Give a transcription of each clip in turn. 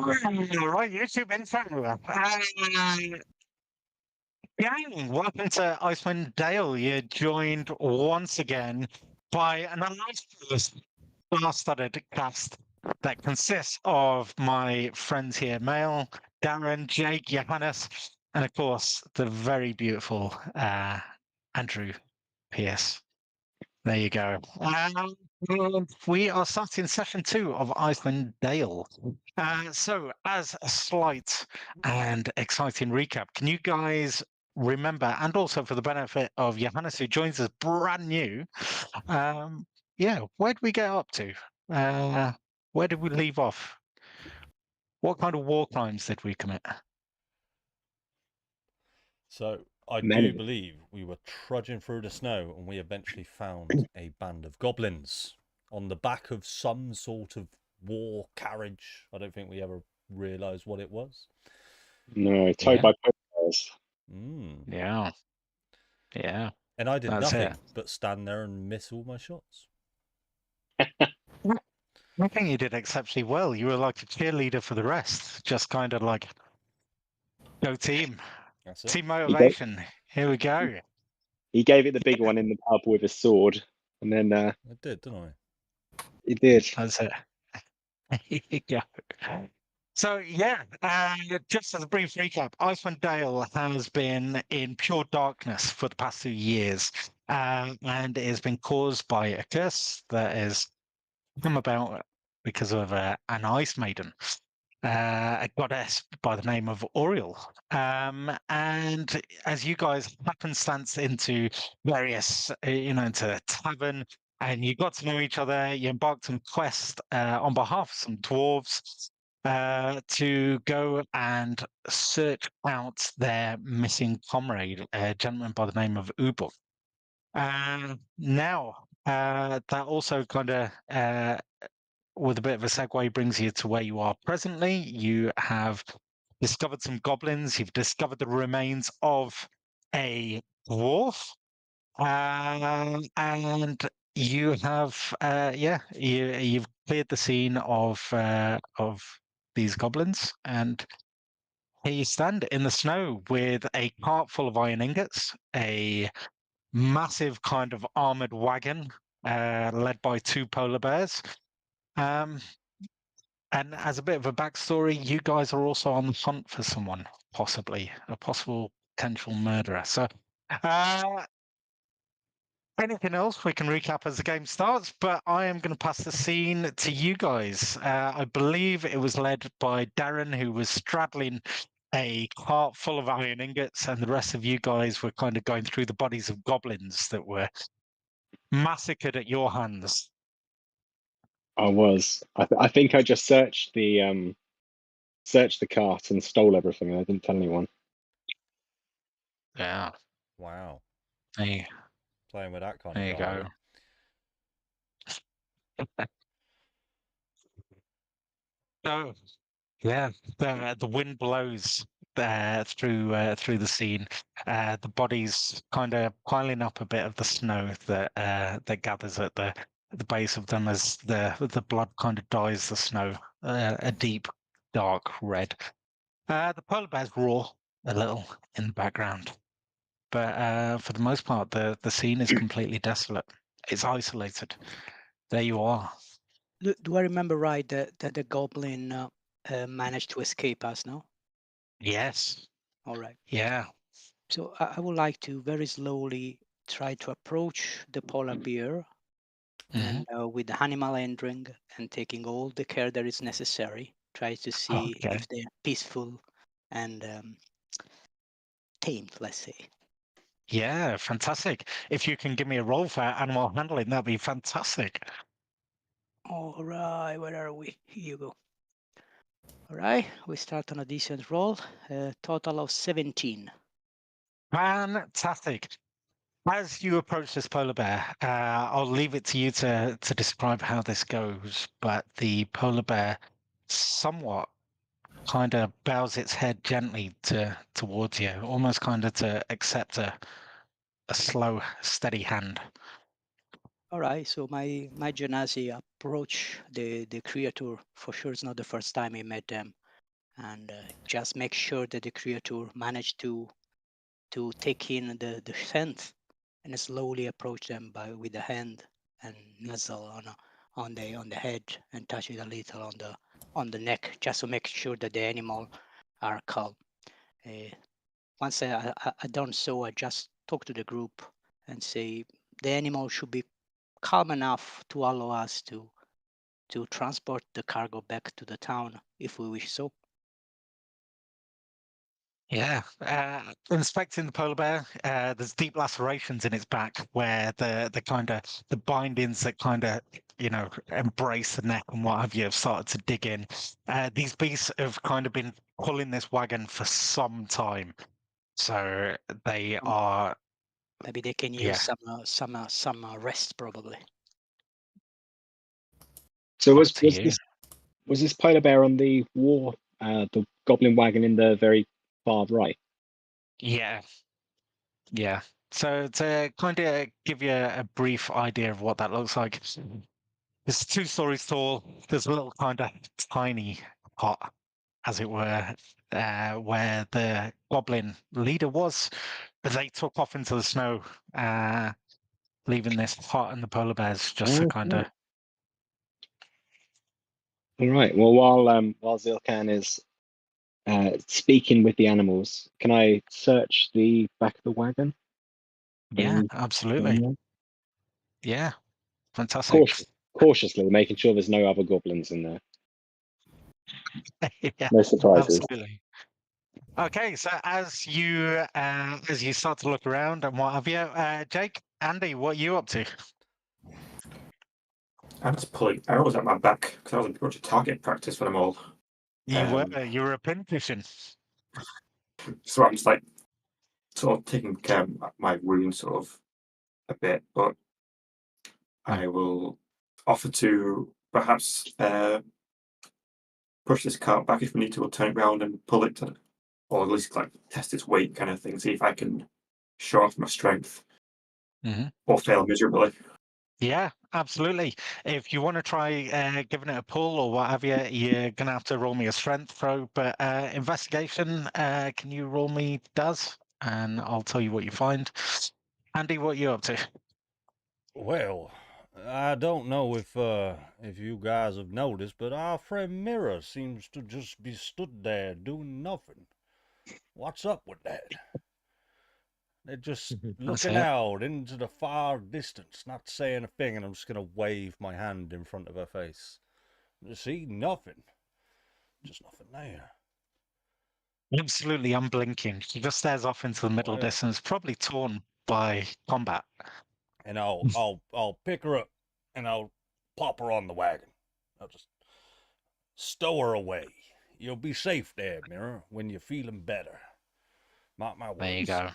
Right, YouTube intro. Gang, welcome to Icewind Dale. You're joined once again by an illustrious star-studded cast that consists of my friends here, Mail, Darren, Jake, Johannes, and of course, the very beautiful Andrew Pierce. There you go. And we are starting session 2 of Icewind Dale. So, as a slight and exciting recap, can you guys remember, and also for the benefit of Johannes, who joins us brand new, where did we get up to? Where did we leave off? What kind of war crimes did we commit? So I Many. do believe we were trudging through the snow and we eventually found a band of goblins on the back of some sort of war carriage. I don't think we ever realised what it was. No, towed by ponytails. Yeah. Yeah. And I did That's nothing it. but stand there and miss all my shots. I think you did exceptionally well. You were like a cheerleader for the rest, just kind of like, go team. That's it. Team motivation. Here we go. He gave it the big one in the pub with a sword, and then I did, didn't I? he did. That's it. Here you go. So yeah, just as a brief recap, Icewind Dale has been in pure darkness for the past 2 years, and it has been caused by a curse that has come about because of an ice maiden, a goddess by the name of Oriel. And as you guys happenstance into various, into the tavern, and you got to know each other, you embarked on quest on behalf of some dwarves to go and search out their missing comrade, a gentleman by the name of Ubuk. Now, that also kind of with a bit of a segue, brings you to where you are presently. You have discovered some goblins. You've discovered the remains of a dwarf, and you have, you've cleared the scene of these goblins, and here you stand in the snow with a cart full of iron ingots, a massive kind of armored wagon led by 2 polar bears. And as a bit of a backstory, you guys are also on the hunt for someone, possibly a possible potential murderer. So, anything else we can recap as the game starts, but I am going to pass the scene to you guys. I believe it was led by Darren, who was straddling a cart full of iron ingots, and the rest of you guys were kind of going through the bodies of goblins that were massacred at your hands. I was. I think I just searched the cart and stole everything. And I didn't tell anyone. Yeah. Wow. Hey, Playing with that kind there of you guy. go. So, yeah, the wind blows through the scene. The bodies kind of piling up a bit of the snow that gathers at the base of them as the blood kind of dyes the snow a deep dark red. The polar bears roar a little in the background, but for the most part, the scene is completely desolate. It's isolated. There you are. Do I remember right that the goblin managed to escape us? No. Yes. All right. Yeah. So I would like to very slowly try to approach the polar bear, and with the animal handling and taking all the care that is necessary, try to see Okay. if they're peaceful and tamed, let's say. Yeah, fantastic. If you can give me a roll for animal handling, that'd be fantastic. All right, where are we? Here you go. All right, we start on a decent roll, total of 17. Fantastic. As you approach this polar bear, I'll leave it to you to describe how this goes, but the polar bear somewhat kind of bows its head gently towards you, almost kind of to accept a slow, steady hand. All right, so my genasi approach the creature. For sure, it's not the first time I met them. and just make sure that the creature managed to take in the scent, and slowly approach them with the hand and nuzzle on the head and touch it a little on the neck, just to make sure that the animal are calm. Once I done so, I just talk to the group and say the animal should be calm enough to allow us to transport the cargo back to the town if we wish so. Yeah. Inspecting the polar bear, there's deep lacerations in its back where the kind of the bindings that kind of embrace the neck and what have you have started to dig in. These beasts have kind of been pulling this wagon for some time, so they are. Maybe they can use some rest, probably. So Up to you. was this polar bear on the the goblin wagon in the very far right? Yeah. Yeah. So to kind of give you a brief idea of what that looks like, it's 2 stories tall. There's a little kind of tiny hut, as it were, where the goblin leader was. But they took off into the snow, leaving this hut and the polar bears just to kind of. All right. Well, while Zilkan is speaking with the animals, can I search the back of the wagon? Yeah, absolutely. Yeah, fantastic. Cautiously, making sure there's no other goblins in there. Yeah, No surprises. absolutely. Okay, so as you start to look around and what have you, Jake, Andy, what are you up to? I'm just pulling arrows at my back because I was pretty much a target practice for them all. You were a pinfishing. So I'm just like sort of taking care of my wounds sort of a bit, but I will offer to perhaps push this cart back if we need to. We'll turn it around and pull it, or at least like test its weight, kind of thing. See if I can show off my strength, or fail miserably. Yeah, absolutely. If you want to try giving it a pull or what have you, you're gonna have to roll me a strength throw. But investigation, can you roll me does, and I'll tell you what you find. Andy, what are you up to? Well, I don't know if you guys have noticed, but our friend Mirror seems to just be stood there doing nothing. What's up with that? They're just looking out into the far distance, not saying a thing, and I'm just gonna wave my hand in front of her face. See, nothing. Just nothing there. Absolutely unblinking. She just stares off into the middle distance, probably torn by combat. And I'll pick her up and I'll pop her on the wagon. I'll just stow her away. You'll be safe there, Mirror, when you're feeling better. Mark my words. There you go.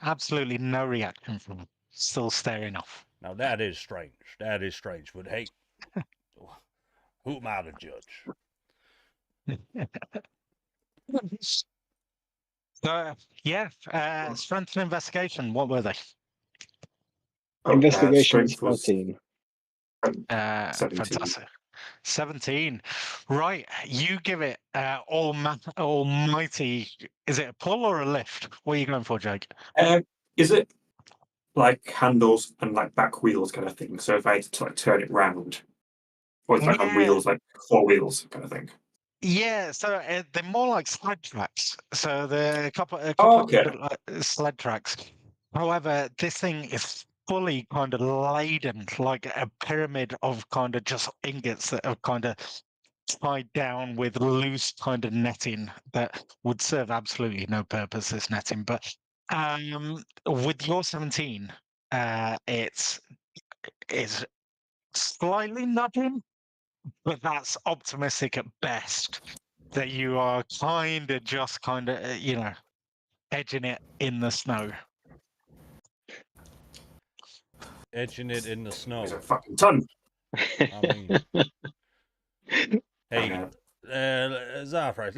Absolutely no reaction from him. Still staring off. Now that is strange. That is strange. But hey, who am I to judge? So yeah, strength and investigation. What were they? Investigation is Strength was 13. 17. Fantastic. 17. Right, you give it almighty. Is it a pull or a lift? What are you going for, Jake? Is it like handles and like back wheels kind of thing? So if I had to like turn it round, or it's like on wheels, like 4 wheels kind of thing. Yeah, so they're more like sled tracks. So they're a couple of sled tracks. However, this thing is fully kind of laden, like a pyramid of kind of just ingots that are kind of tied down with loose kind of netting that would serve absolutely no purpose, this netting. But with your 17, it's slightly nudging, but that's optimistic at best. That you are kind of just edging it in the snow. Edging it in the snow. It's a fucking ton. I mean, hey, Zarfresh,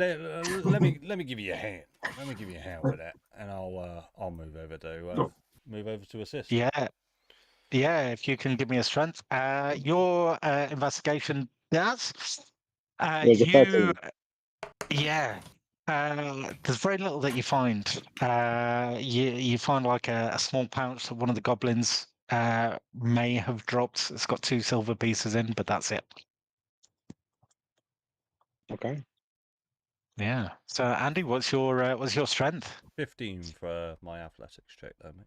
let me give you a hand. Let me give you a hand with that, and I'll move over to assist. Yeah, if you can give me a strength. Your investigation does. It was a 13. Yeah. There's very little that you find. You find like a small pouch that one of the goblins may have dropped. It's got 2 silver pieces in, but that's it. Okay. Yeah. So Andy, what's your strength? 15 for my athletics check, though, mate.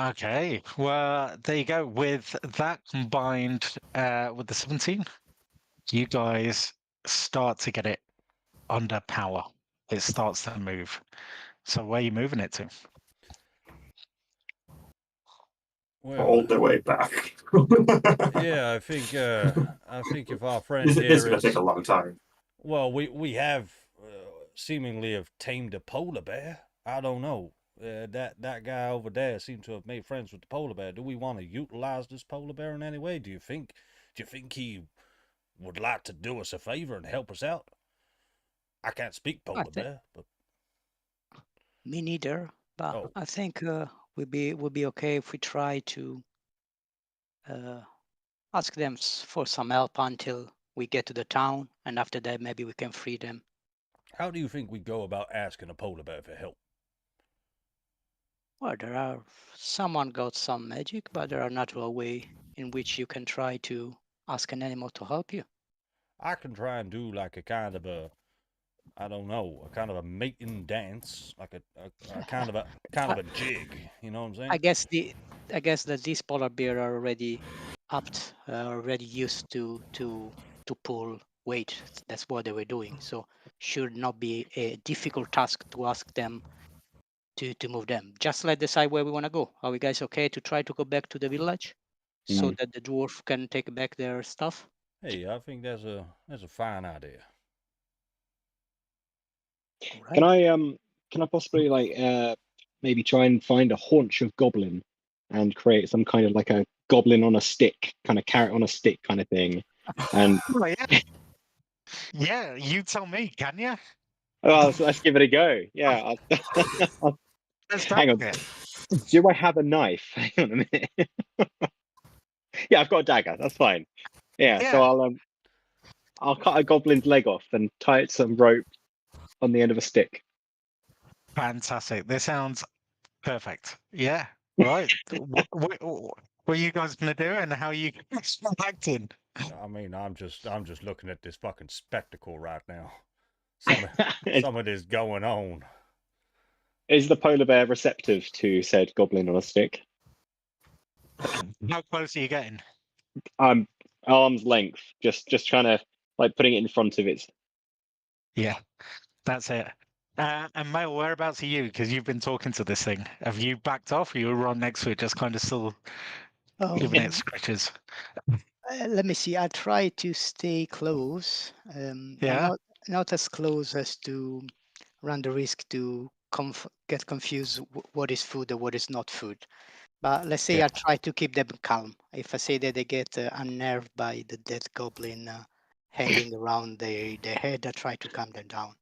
Okay. Well, there you go. With that combined with the 17, you guys start to get it under power. It starts to move. So where are you moving it to? Well, all the way back. yeah, I think if our friend this here is going is to take a long time. well, we have seemingly have tamed a polar bear. I don't know. That guy over there seemed to have made friends with the polar bear. Do we want to utilize this polar bear in any way? Do you think he would like to do us a favor and help us out? I can't speak polar bear, but Me neither. But Oh. I think would be okay if we try to ask them for some help until we get to the town, and after that maybe we can free them. How do you think we go about asking a polar bear for help? Well, someone got some magic, but there are natural way in which you can try to ask an animal to help you. I can try and do like a kind of a, I don't know, a kind of a mating dance, like a kind of a jig. You know what I'm saying? I guess that these polar bear are already already used to pull weight. That's what they were doing. So should not be a difficult task to ask them to move them. Just let's decide where we want to go. Are we guys okay to try to go back to the village so that the dwarf can take back their stuff? Hey, I think that's a fine idea. All right. Can I possibly maybe try and find a haunch of goblin and create some kind of like a goblin on a stick, kind of carrot on a stick kind of thing? And Oh, yeah. Yeah, you tell me, can you? oh, so let's give it a go. Yeah. Let's Hang on. it. Do I have a knife? Hang on a minute. Yeah, I've got a dagger. That's fine. Yeah. Yeah. So I'll cut a goblin's leg off and tie it to some rope on the end of a stick. Fantastic. This sounds perfect. Yeah. Right. What are you guys going to do and how are you acting? I mean, I'm just looking at this fucking spectacle right now. Some of this going on. Is the polar bear receptive to said goblin on a stick? How close are you getting? Arm's length, just trying to like putting it in front of it. Yeah, that's it. And Mail, whereabouts are you? Because you've been talking to this thing. Have you backed off? Or you were right next to it, just kind of still giving it scratches? Let me see. I try to stay close. Yeah. Not as close as to run the risk to get confused what is food or what is not food. But let's say Yeah. I try to keep them calm. If I say that they get unnerved by the dead goblin hanging around their head, I try to calm them down.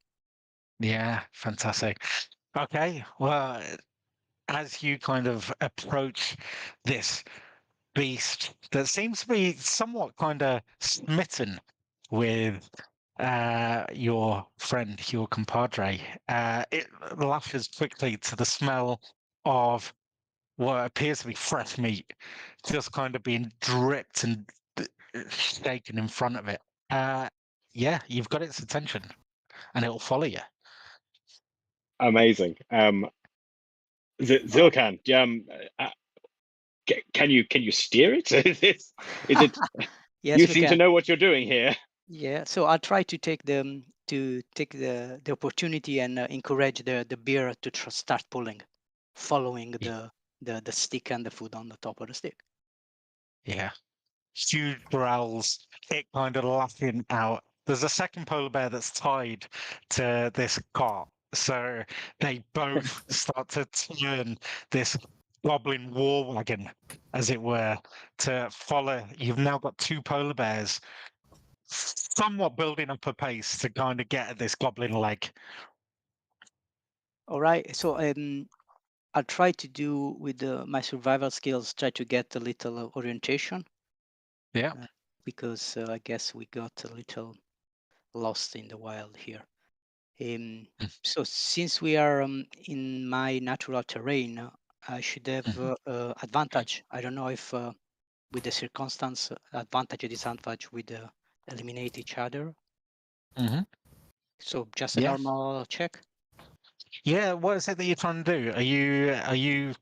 Yeah, fantastic. Okay, well, as you kind of approach this beast that seems to be somewhat kind of smitten with your friend, your compadre, it lashes quickly to the smell of what appears to be fresh meat, just kind of being dripped and shaken in front of it. Yeah, you've got its attention, and it'll follow you. Amazing. Zilkan, can you steer it? Is it? Yes, You we seem to can. know what you're doing here. Yeah, so I'll try to take the opportunity and encourage the bear to start pulling, following the stick and the food on the top of the stick. Yeah. Huge growls, it kind of laughing out. There's a second polar bear that's tied to this cart. So they both start to turn this goblin war wagon, as it were, to follow. You've now got 2 polar bears somewhat building up a pace to kind of get at this goblin leg. All right, so I'll try to do with my survival skills, try to get a little orientation. Yeah. Because I guess we got a little lost in the wild here. So since we are in my natural terrain, I should have advantage. I don't know if with the circumstance advantage or disadvantage would eliminate each other. Mhm. So just a Yeah. normal check. Yeah, what is it that you're trying to do? Are you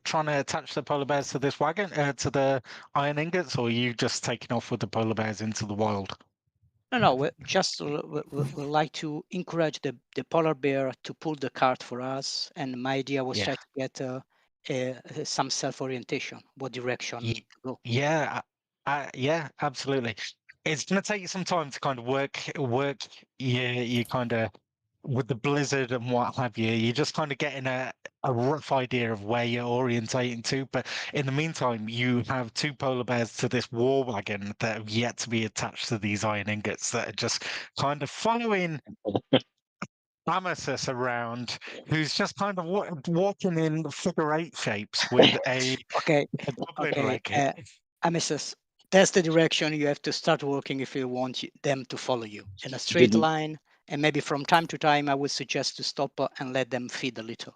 trying to attach the polar bears to this wagon, to the iron ingots, or are you just taking off with the polar bears into the wild? No, we just we like to encourage the polar bear to pull the cart for us. And my idea was Yeah. try to get some self-orientation, what direction Ye- to go. Yeah, yeah, absolutely. It's going to take you some time to kind of work. You kind of with the blizzard and what have you. You're just kind of getting a rough idea of where you're orientating to. But in the meantime, you have two polar bears to this war wagon that have yet to be attached to these iron ingots that are just kind of following Amasis around, who's just kind of walking in figure eight shapes with a Okay, goblin okay. leg. Amisus, that's the direction you have to start working if you want them to follow you in a straight Didn't line. And maybe from time to time, I would suggest to stop and let them feed a little.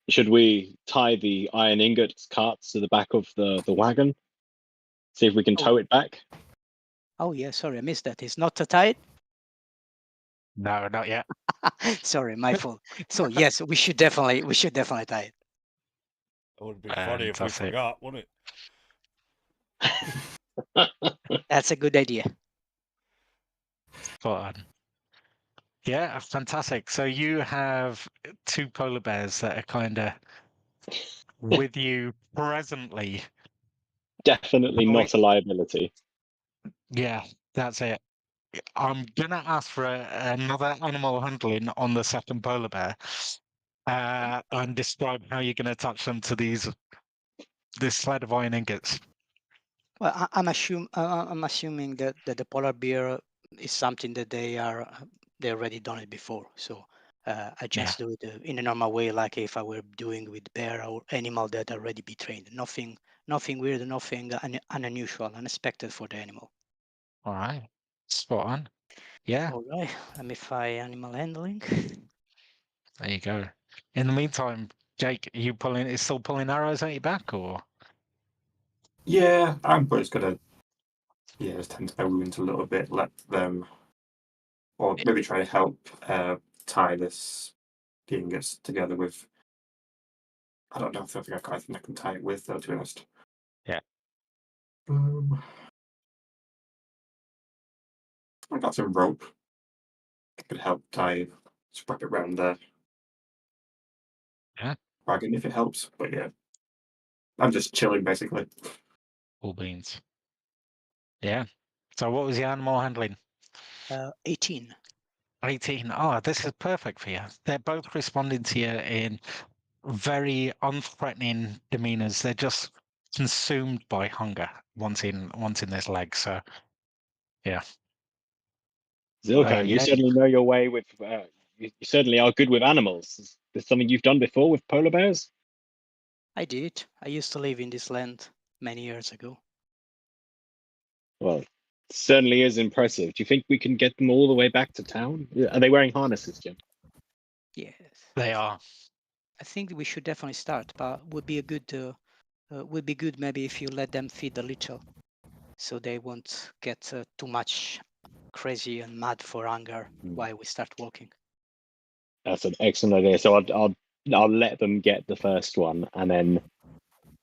should we tie the iron ingots carts to the back of the wagon? See if we can Oh. tow it back. Oh yeah, sorry, I missed that. It's not tight. No, not yet. Sorry, my fault. So yes, we should definitely tie it. It would be funny if we Fantastic. forgot, wouldn't That's a good idea. Spot on. Yeah, fantastic. So you have two polar bears that are kind of with you presently. Definitely not a liability. Yeah, that's it. I'm gonna ask for another animal handling on the second polar bear, and describe how you're gonna attach them to this sled of iron ingots. Well, I'm assuming that the polar bear is something that they already done it before. So I just do it in a normal way, like if I were doing with bear or animal that already be trained. Nothing weird, nothing unusual, unexpected for the animal. All right, spot on. Yeah, All right, let me try animal handling. there you go. In the meantime, Jake, are you still pulling arrows at your back, or? Yeah, I'm just gonna just tend to my wounds a little bit, let them, or maybe try to help tie this the ingots together with. I don't know if I think I can tie it with, though, to be honest. Yeah. I got some rope. I could help tie, strap it around the Yeah. wagon if it helps. But yeah, I'm just chilling basically. All beans. Yeah. So what was your animal handling? 18. 18. Oh, this is perfect for you. They're both responding to you in very unthreatening demeanors. They're just consumed by hunger wanting this leg. So yeah. Zilkan, you Yeah. certainly know your way with. You certainly are good with animals. Is this something you've done before with polar bears? I did. I used to live in this land many years ago. Well, certainly is impressive. Do you think we can get them all the way back to town? Are they wearing harnesses, Jim? Yes. They are. I think we should definitely start, but would be good maybe if you let them feed a little, so they won't get too much crazy and mad for hunger while we start walking. That's an excellent idea. So I'll let them get the first one, and then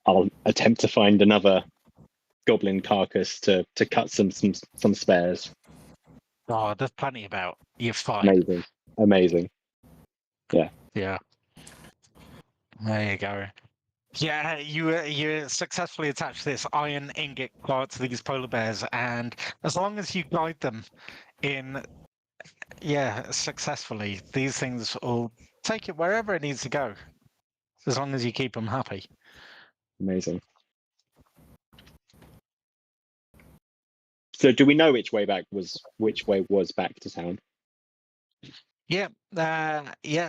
I'll attempt to find another goblin carcass to cut some spares. Oh, there's plenty about. You're fine. Amazing. Yeah. There you go. Yeah, you successfully attach this iron ingot part to these polar bears, and as long as you guide them in, successfully, these things will take it wherever it needs to go, as long as you keep them happy. Amazing. So, do we know which way was back to town? Yeah,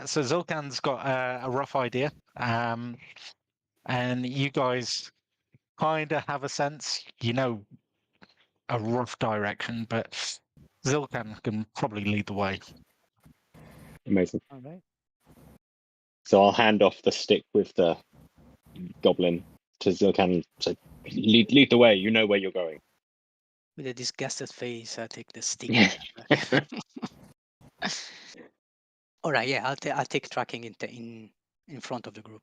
So Zolkan's got a rough idea, and you guys kind of have a sense, a rough direction, but Zilkan can probably lead the way. Amazing. All right. So I'll hand off the stick with the goblin to Zilkan and say, lead the way. You know where you're going. With a disgusted face, I take the stick. All right, yeah, I'll take tracking in front of the group.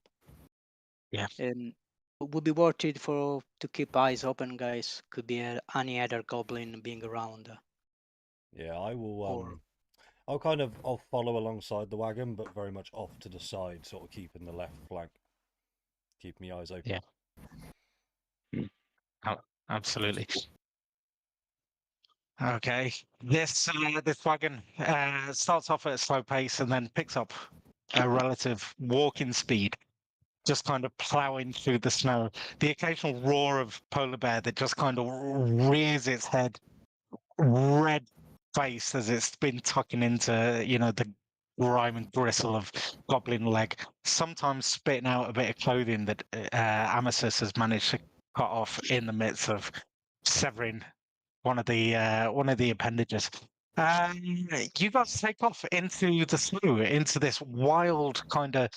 Yeah. And it would be worth it to keep eyes open, guys. Could be any other goblin being around. Yeah, I will. Or- I'll follow alongside the wagon, but very much off to the side, sort of keeping the left flank, keep my eyes open. Yeah. Absolutely. Okay, this wagon starts off at a slow pace and then picks up a relative walking speed, just kind of plowing through the snow. The occasional roar of polar bear that just kind of rears its head, red face as it's been tucking into, the grime and gristle of goblin leg, sometimes spitting out a bit of clothing that Amasis has managed to cut off in the midst of severing one of the appendages. You guys take off into the snow, into this wild kind of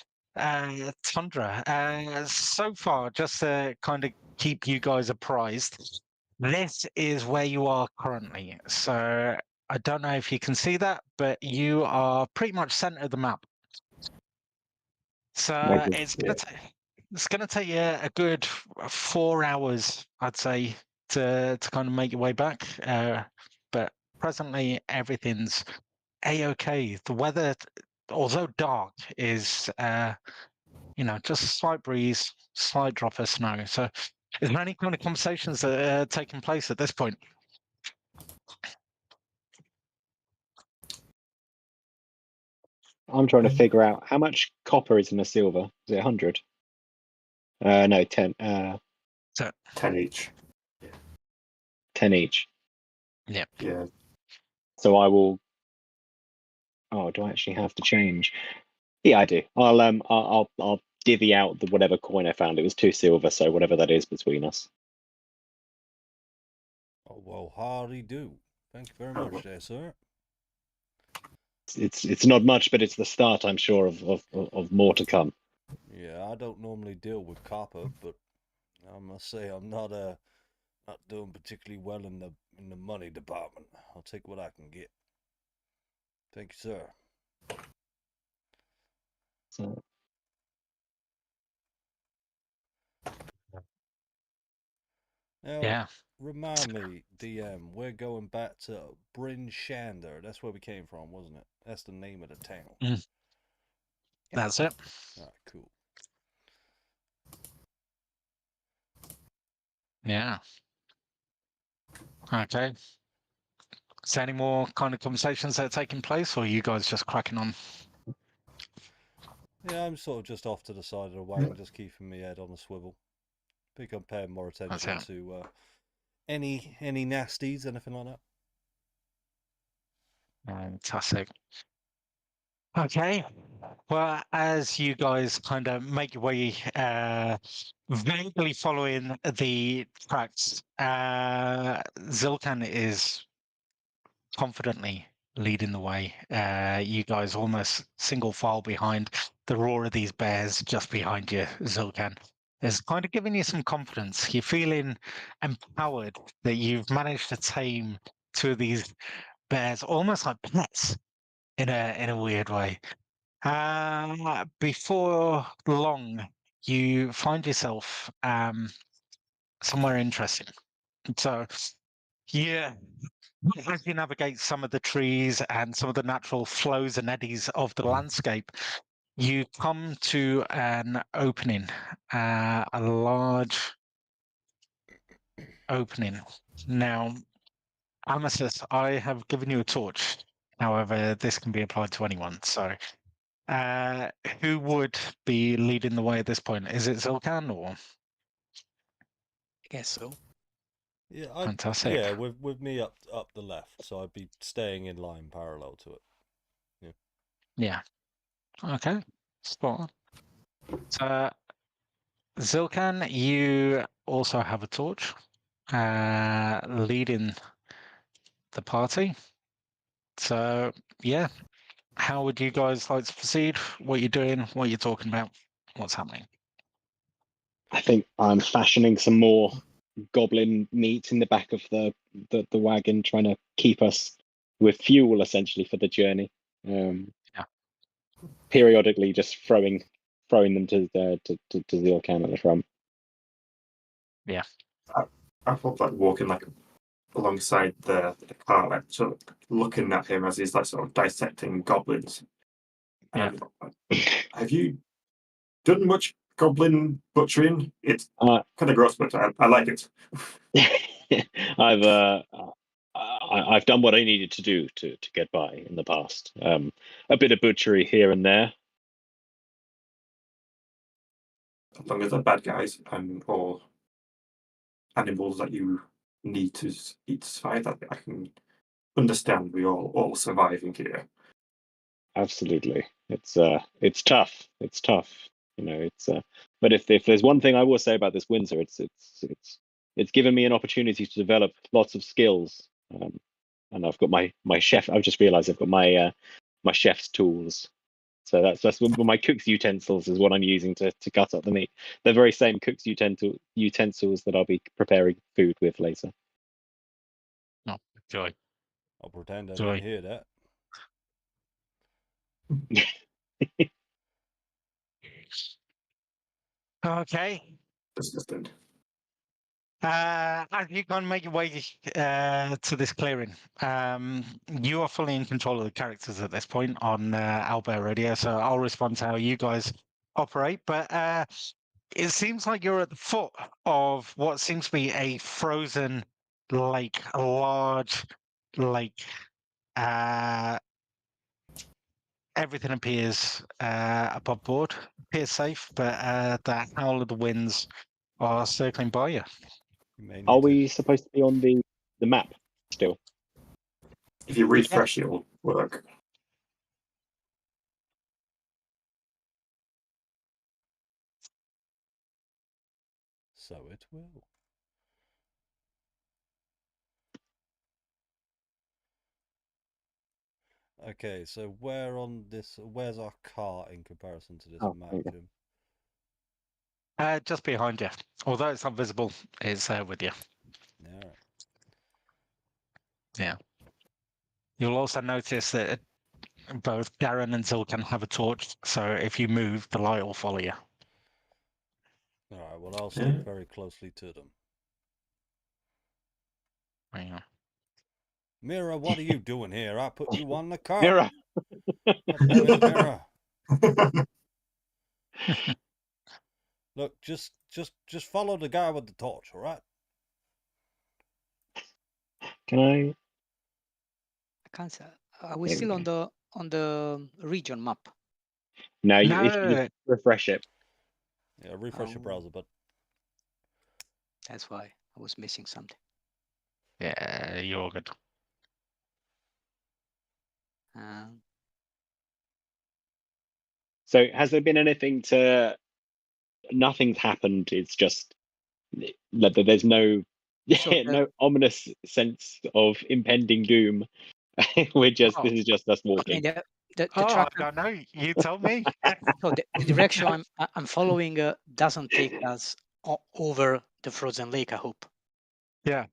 tundra. So far, just to kind of keep you guys apprised, this is where you are currently. So I don't know if you can see that, but you are pretty much center of the map. So Amazing. it's gonna take you a good 4 hours, I'd say, to kind of make your way back. But presently everything's a-okay. The weather, although dark, is just a slight breeze, slight drop of snow. So is there any kind of conversations that are taking place at this point? I'm trying to figure out how much copper is in a silver. Is it 100? No, 10. 10 each. 10 each. Yeah. So I will. Oh, do I actually have to change? Yeah, I do. I'll divvy out the whatever coin I found. It was 2 silver, so whatever that is between us. Oh, well, howdy do. Thank you very much there, sir. It's not much, but it's the start, I'm sure, of more to come. Yeah, I don't normally deal with copper, but I must say I'm not doing particularly well in the money department. I'll take what I can get. Thank you, sir. So, Now, Yeah. remind me, DM, we're going back to Brinshander. That's where we came from, wasn't it? That's the name of the town. That's it. All right, cool. Yeah. Okay. Is there any more kind of conversations that are taking place, or are you guys just cracking on? Yeah, I'm sort of just off to the side of the wagon, just keeping my head on a swivel. I think I'm paying more attention to any nasties, anything like that. Fantastic. Okay. Well, as you guys kind of make your way, vaguely following the tracks, Zilkan is confidently leading the way. You guys almost single file behind. The roar of these bears just behind you, Zilkan, is kind of giving you some confidence. You're feeling empowered that you've managed to tame 2 of these bears, almost like pets, in a weird way. Before long, you find yourself somewhere interesting. So, yeah, as you navigate some of the trees and some of the natural flows and eddies of the landscape, you come to an opening, a large opening. Now, Amasis, I have given you a torch. However, this can be applied to anyone. So, who would be leading the way at this point? Is it Zilkan or? I guess so. Yeah, Fantastic. Yeah, with me up the left, so I'd be staying in line parallel to it. Yeah. Okay. Spot on. So, Zilkan, you also have a torch, leading the party. So yeah, how would you guys like to proceed? What you're doing? What you're talking about? What's happening? I think I'm fashioning some more goblin meat in the back of the wagon, trying to keep us with fuel essentially for the journey. Yeah. Periodically, just throwing them to the can at the front. Yeah. I thought like walking like alongside the car, like sort of looking at him as he's like sort of dissecting goblins. Yeah. Have you done much goblin butchering? It's Uh, kind of gross, but I like it. I've done what I needed to do to get by in the past. A bit of butchery here and there. As long as they're bad guys or animals that you need to eat to survive, that I can understand. We all surviving here. Absolutely, it's tough. It's tough. You know, but if there's one thing I will say about this Windsor, it's given me an opportunity to develop lots of skills. And I've got my chef. I've just realised I've got my chef's tools. So that's my cook's utensils is what I'm using to cut up the meat. The very same cook's utensils that I'll be preparing food with later. Oh, joy. I'll pretend I Joy. didn't hear that. Okay. Disgusting. As you go and make your way to this clearing, you are fully in control of the characters at this point on Albert Radio, so I'll respond to how you guys operate. But it seems like you're at the foot of what seems to be a frozen lake, a large lake. Everything appears above board, appears safe, but the howl of the winds are circling by you. You may Are need to. we supposed to be on the map still? If you refresh, it'll work. So it will. Okay, so where's our car in comparison to this map, there you go. Jim? Just behind you. Although it's not visible, it's with you. All right. Yeah. You'll also notice that both Darren and Zil can have a torch, so if you move, the light will follow you. All right. Well, I'll stick very closely to them. Yeah. Mira, what are you doing here? I put you on the car. Mira. God damn it, Mira. Look, just follow the guy with the torch, all right? Can I? I can't say. Are we There we still go. on the region map? No, if you No, just refresh it. Yeah, refresh your Oh. browser, but That's why I was missing something. yeah, you're all good. So has there been anything to? Nothing's happened. It's just that there's no So no ominous sense of impending doom. This is just us I walking. mean, the Oh, I track. don't know. You tell me. So the direction I'm following doesn't take us over the frozen lake. I hope. Yeah.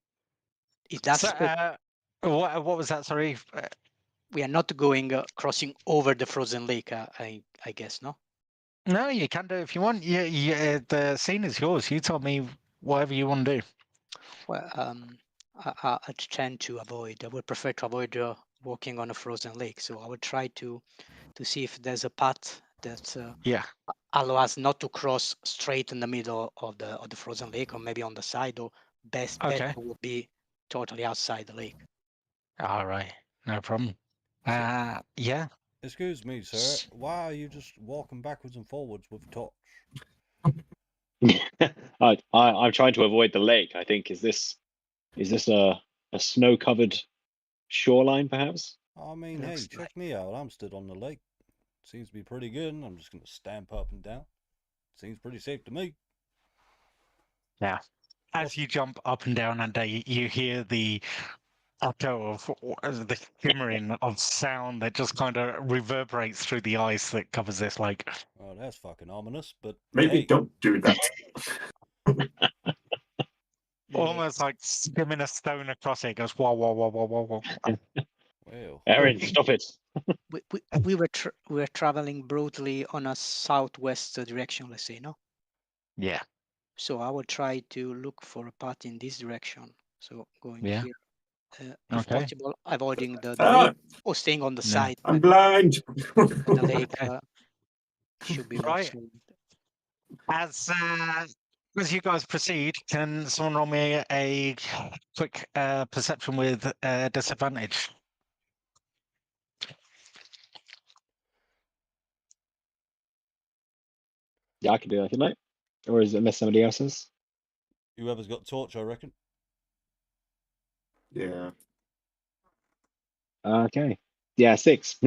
If that's So, what was that? Sorry. we are not going crossing over the frozen lake. I guess no. No, you can do it if you want. Yeah, the scene is yours. You tell me whatever you want to do. Well, I tend to avoid. I would prefer to avoid walking on a frozen lake. So I would try to see if there's a path that Yeah. allow us not to cross straight in the middle of the frozen lake, or maybe on the side, or best bet Okay. would be totally outside the lake. All right. No problem. Yeah. excuse me, sir. Why are you just walking backwards and forwards with a torch? I'm trying to avoid the lake. I think is this a snow-covered shoreline, perhaps? I mean, hey, Looks check like. me out. I'm stood on the lake. Seems to be pretty good. I'm just going to stamp up and down. Seems pretty safe to me. Yeah. As you jump up and down, and you hear the echo of the shimmering of sound that just kind of reverberates through the ice that covers this lake. Oh, that's fucking ominous. But Maybe hey, don't do that. Almost like skimming a stone across it. It goes wah wah wah wah wah wah. well, Aaron, stop it. We were traveling broadly on a southwest direction, let's say, no? Yeah, So I will try to look for a path in this direction. So going Yeah. here, if Okay. possible, avoiding the Ah, lake or staying on the No. side. I'm blind. The lake Okay. should be more Right. smooth. As you guys proceed, can someone roll me a quick perception with disadvantage? Yeah, I can do that if you like. Or is it miss somebody else's? whoever's got torch, I reckon. Yeah. Okay. Yeah, 6.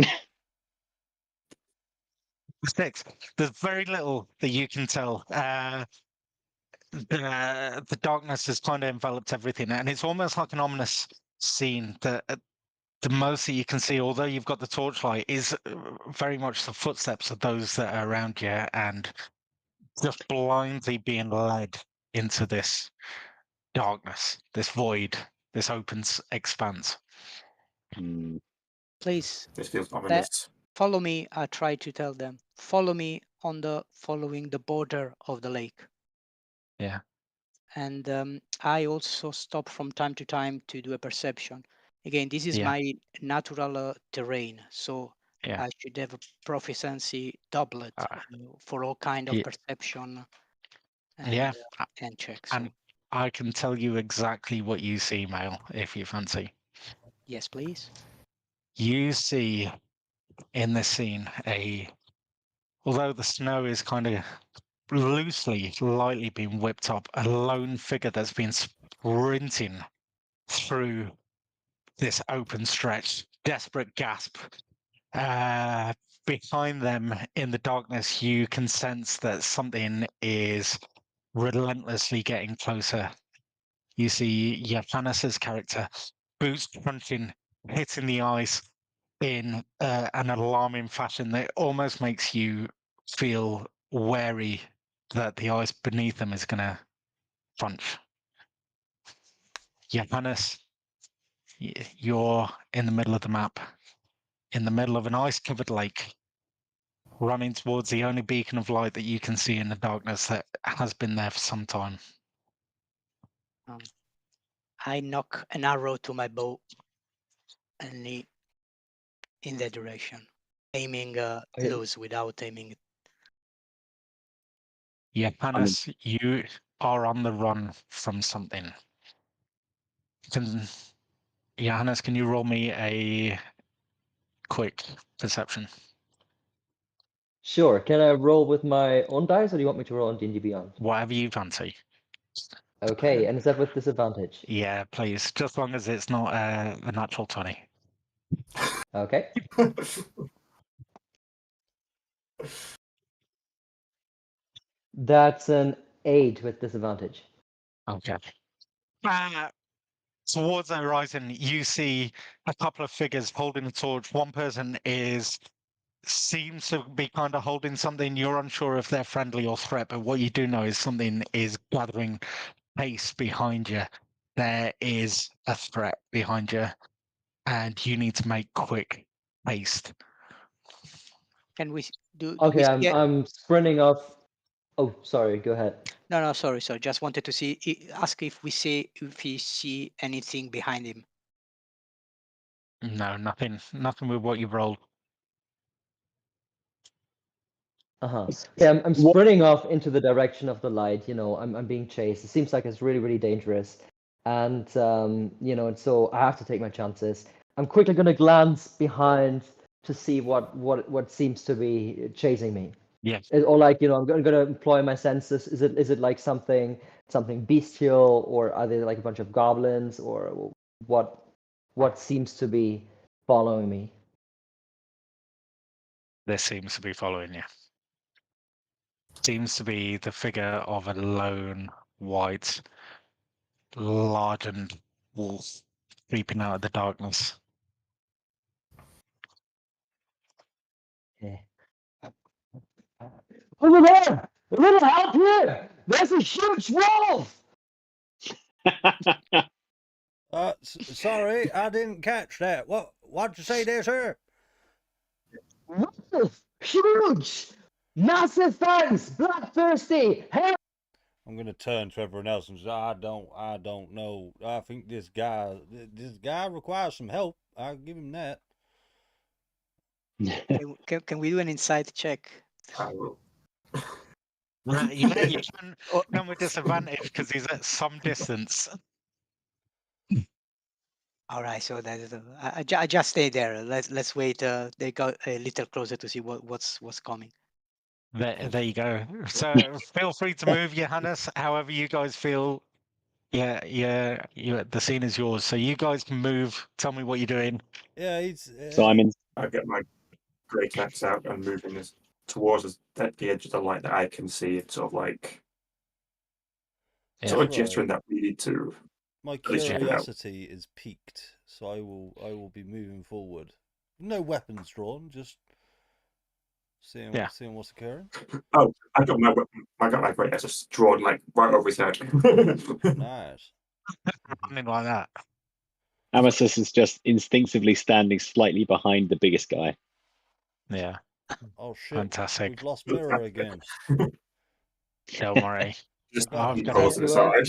6. There's very little that you can tell. The darkness has kind of enveloped everything, and it's almost like an ominous scene. That the most that you can see, although you've got the torchlight, is very much the footsteps of those that are around you, and just blindly being led into this darkness, this void, this open expanse. Hmm. Please This feels ominous. follow me. I try to tell them. Follow me following the border of the lake. Yeah. And I also stop from time to time to do a perception. Again, this is Yeah. my natural terrain, so Yeah. I should have a proficiency doublet for all kind of Ye- perception and, Yeah. and checks. So And I can tell you exactly what you see, Mail, if you fancy. yes, please. You see in this scene although the snow is kind of loosely, lightly being whipped up, a lone figure that's been sprinting through this open stretch, desperate gasp. Behind them in the darkness, you can sense that something is relentlessly getting closer. You see Johannes's character, boots crunching, hitting the ice in an alarming fashion that almost makes you feel wary that the ice beneath them is going to crunch. Johannes, you're in the middle of the map, in the middle of an ice-covered lake, running towards the only beacon of light that you can see in the darkness that has been there for some time. I knock an arrow to my bow and in that direction, aiming loose without aiming. Johannes, you are on the run from something. Johannes, can you roll me a quick perception? Sure. Can I roll with my own dice, or do you want me to roll on D&D Beyond? Whatever you fancy. Okay, and is that with disadvantage? Yeah, please. Just as long as it's not a natural 20. Okay. That's an 8 with disadvantage. Okay. Towards the horizon, you see a couple of figures holding a torch. One person seems to be kind of holding something. You're unsure if they're friendly or threat, but what you do know is something is gathering pace behind you. There is a threat behind you, and you need to make quick haste. Can we do? Okay, we see I'm sprinting off. Oh, sorry. Go ahead. No, sorry. Just wanted to ask if we see anything behind him. No, nothing with what you've rolled. Yeah, I'm sprinting off into the direction of the light. You know, I'm being chased. It seems like it's really, really dangerous, and you know, and so I have to take my chances. I'm quickly gonna glance behind to see what seems to be chasing me. Yes. Or like, you know, I'm gonna employ my senses. Is it like something bestial, or are they like a bunch of goblins, or what seems to be following me? This seems to be following you. Seems to be the figure of a lone, white, largened wolf creeping out of the darkness. Yeah. Over there! A little help here! There's a huge wolf! Sorry, I didn't catch that. What'd you say there, sir? Wolf! Huge! Massive fangs! Bloodthirsty! Hell! I'm gonna turn to everyone else and say, I don't know. I think this guy requires some help. I'll give him that. Can we do an insight check? I will. Yeah, you can Oh, come with disadvantage because he's at some distance. all right, so that is I just stay there. Let's wait. They got a little closer to see what's coming. There you go. So feel free to move, Johannes, however you guys feel. Yeah. The scene is yours. So you guys can move. Tell me what you're doing. Yeah, he's. So I'm in. I get my great axe out and moving this towards the edge of the light that I can see. It's sort of like sort of Right. gesturing that we need to. My least check it out. curiosity is piqued, so I will be moving forward. No weapons drawn, just seeing what's occurring. Oh, I got my weapon. I got my great axe just drawn like right over his head. Nice. Something like that. Amasis is just instinctively standing slightly behind the biggest guy. Yeah. Oh shit! Fantastic. We've lost mirror again. Don't worry. Just I've he got pulls it. it aside.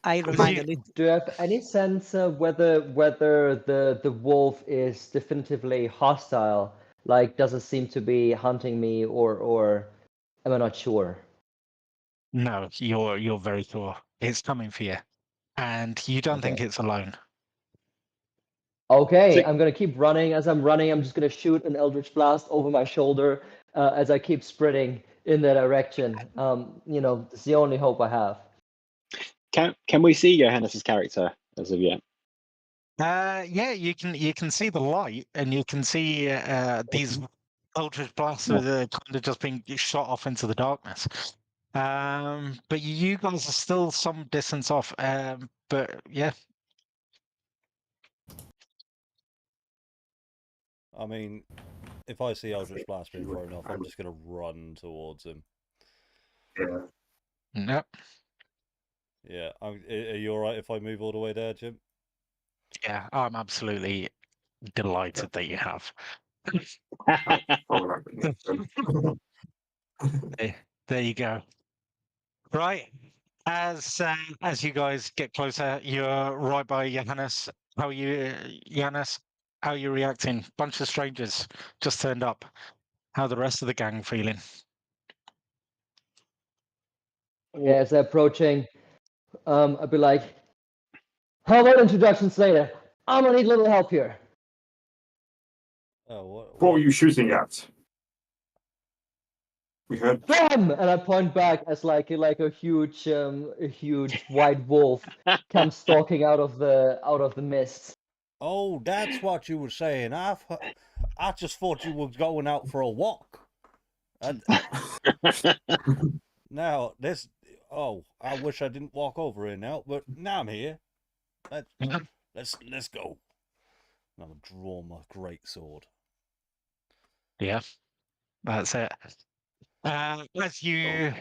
I remind a little. Do you have any sense of whether the wolf is definitively hostile? Like, does it seem to be hunting me, or am I not sure? No, you're very sure. It's coming for you. And you don't think Okay. it's alone. Okay, So- I'm gonna keep running. As I'm running, I'm just gonna shoot an Eldritch Blast over my shoulder as I keep sprinting in that direction. It's the only hope I have. Can we see Johannes's character as of yet? Yeah, you can see the light, and you can see these Eldritch blasts Yeah. are kind of just being shot off into the darkness. But you guys are still some distance off. But yeah, I mean, if I see Eldritch Blast being thrown off, I'm just gonna run towards him. Yeah. no, Yeah. Are you alright if I move all the way there, Jim? yeah, I'm absolutely delighted that you have. Probably like There you go. Right. As you guys get closer, you're right by Johannes. How are you, Johannes? How are you reacting? Bunch of strangers just turned up. How the rest of the gang feeling? Yeah, as they're approaching, I'd be like, "How about introductions later? I'm gonna need a little help here." Oh, What were you shooting at? We heard. Them! And I point back as like a huge white wolf comes stalking out of the mist. Oh, that's what you were saying. I just thought you were going out for a walk. And now this. Oh, I wish I didn't walk over here now, but now I'm here. Let's go. And I'll draw my great sword. Yeah, that's it. As you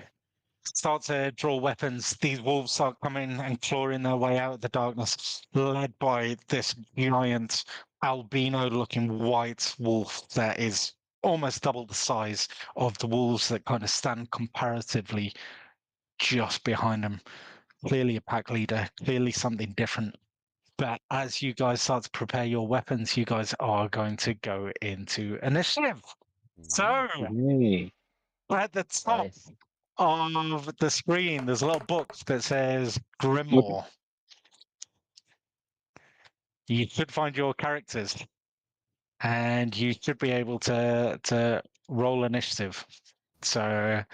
start to draw weapons, these wolves start coming and clawing their way out of the darkness, led by this giant albino-looking white wolf that is almost double the size of the wolves that kind of stand comparatively just behind them. Clearly a pack leader, clearly something different. But as you guys start to prepare your weapons, you guys are going to go into initiative. So Hey. at the top Nice. of the screen, there's a little book that says Grimoire. You should find your characters, and you should be able to roll initiative. So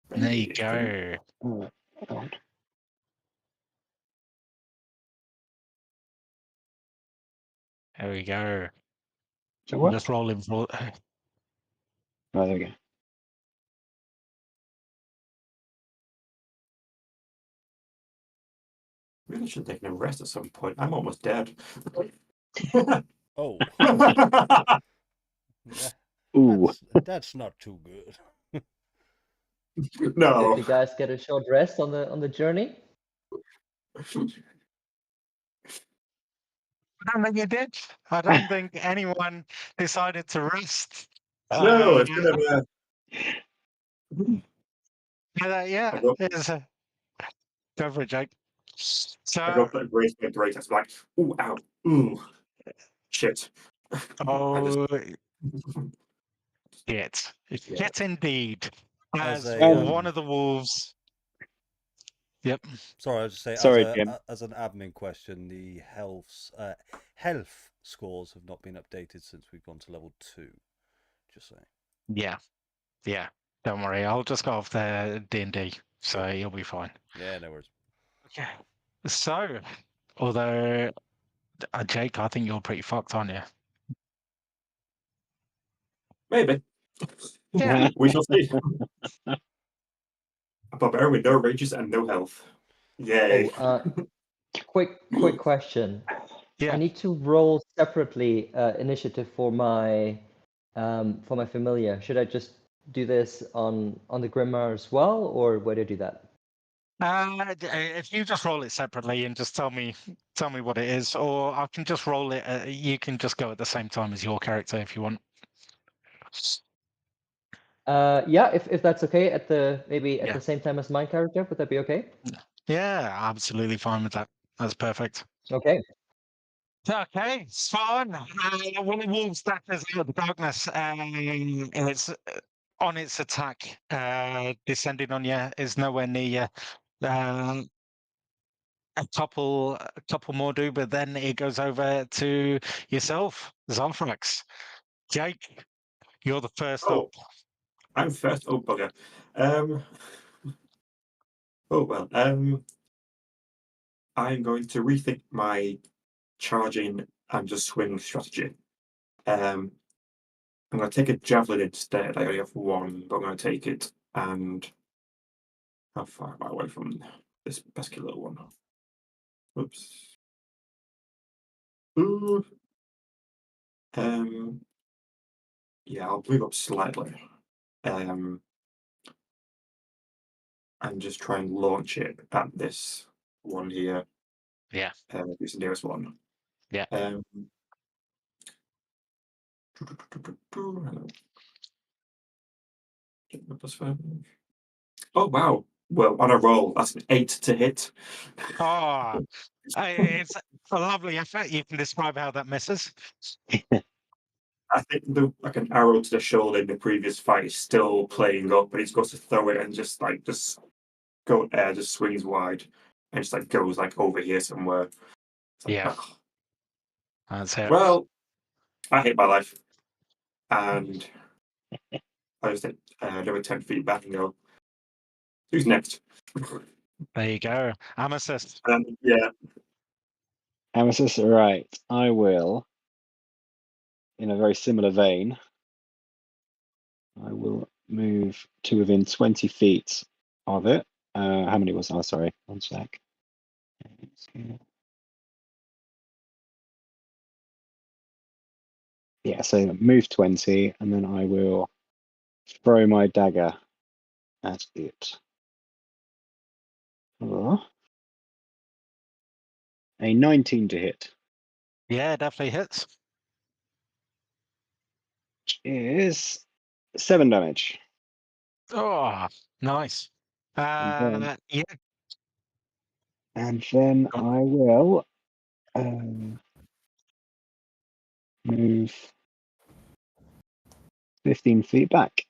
there you go. Oh, God. There we go. So I'm what? just rolling for. Oh, there we go. really should have taken a rest at some point. I'm almost dead. Oh, Ooh. that's not too good. No. Did you guys get a short rest on the journey? I don't think you did. I don't think anyone decided to rest. No, it's kind of Yeah, I go, it's a go for it, Jake. I go So, for a great. It's like, ooh, ow, ooh, shit. I just, oh, shit. Yeah. Shit indeed. As As a one of the wolves. Yep. sorry, I was just say Sorry, Jim. as an admin question, the health scores have not been updated since we've gone to level 2. Just saying. Yeah. Yeah. Don't worry. I'll just go off the D&D, so you'll be fine. Yeah, no worries. Okay. So, although, Jake, I think you're pretty fucked, aren't you? Maybe. Yeah. We shall see. A barbarian with no ranges and no health. Yay. Quick question. Yeah. I need to roll separately initiative for my familiar. Should I just do this on the Grimoire as well, or where do I do that? If you just roll it separately and just tell me what it is, or I can just roll it. You can just go at the same time as your character if you want. Yeah, if that's okay, at the Yeah. the same time as my character, would that be okay? Yeah, absolutely fine with that. That's perfect. Okay. Okay, spot on. One of the wolves daggers out of the darkness, and it's on its attack, descending on you. Is nowhere near you. A couple more do, but then it goes over to yourself, Zalfrax. Jake, you're the first up. Oh, I'm first. Oh, bugger. Oh, well. I'm going to rethink my charging and just swing strategy. I'm going to take a javelin instead. I only have one, but I'm going to take it. And how far am I away from this pesky little one? Oops. Ooh. Yeah, I'll move up slightly. And just try and launch it at this one here. Yeah. It's the nearest one. Yeah. Oh wow! Well, on a roll, that's an 8 to hit. Oh, it's a lovely effort. You can describe how that misses. I think like an arrow to the shoulder in the previous fight is still playing up, but he's got to throw it and just swings wide and just like goes like over here somewhere. It's like, Yeah. oh. That's it. Well, I hate my life, and I just take another 10 feet back and go. Who's next? There you go. Amethyst. Yeah. Amethyst, right. I will, in a very similar vein, I will move to within 20 feet of it. How many was I? Sorry, one sec. Yeah, so move 20, and then I will throw my dagger at it. Oh. A 19 to hit. Yeah, definitely hits. Which is 7 damage. Oh, nice. And Yeah. then I will move 15 feet back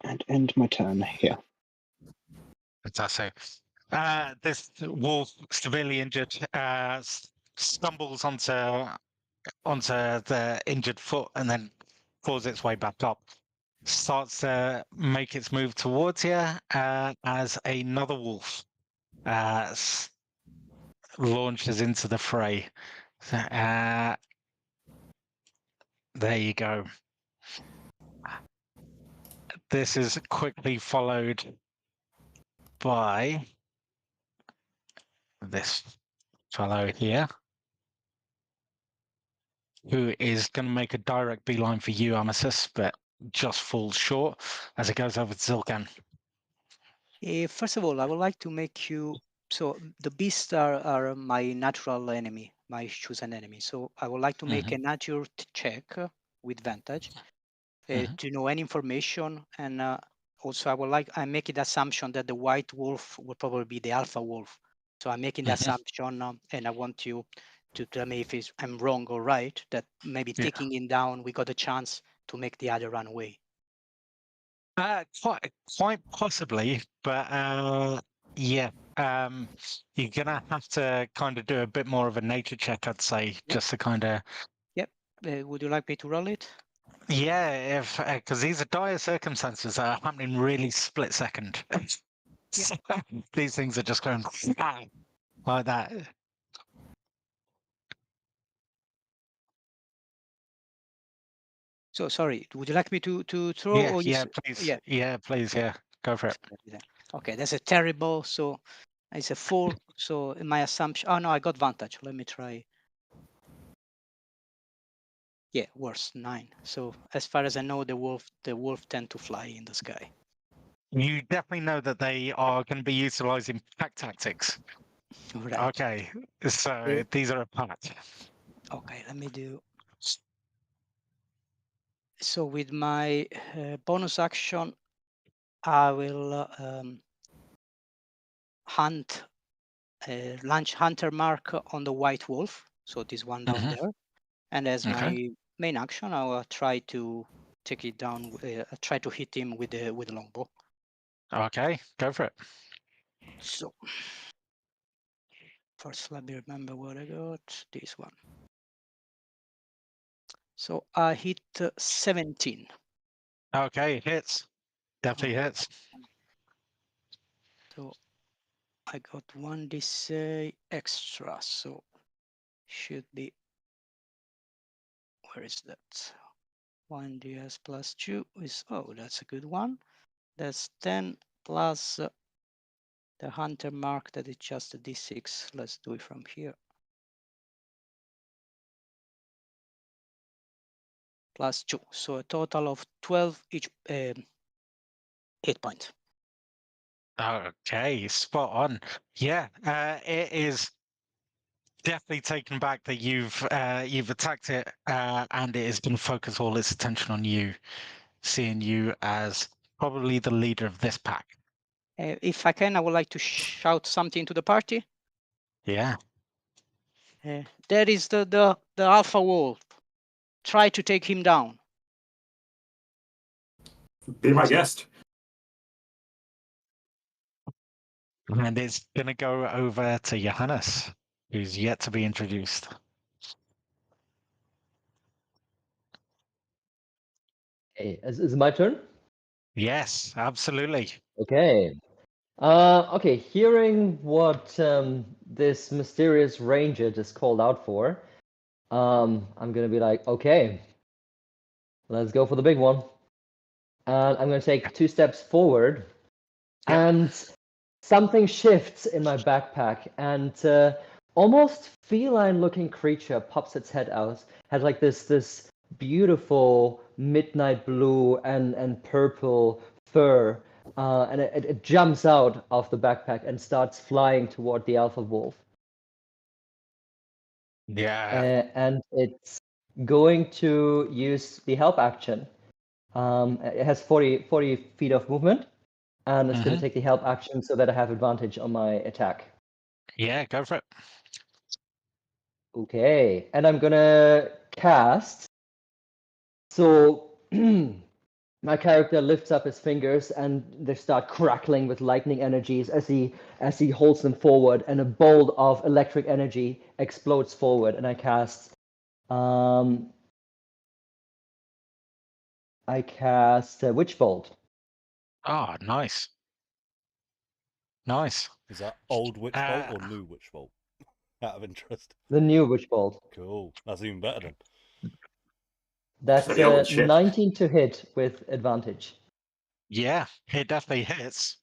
and end my turn here. Fantastic. This wolf, severely injured, stumbles onto the injured foot and then falls its way back up. Starts to make its move towards you as another wolf launches into the fray. There you go. This is quickly followed by this fellow here, who is going to make a direct beeline for you, Amasis, but just falls short as it goes over to Zilkan. First of all, I would like to make you. So the beasts are my natural enemy, my chosen enemy. So I would like to make a nature check with advantage to know any information, and also I'm making the assumption that the white wolf will probably be the alpha wolf. So I'm making the assumption, and I want you to tell me if I'm wrong or right. That maybe taking him down, we got a chance to make the other run away. Quite possibly, but yeah, you're gonna have to kind of do a bit more of a nature check, I'd say, just to kind of. Yep. Would you like me to roll it? Yeah, if because these are dire circumstances that are happening really split second. So these things are just going like that. So sorry, would you like me to throw? Yeah, or you yeah, s- please. Yeah, please. Yeah, go for it. Okay, that's a terrible. So it's a 4. So in my assumption, oh no, I got advantage. Let me try. Yeah, worse, 9. So as far as I know, the wolf tend to fly in the sky. You definitely know that they are going to be utilizing pack tactics. Right. Okay, so these are a pack. Okay, let me do. So with my bonus action, I will launch hunter mark on the white wolf. So this one down there, and as my main action, I will try to take it down. Try to hit him with the longbow. Okay, go for it. So first, let me remember what I got. This one. So I hit 17. Okay, hits. Definitely hits. So I got 1d6 extra. So should be. Where is that? 1ds plus 2 is, oh, that's a good one. That's 10 plus the hunter mark that is just a d6. Let's do it from here. Plus 2. So a total of 12 each, 8 points. Okay, spot on. Yeah, it is definitely taken back that you've attacked it, and it is going to focus all its attention on you, seeing you as probably the leader of this pack. If I can, I would like to shout something to the party. Yeah. There is the alpha wolf. Try to take him down. Be my guest. And it's going to go over to Johannes, who's yet to be introduced. Hey, is it my turn? Yes, absolutely. Okay. Okay, hearing what this mysterious ranger just called out for, I'm gonna be like, okay, let's go for the big one. And I'm gonna take 2 steps forward, and something shifts in my backpack, and almost feline-looking creature pops its head out. Has like this beautiful midnight blue and purple fur. And it jumps out of the backpack and starts flying toward the alpha wolf. Yeah. And it's going to use the help action. It has 40 feet of movement, and it's going to take the help action so that I have advantage on my attack. Yeah, go for it. Okay, and I'm going to cast. So my character lifts up his fingers and they start crackling with lightning energies as he holds them forward, and a bolt of electric energy explodes forward, and I cast Witch Bolt. Oh, nice. Nice. Is that old Witch Bolt or new Witch Bolt? Out of interest. The new Witch Bolt. Cool. That's even better then. That's So the old ship. 19 to hit with advantage. Yeah, it definitely hits.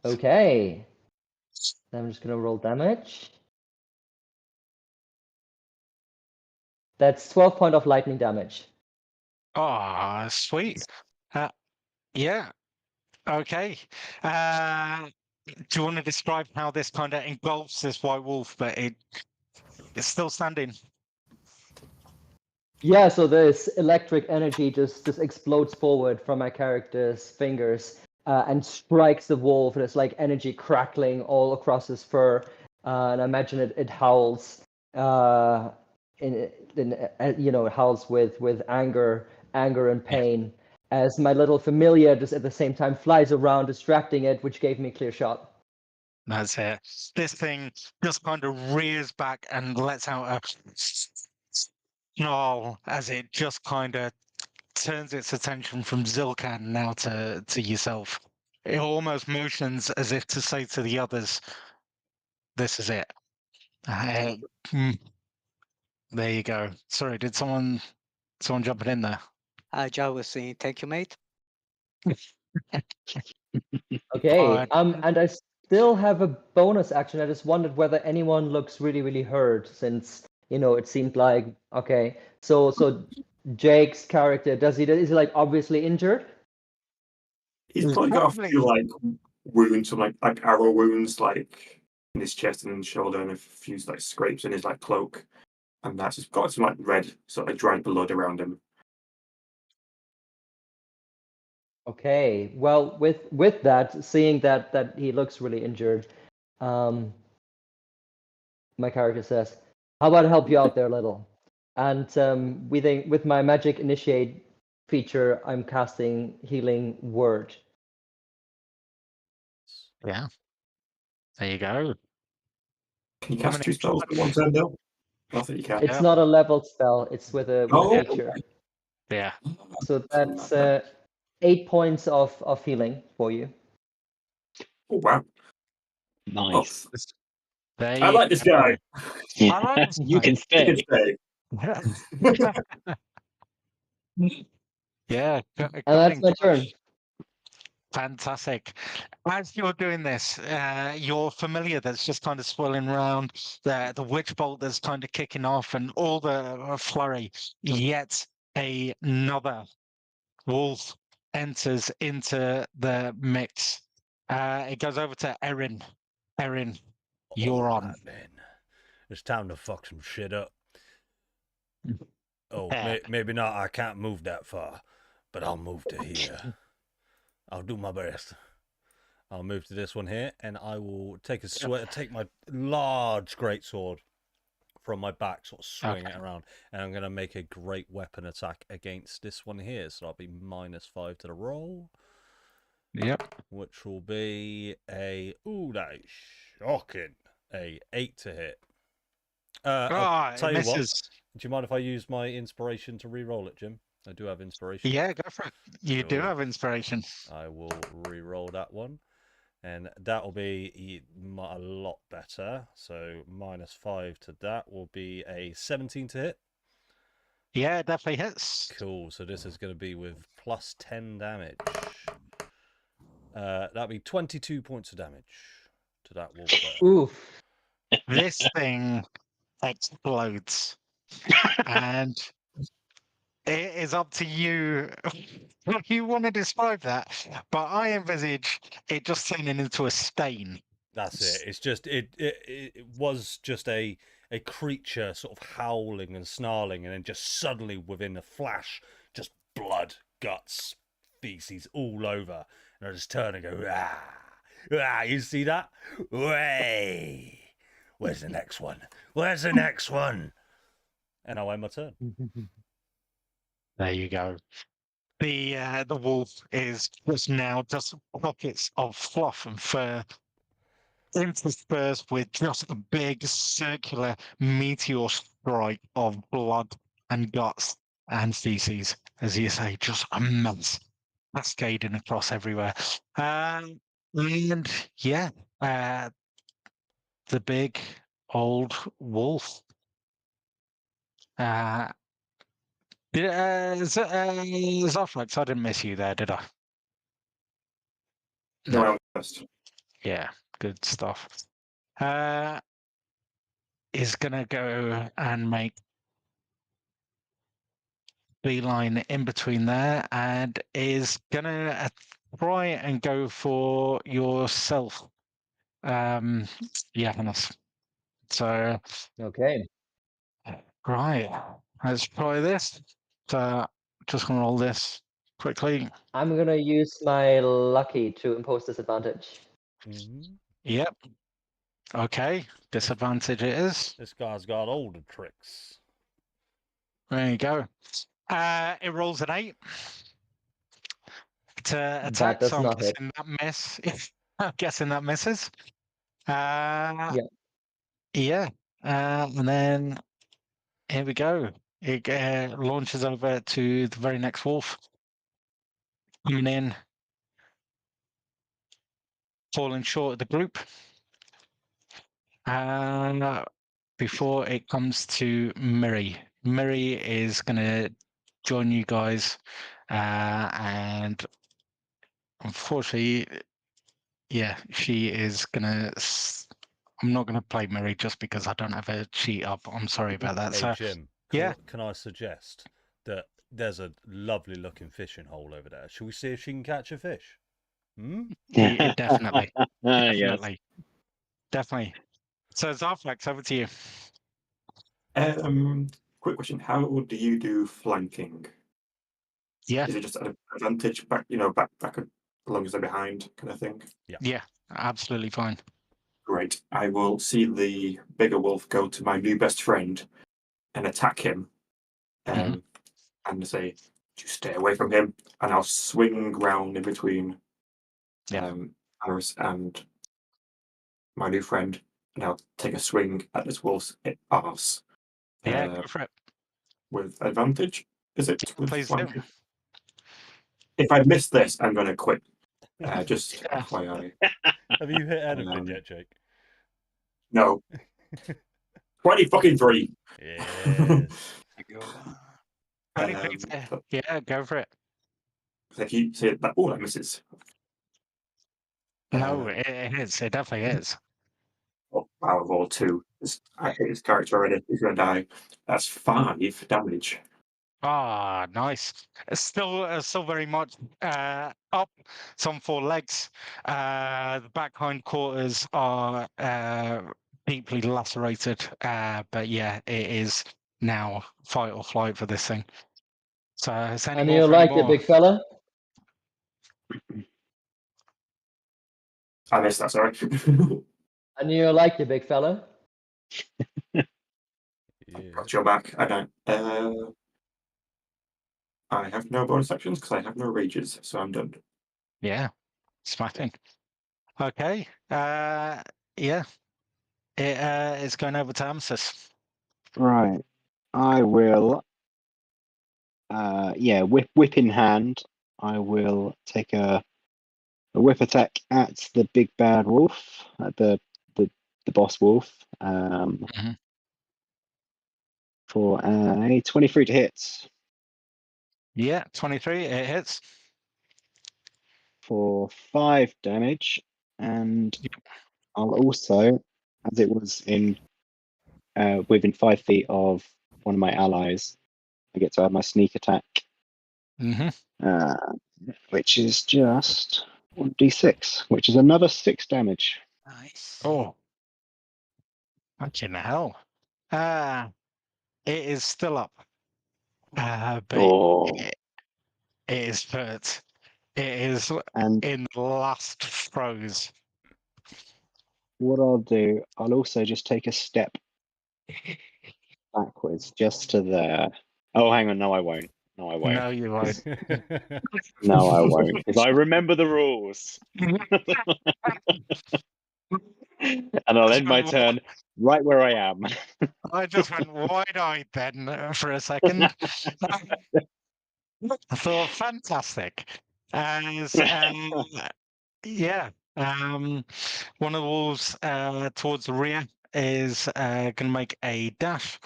Okay. I'm just gonna roll damage. That's 12 points of lightning damage. Oh, sweet. Yeah. Okay. Do you want to describe how this kind of engulfs this white wolf, but it's still standing? Yeah, so this electric energy just explodes forward from my character's fingers and strikes the wolf. There's like energy crackling all across his fur, and I imagine it howls. It howls with anger and pain. As my little familiar just at the same time flies around, distracting it, which gave me a clear shot. That's it. This thing just kind of rears back and lets out a snarl as it just kind of turns its attention from Zilkan now to yourself. It almost motions as if to say to the others, "This is it." There you go. Sorry, did someone jump in there? Ja was saying, thank you, mate. Okay, Fine. and I still have a bonus action. I just wondered whether anyone looks really, really hurt, since it seemed like okay. So Jake's character, is he like obviously injured? He's probably got a few like wounds, some like arrow wounds, like in his chest and in his shoulder, and a few like scrapes in his like cloak, and that's just got some like red sort of dried blood around him. Okay, well, with that, seeing that he looks really injured, my character says, "How about I help you out there a little?" And with my magic initiate feature, I'm casting Healing Word. Yeah. There you go. Can you How cast many- 2 spells at one turn, though? I think you can. It's not a leveled spell; it's with a feature. Okay. Yeah. So that's 8 points of healing for you. Oh wow! Nice. There I you like this guy. I like this You guy. can You stay. can stay. Yeah. And that's my turn. Fantastic. As you're doing this, you're familiar that's just kind of swirling around, the witch bolt that's kind of kicking off, and all the flurry. Yet another wolf enters into the mix. It goes over to Erin. Erin, you're on. Alright, then. It's time to fuck some shit up. Oh, Yeah. maybe not. I can't move that far, but I'll move to here. I'll do my best. I'll move to this one here, and I will take my large greatsword from my back, sort of swing it around, and I'm going to make a great weapon attack against this one here. So I'll be -5 to the roll. Yep. Which will be that is shocking. A 8 to hit. I'll tell you what. Do you mind if I use my inspiration to re-roll it, Jim? I do have inspiration. Yeah, go for it. You do have inspiration. I will re-roll that one, and that will be a lot better. So -5 to that will be a 17 to hit. Yeah, it definitely hits. Cool. So this is going to be with +10 damage. That'll be 22 points of damage to that wolf there. Oof. This thing explodes. And it is up to you if you want to describe that. But I envisage it just turning into a stain. That's it. It's just it was just a creature sort of howling and snarling, and then just suddenly within a flash, just blood, guts, feces all over. And I just turn and go, ah, you see that? Way. Where's the next one? Where's the next one? And I win my turn. There you go. The wolf is just now just pockets of fluff and fur interspersed with just a big circular meteor strike of blood and guts and feces, as you say, just a mess cascading across everywhere. And yeah, the big old wolf. Zoflex, I didn't miss you there, did I? No, I'm first. Yeah, good stuff. is gonna go and make beeline in between there, and is gonna try and go for yourself, Johannes. So Okay. right, let's try this. So just gonna roll this quickly. I'm gonna use my lucky to impose disadvantage. Mhm. Yep. Okay. Disadvantage it is. This guy's got all the tricks. There you go. It rolls an 8 to That attack, does so I'm not hit. guessing that miss. I'm guessing that misses. Yeah. Yeah. And then here we go. It launches over to the very next wolf. Coming in, falling short of the group. And before it comes to Miri, Miri is going to join you guys. And unfortunately, yeah, she is going to. I'm not going to play Miri just because I don't have a cheat up. I'm sorry about that. Hey, So, Jim, yeah. can I suggest that there's a lovely looking fishing hole over there? Shall we see if she can catch a fish? Hmm? Definitely. Yes. Definitely. Definitely. So, Zarflex, over to you. Quick question: how do you do flanking? Yeah. Is it just an advantage back? Back as long as they're behind, kind of thing. Yeah, absolutely fine. Great. I will see the bigger wolf go to my new best friend and attack him, and say, "Just stay away from him." And I'll swing round in between Harris and my new friend, and I'll take a swing at this wolf's arse. Yeah, go for it. With advantage. Is it with Please do. flanking? If I miss this, I'm going to quit. Just Yeah. FYI. Have you hit anything yet, Jake? No. 20-3. Yes. Yeah, go for it. If you say that, oh, that misses. No, it is. It definitely is. Oh, wow, of all 2. I hate his character already. He's going to die. That's 5 damage. Ah, nice. It's still very much up. Some 4 legs. The back hindquarters are deeply lacerated. But yeah, it is now fight or flight for this thing. So, is any And more you for any like it, more? big fella? I missed that, sorry. And you like it, big fella? Yeah. Got your back. I don't. I have no bonus actions because I have no rages, so I'm done. Yeah, smashing. Okay. Yeah. It is going over to Amsis. Right. I will. Whip in hand. I will take a whip attack at the big bad wolf, at the boss wolf. For a 23 to hit. Yeah, 23. It hits. For 5 damage, and I'll also, as it was within 5 feet of one of my allies, I get to have my sneak attack, which is just 1d6, which is another 6 damage. Nice. Oh, fucking hell. It is still up. But it is hurt. It is And in the last throes. what I'll do, I'll also just take a step backwards, just to there. Oh, hang on, no, I won't. No, I won't. No, you won't. No, I won't, because I remember the rules. And I'll end my turn right where I am. I just went wide-eyed then for a second. I thought, fantastic. As yeah, one of the wolves towards the rear is going to make a dash,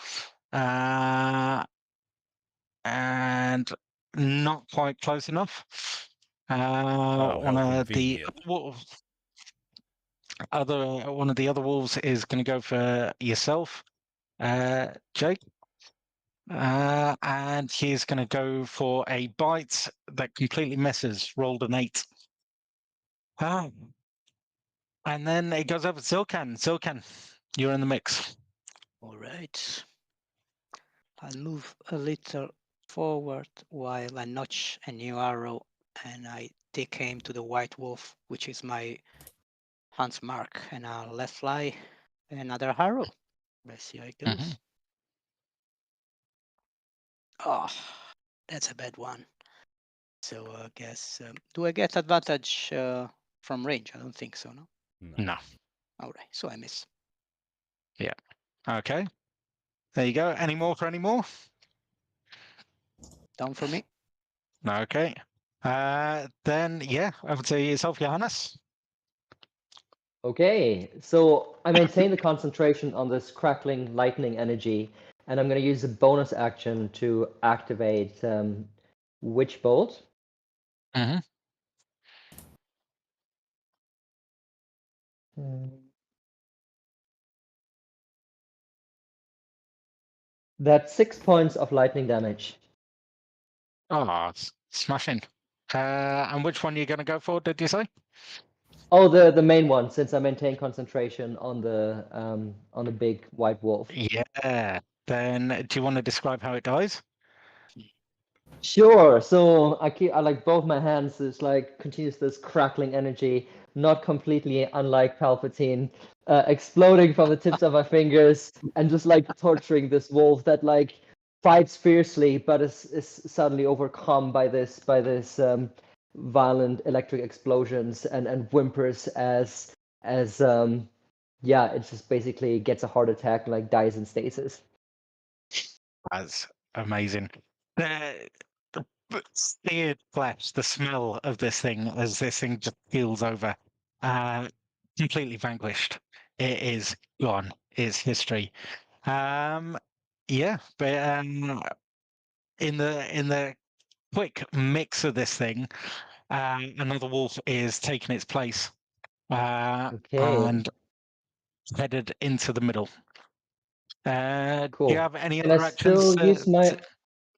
and not quite close enough. Oh, One how of the convenient. wolves. one of the other wolves is going to go for yourself, Jake. And he's going to go for a bite that completely misses. Rolled an 8. And then it goes over to Silkan. Silkan, you're in the mix. All right. I'll move a little forward while I notch a new arrow and I take aim to the white wolf, which is my hunt's mark, and I'll let fly another arrow. Let's see how it goes. Oh, that's a bad one. So I guess, do I get advantage from range? I don't think so, no? No. All right, so I miss. Yeah. Okay. There you go. Any more for any more? Down for me. Okay. Then, yeah, I would say yourself, Johannes. Okay, so I maintain the concentration on this crackling lightning energy, and I'm going to use a bonus action to activate Witch Bolt. Mm-hmm. That's 6 points of lightning damage. Oh, smashing. And which one are you going to go for, did you say? Oh, the main one, since I maintain concentration on the big white wolf. Yeah. Then do you want to describe how it dies? Sure. So I like both my hands. There's like continues this crackling energy, not completely unlike Palpatine, exploding from the tips of my fingers and just like torturing this wolf that like fights fiercely, but is suddenly overcome by this violent electric explosions and whimpers as yeah, it just basically gets a heart attack and like dies in stasis. That's amazing. The seared flesh, the smell of this thing as this thing just keels over, completely vanquished. It is gone. It's history. Yeah, but in the quick mix of this thing, another wolf is taking its place Okay. and headed into the middle. Do Cool. you have any Can I other actions? still use my?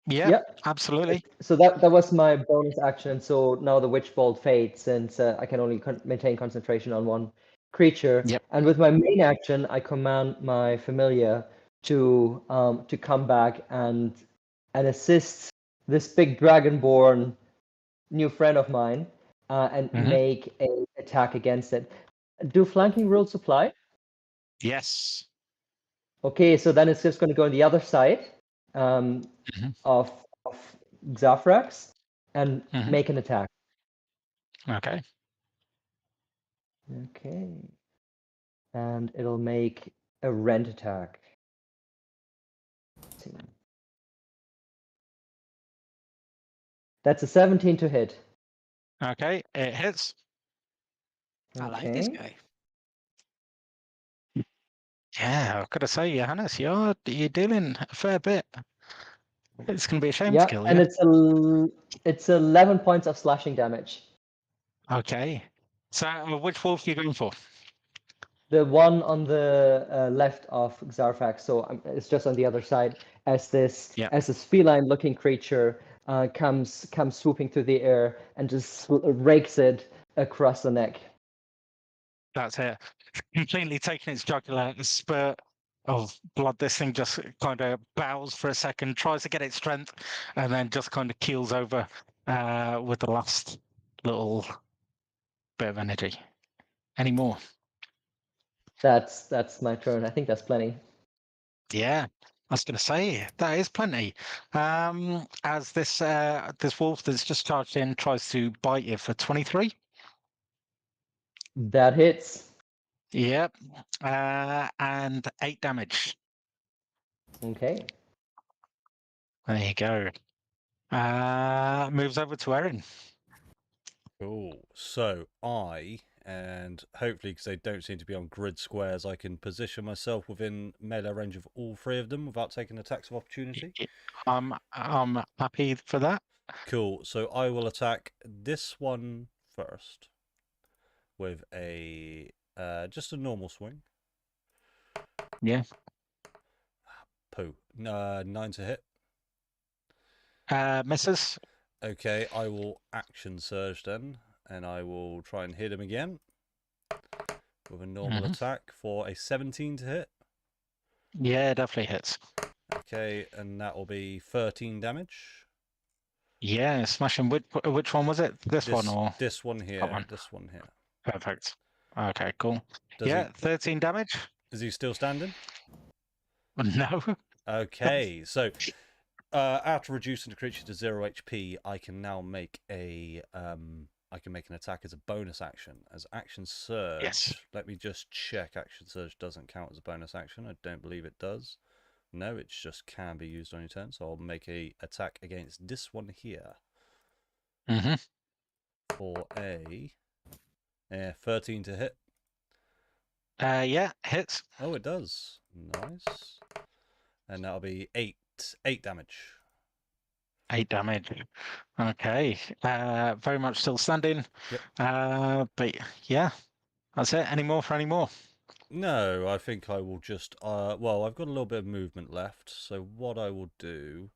Yeah, Yep. absolutely. So that was my bonus action. So now the Witch Bolt fades since I can only maintain concentration on one creature. Yep. And with my main action, I command my familiar to come back and assist this big dragonborn new friend of mine and make an attack against it. Do flanking rules apply? Yes. Okay, so then it's just going to go on the other side of Xafrax and make an attack. Okay. Okay. And it'll make a rend attack. Let's see. That's a 17 to hit. Okay, it hits. I like this guy. Yeah, I've got to say, Johannes, you're dealing a fair bit. It's going to be a shame to kill and you. it's 11 points of slashing damage. Okay. So which wolf are you going for? The one on the left of Xarfax, so it's just on the other side as this feline-looking creature comes swooping through the air and just rakes it across the neck. That's it. Completely taking its jugular, a spurt of blood. This thing just kind of bows for a second, tries to get its strength, and then just kind of keels over with the last little bit of energy. Any more? That's my turn. I think that's plenty. Yeah, I was going to say that is plenty. As this wolf that's just charged in tries to bite you for 23. That hits. Yep, and 8 damage. Okay. There you go. Moves over to Erin. Cool. So and hopefully because they don't seem to be on grid squares, I can position myself within melee range of all 3 of them without taking attacks of opportunity. I'm happy for that. Cool. So I will attack this one first with a Just a normal swing. Yeah. Poo. 9 to hit. Misses. Okay, I will action surge then, and I will try and hit him again with a normal attack for a 17 to hit. Yeah, definitely hits. Okay, and that will be 13 damage. Yeah, smashing. Which one was it? This one or this one here? one? This one here. Perfect. Okay, cool. Does yeah, 13 damage. Is he still standing? No. Okay, so after reducing the creature to 0 HP, I can now make a I can make an attack as a bonus action. As action surge. Yes. Let me just check. Action surge doesn't count as a bonus action. I don't believe it does. No, it just can be used on your turn. So I'll make a attack against this one here. For a 13 to hit. Yeah, hits. Oh, it does. Nice. And that'll be 8 damage. 8 damage. Okay. Very much still standing. Yep. But yeah, that's it. Any more for any more? No, I think I will just well, I've got a little bit of movement left, so what I will do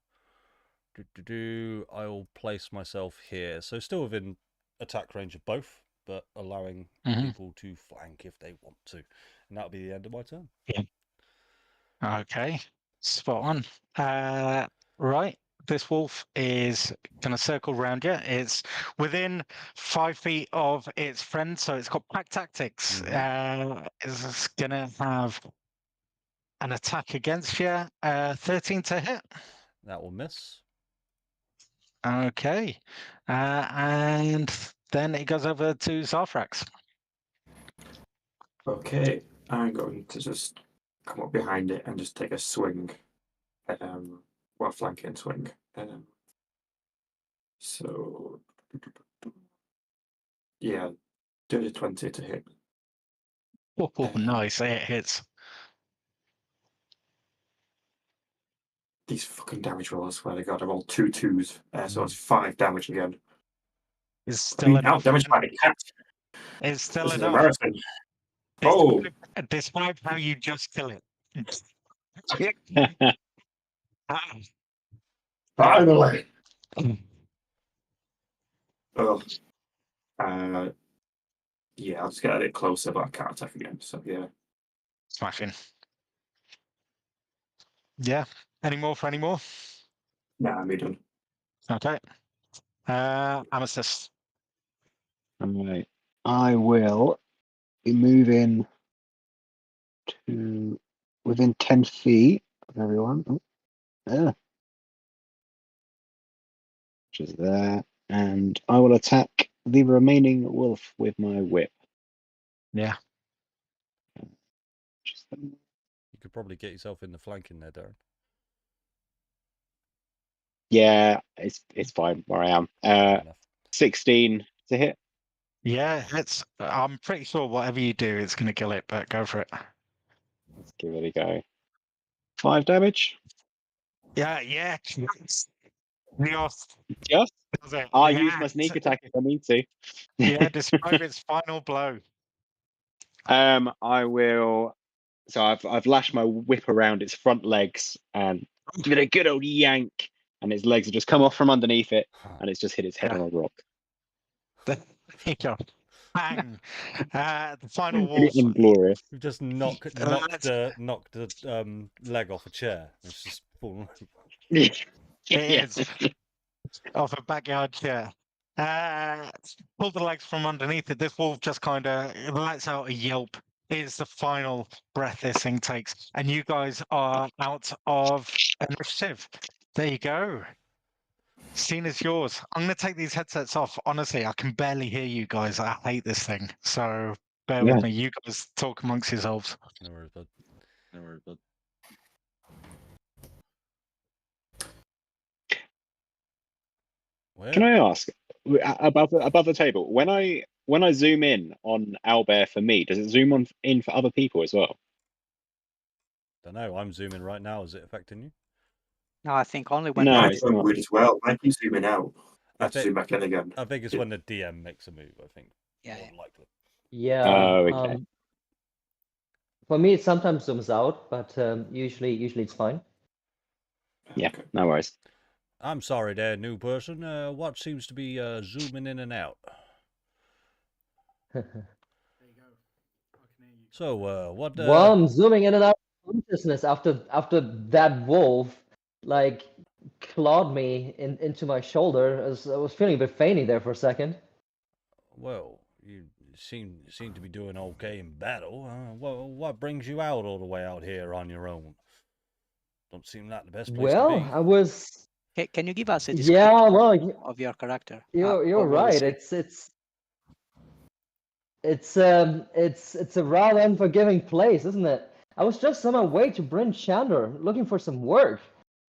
I will place myself here. So still within attack range of both, but allowing people to flank if they want to. And that'll be the end of my turn. Yeah. Okay. Spot on. Right. This wolf is going to circle around you. It's within 5 feet of its friend, so it's got pack tactics. It's going to have an attack against you. 13 to hit. That will miss. Okay. And then it goes over to Zarthrax. Okay, I'm going to just come up behind it and just take a swing. Well, flanking swing. So, yeah, dirty 20 to hit. Oh, nice. It hits. These fucking damage rolls, I swear to God, I rolled 2 2s, so it's 5 damage again. It's still enough. Damage by the cat. It's still This is enough. embarrassing. Oh! Describe how you just kill it. Finally! Oh. Yeah, I'll just get a bit closer, but I can't attack again, so yeah. Smashing. Yeah. Any more for any more? Nah, I'm done. Okay. Amethyst. Alright. I will be moving to within 10 feet of everyone. Oh, there. Which is there. And I will attack the remaining wolf with my whip. Yeah. You could probably get yourself in the flank in there, Darren. Yeah, it's fine where I am. 16 to hit. Yeah, I'm pretty sure whatever you do, it's going to kill it, but go for it. Let's give it a go. 5 damage. Yeah. Just. Just? I'll use my Yeah, sneak attack if I need to. Yeah, describe its final blow. I will. So I've lashed my whip around its front legs and give it a good old yank, and its legs have just come off from underneath it, and it's just hit its head on a rock. There you go. Bang! The final wolf. Glorious. We've just knocked the leg off a chair. It's just fallen over. It is off a backyard chair. Pull the legs from underneath it. This wolf just kind of lets out a yelp. It's the final breath this thing takes, and you guys are out of initiative. There you go. Scene is yours. I'm going to take these headsets off. Honestly, I can barely hear you guys. I hate this thing. So bear with me. You guys talk amongst yourselves. No worries, bud. No worries, bud. Can I ask above the table, when I zoom in on Owlbear for me, does it zoom in for other people as well? Don't know. I'm zooming right now. Is it affecting you? No, I think only when. No, it's weird as well. I keep zooming out. I have to zoom back in again. I think it's when the DM makes a move. I think. Yeah. More likely. Yeah. Oh, okay. For me, it sometimes zooms out, but usually it's fine. Yeah, Okay. no worries. I'm sorry there, new person. What seems to be zooming in and out? So, what? Well, I'm zooming in and out of consciousness after that wolf like clawed me into my shoulder. I was feeling a bit fainty there for a second. Well, you seem to be doing okay in battle. What brings you out all the way out here on your own? Don't seem like the best place to Well, be. I was. Can you give us a Yeah, description well, of your character? you're What was right. it? It's a rather unforgiving place, isn't it? I was just on my way to Brinshander looking for some work.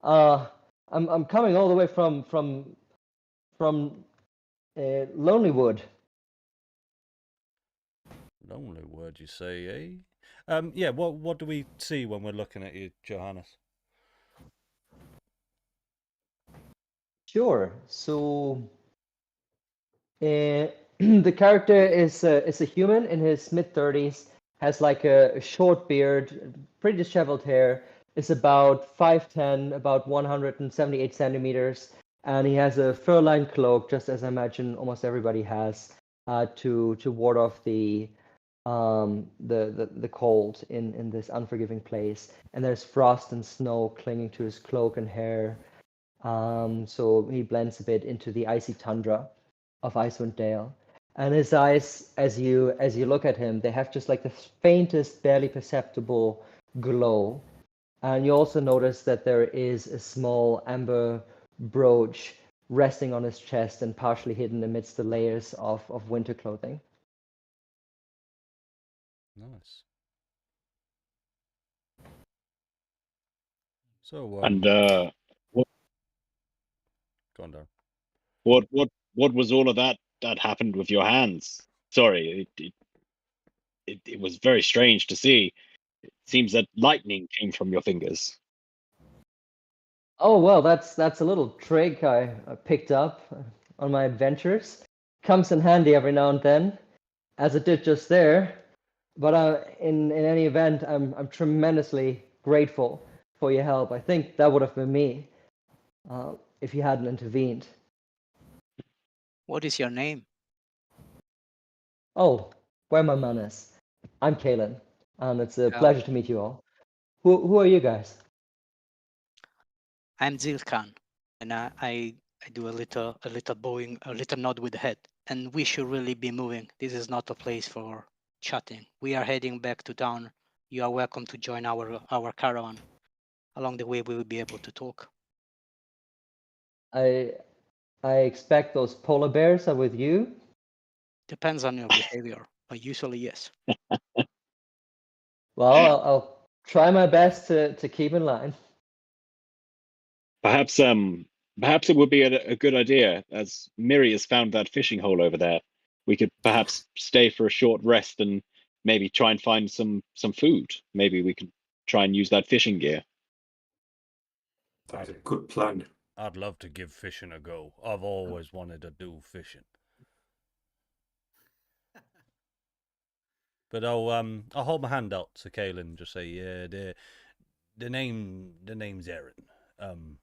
I'm coming all the way from Lonelywood. Lonely word, you say, eh? Yeah. What do we see when we're looking at you, Johannes? Sure. So, the character is a human in his mid-30s, has like a short beard, pretty disheveled hair, is about 5'10", about 178 centimeters, and he has a fur-lined cloak, just as I imagine almost everybody has, to ward off the cold in this unforgiving place. And there's frost and snow clinging to his cloak and hair. So he blends a bit into the icy tundra of Icewind Dale. And his eyes, as you look at him, they have just like the faintest, barely perceptible glow. And you also notice that there is a small amber brooch resting on his chest and partially hidden amidst the layers of winter clothing. Nice. So, And go on, Darren. what was all of that happened with your hands? Sorry, it was very strange to see. It seems that lightning came from your fingers. Oh well, that's a little trick I picked up on my adventures. Comes in handy every now and then, as it did just there. But in any event, I'm tremendously grateful for your help. I think that would have been me if you hadn't intervened. What is your name? Oh, where my manners? I'm Kalen, and it's a Yeah. pleasure to meet you all. Who are you guys? I'm Zilkan, and I do a little bowing, a little nod with the head. And we should really be moving. This is not a place for chatting. We are heading back to town. You are welcome to join our caravan. Along the way, we will be able to talk. I expect those polar bears are with you. Depends on your behavior, but usually yes. Well, I'll try my best to keep in line. Perhaps it would be a good idea, as Miri has found that fishing hole over there. We could perhaps stay for a short rest and maybe try and find some food. Maybe we could try and use that fishing gear. That's a good plan. I'd love to give fishing a go. I've always wanted to do fishing. But I'll hold my hand out to Kalen and just say, yeah, the name's Aaron.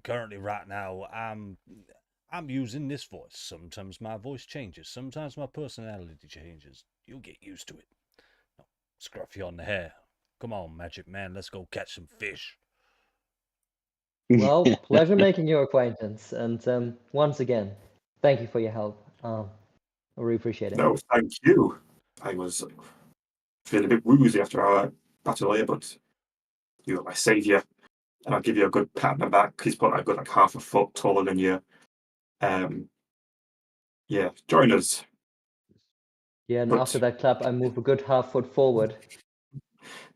Currently right now I'm using this voice. Sometimes my voice changes, sometimes my personality changes. You'll get used to it. No, scruffy on the hair. Come on, magic man, let's go catch some fish. Well, pleasure making your acquaintance, and once again, thank you for your help. I really appreciate it. No, thank you. I was feeling a bit woozy after our battle here, but you are my saviour, and I'll give you a good pat on the back. He's probably a good like half a foot taller than you. Yeah, join us. Yeah, and But- after that clap, I move a good half foot forward.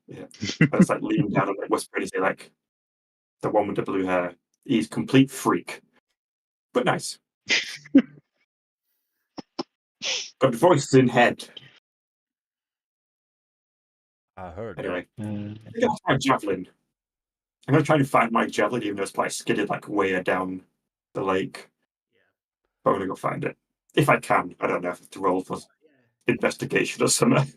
Yeah, I just like lean down and like whisper and say like, the one with the blue hair. He's complete freak, but nice. But voice in head. I heard Anyway, that. I'm gonna have my javelin. I'm gonna try and find my javelin, even though it's probably skidded like way down the lake. But I'm gonna go find it if I can. I don't know if I have to roll for investigation or something.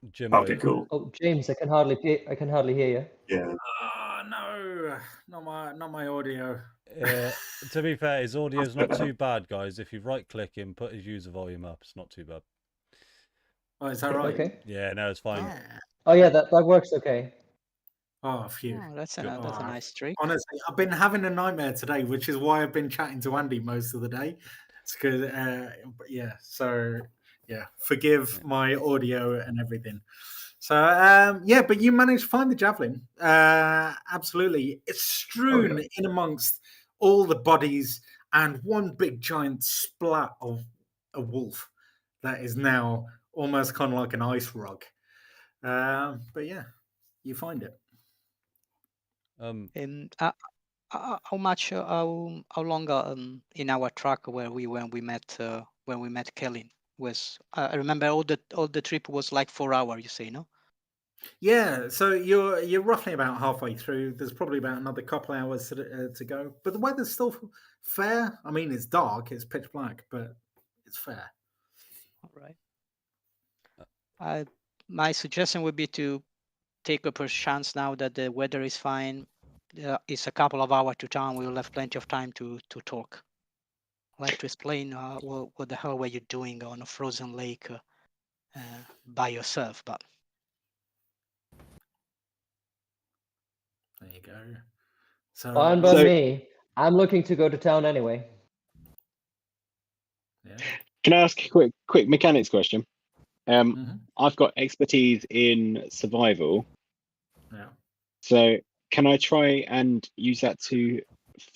Jimmo. Okay, cool. Oh, James, I can hardly hear you. Yeah. No, not my audio. To be fair, his audio's not too bad, guys. If you right-click him, put his user volume up. It's not too bad. Oh, is that right? Okay. Yeah, no, it's fine. Yeah. Oh yeah, that works okay. Oh, phew. Oh, that's a Good. nice trick. Honestly, I've been having a nightmare today, which is why I've been chatting to Andy most of the day. It's because, yeah. So, yeah, forgive my audio and everything. So, yeah, but you managed to find the javelin. Absolutely, it's strewn in amongst all the bodies and one big giant splat of a wolf that is now almost kind of like an ice rug. But yeah, you find it. And how much? How long in our truck were we when we met Kellen? Was I remember all the trip was like 4 hours. You say no? Yeah, so you're roughly about halfway through. There's probably about another couple hours to go, but the weather's still fair. I mean, it's dark, it's pitch black, but it's fair. All right. My suggestion would be to take a first chance now that the weather is fine. It's a couple of hours to town. We will have plenty of time to talk. I'd like to explain what the hell were you doing on a frozen lake by yourself, but There you go. So, Fine by me. I'm looking to go to town anyway. yeah. Can I ask a quick mechanics question? Mhm. I've got expertise in survival, Yeah. so can I try and use that to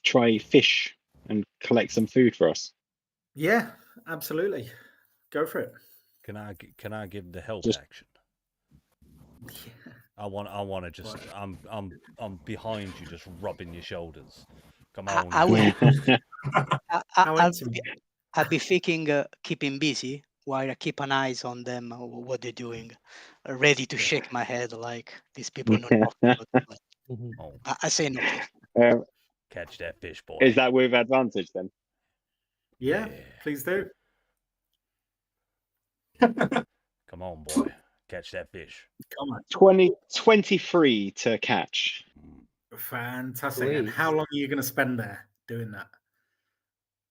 try fish and collect some food for us? Yeah, absolutely. Go for it. Can I give the help Just- action? I want to just. I'm behind you, just rubbing your shoulders. Come on. I will. How I'll be thinking, keeping busy while I keep an eyes on them, what they're doing, ready to shake my head like these people know nothing. Oh, I say no, please. catch that fish, boy. Is that with advantage then? Yeah, please do. Come on, boy. Catch that fish. Come on. 23 to catch. Fantastic. And Sweet. how long are you going to spend there doing that?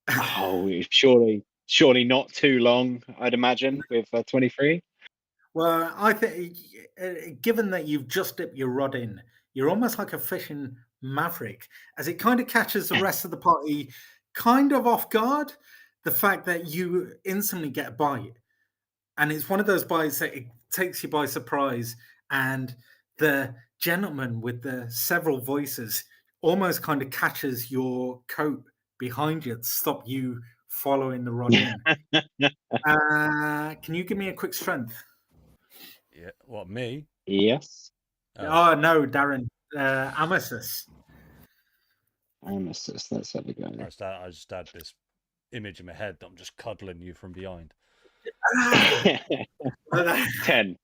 Oh, surely not too long, I'd imagine, with 23. Well, I think, given that you've just dipped your rod in, you're almost like a fishing maverick, as it kind of catches the rest of the party kind of off guard. The fact that you instantly get a bite, and it's one of those bites that it takes you by surprise, and the gentleman with the several voices almost kind of catches your coat behind you to stop you following the rod in. Can you give me a quick strength? Yeah. What, me? Yes. Oh, no, Darren. Amasis. Let's have a go. I just had this image in my head that I'm just cuddling you from behind. 10.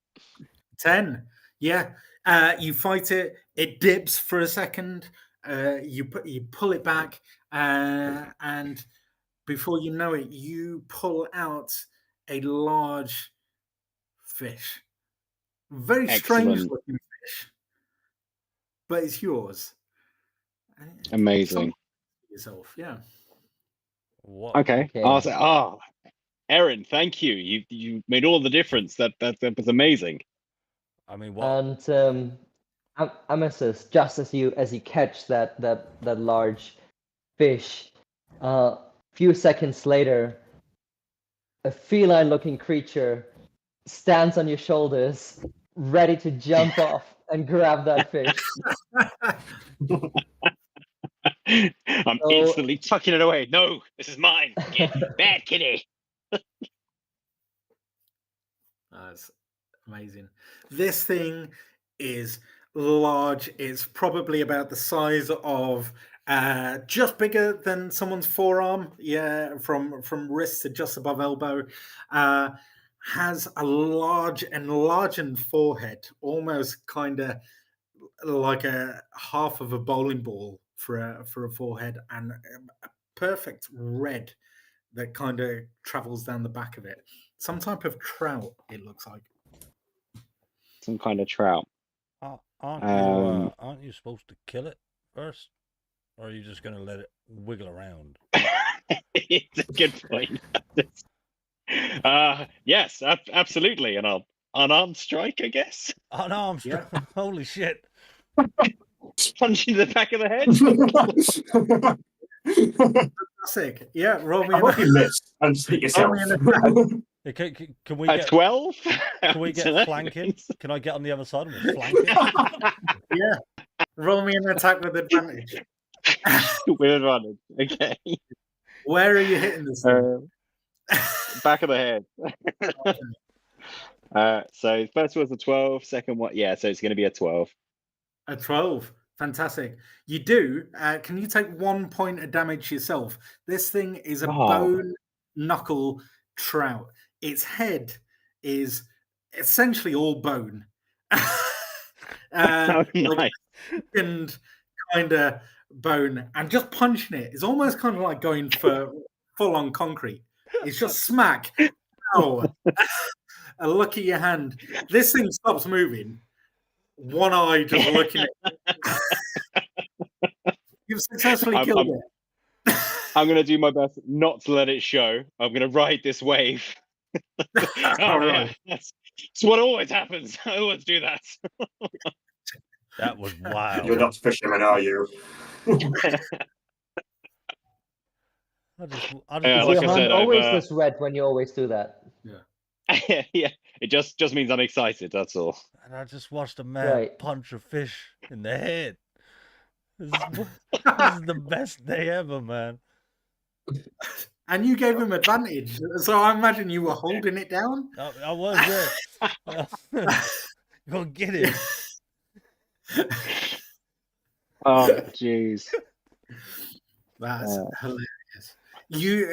10. Yeah. You fight it. It dips for a second. You pull it back, and before you know it, you pull out a large fish. Very strange Excellent. looking fish, but it's yours. Amazing. Yourself, yeah. What? Okay. I'll say, Erin, thank you. You made all the difference. That was amazing. I mean, what? And Amasis, just as you catch that large fish, few seconds later, a feline-looking creature stands on your shoulders, ready to jump off and grab that fish. I'm instantly tucking it away. No, this is mine. Bad kitty. That's amazing. This thing is large. It's probably about the size of just bigger than someone's forearm. Yeah, from wrist to just above elbow. Has a large enlarged forehead, almost kind of like a half of a bowling ball for a forehead, and a perfect red that kind of travels down the back of it. Some type of trout, it looks like. some kind of trout. Aren't you supposed to kill it first, or are you just going to let it wiggle around? It's a good point. Yes, absolutely. And I'll unarmed strike, I guess. Unarmed Yeah. strike. Holy shit! Punch in the back of the head. Classic. Yeah, roll me I hope you missed and just hit yourself. Hey, Can we A get 12? Can we get flanking? Can I get on the other side and we'll flank it? Yeah. Roll me an attack with advantage. With advantage. Okay. Where are you hitting this thing? Back of the head. So first was a 12, second one, yeah, so it's going to be a 12. A 12. Fantastic. You do. Can you take 1 point of damage yourself? This thing is a bone knuckle trout. Its head is essentially all bone. Nice. And kind of bone, and just punching it is almost kind of like going for full on concrete. It's just smack. Ow. A look at your hand. This thing stops moving. One eye just looking at it. You've successfully killed it. I'm going to do my best not to let it show. I'm going to ride this wave. Right. That's what always happens. I always do that. That was wild. You're not fisherman, are you? I Like your I said, hand always looks red when you always do that. Yeah, it just means I'm excited. That's all. And I just watched a man punch a fish in the head. This is the best day ever, man. And you gave him advantage, so I imagine you were holding it down. I was, yeah. Go get it. Oh, jeez. That's hilarious. You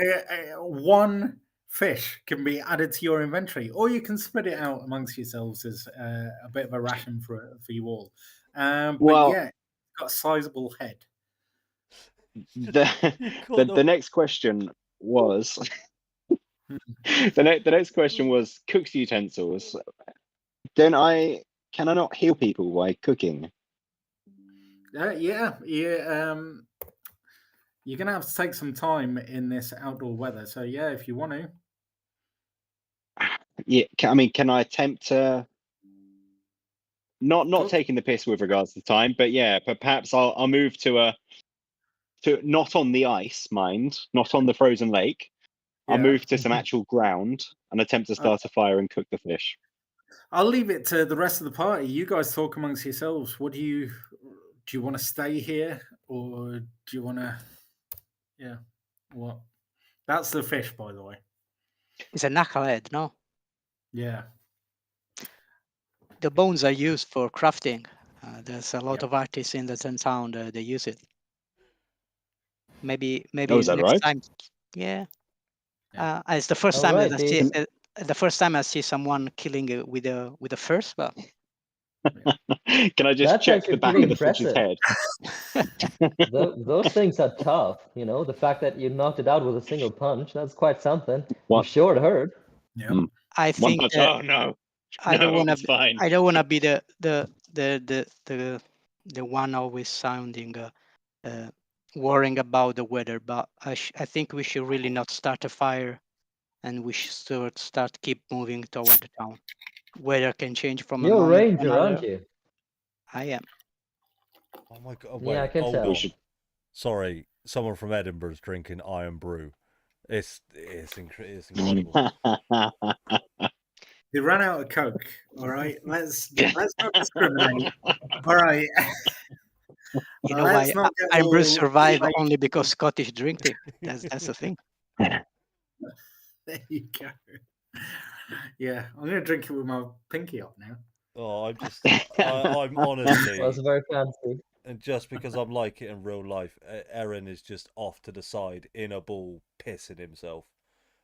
one fish can be added to your inventory, or you can split it out amongst yourselves as a bit of a ration for you all. But yeah, it's got a sizable head. The next question was the next question was cook's utensils. Can I not heal people by cooking? Yeah. You're gonna have to take some time in this outdoor weather. So yeah, if you want to. Yeah, can I attempt to not taking the piss with regards to time, but yeah, perhaps I'll move to not on the ice, mind, not on the frozen lake. I'll move to some actual ground and attempt to start a fire and cook the fish. I'll leave it to the rest of the party. You guys talk amongst yourselves. What do you want to stay here, or do you want to? Yeah, what? That's the fish, by the way. It's a knucklehead, no? Yeah. The bones are used for crafting. There's a lot of artists in the town they use it. Maybe is that next right? time. Yeah. It's the first time that I see the first time I see someone killing it with a first. But can I just check the back of the fish's head? Those things are tough. You know, the fact that you knocked it out with a single punch—that's quite something. I'm sure it hurt. Yeah. I think. Oh no! I don't want to. Fine. I don't want to be the one always sounding worrying about the weather. But I think we should really not start a fire, and we should start keep moving toward the town. Weather can change from a You're a moment to ranger, another. aren't you? I am. Oh my god! Yeah, I can tell. Sorry, someone from Edinburgh's drinking Iron Brew. It's incredible. They ran out of Coke. All right, let's not discriminate. All right. You know why Iron Brew survive only because Scottish drinking. That's the thing. There you go. Yeah, I'm gonna drink it with my pinky up now. Oh, I'm honestly. That's very fancy. And just because I'm like it in real life, Aaron is just off to the side in a ball, pissing himself.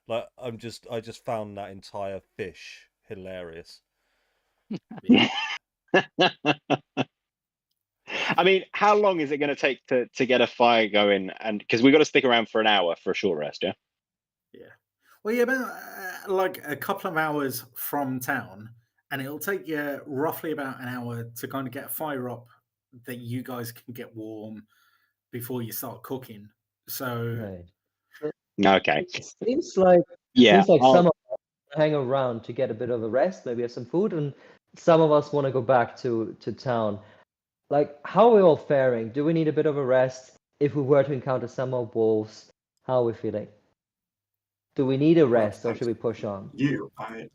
Like I just found that entire fish hilarious. I mean, how long is it going to take to get a fire going? And because we've got to stick around for an hour for a short rest, yeah. Yeah. Well, yeah, about like a couple of hours from town, and it'll take you roughly about an hour to kind of get a fire up that you guys can get warm before you start cooking. So Right. Okay. It seems like Yeah. some of us hang around to get a bit of a rest, maybe have some food, and some of us want to go back to town. Like, how are we all faring? Do we need a bit of a rest? If we were to encounter some more wolves, how are we feeling? Do we need a rest, or should we push on?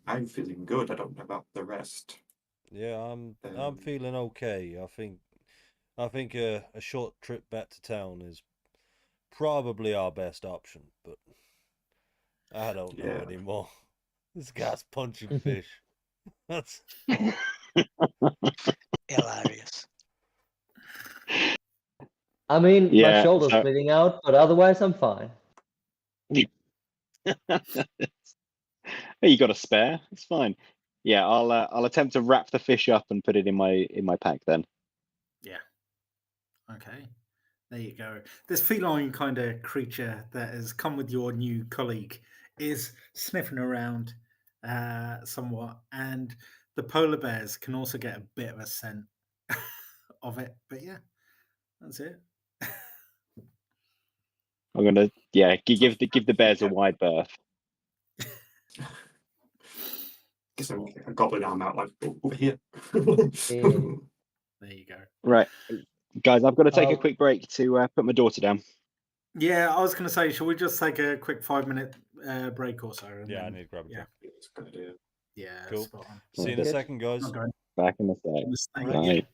I'm feeling good. I don't know about the rest. Yeah, I'm feeling okay. I think a short trip back to town is probably our best option, but I don't know anymore. This guy's punching fish. That's Hilarious. I mean, my Yeah, shoulder's so- bleeding out, but otherwise I'm fine. You got a spare? It's fine. Yeah, I'll attempt to wrap the fish up and put it in my pack then. yeah. Okay. There you go. This feline kind of creature that has come with your new colleague is sniffing around somewhat, and the polar bears can also get a bit of a scent of it. But yeah, that's it. I'm gonna give the bears a wide berth. Guess I'm a goblin arm out like over here. There you go. Right, guys, I've got to take a I'll- quick break to put my daughter down. Yeah, I was going to say, shall we just take a quick 5-minute break or so? and yeah, I then- need to grab a drink. It's a good idea. Yeah, Cool. spot on. See you in a Good. second, guys. Okay. Back in the sec. Thank Right. you. Right.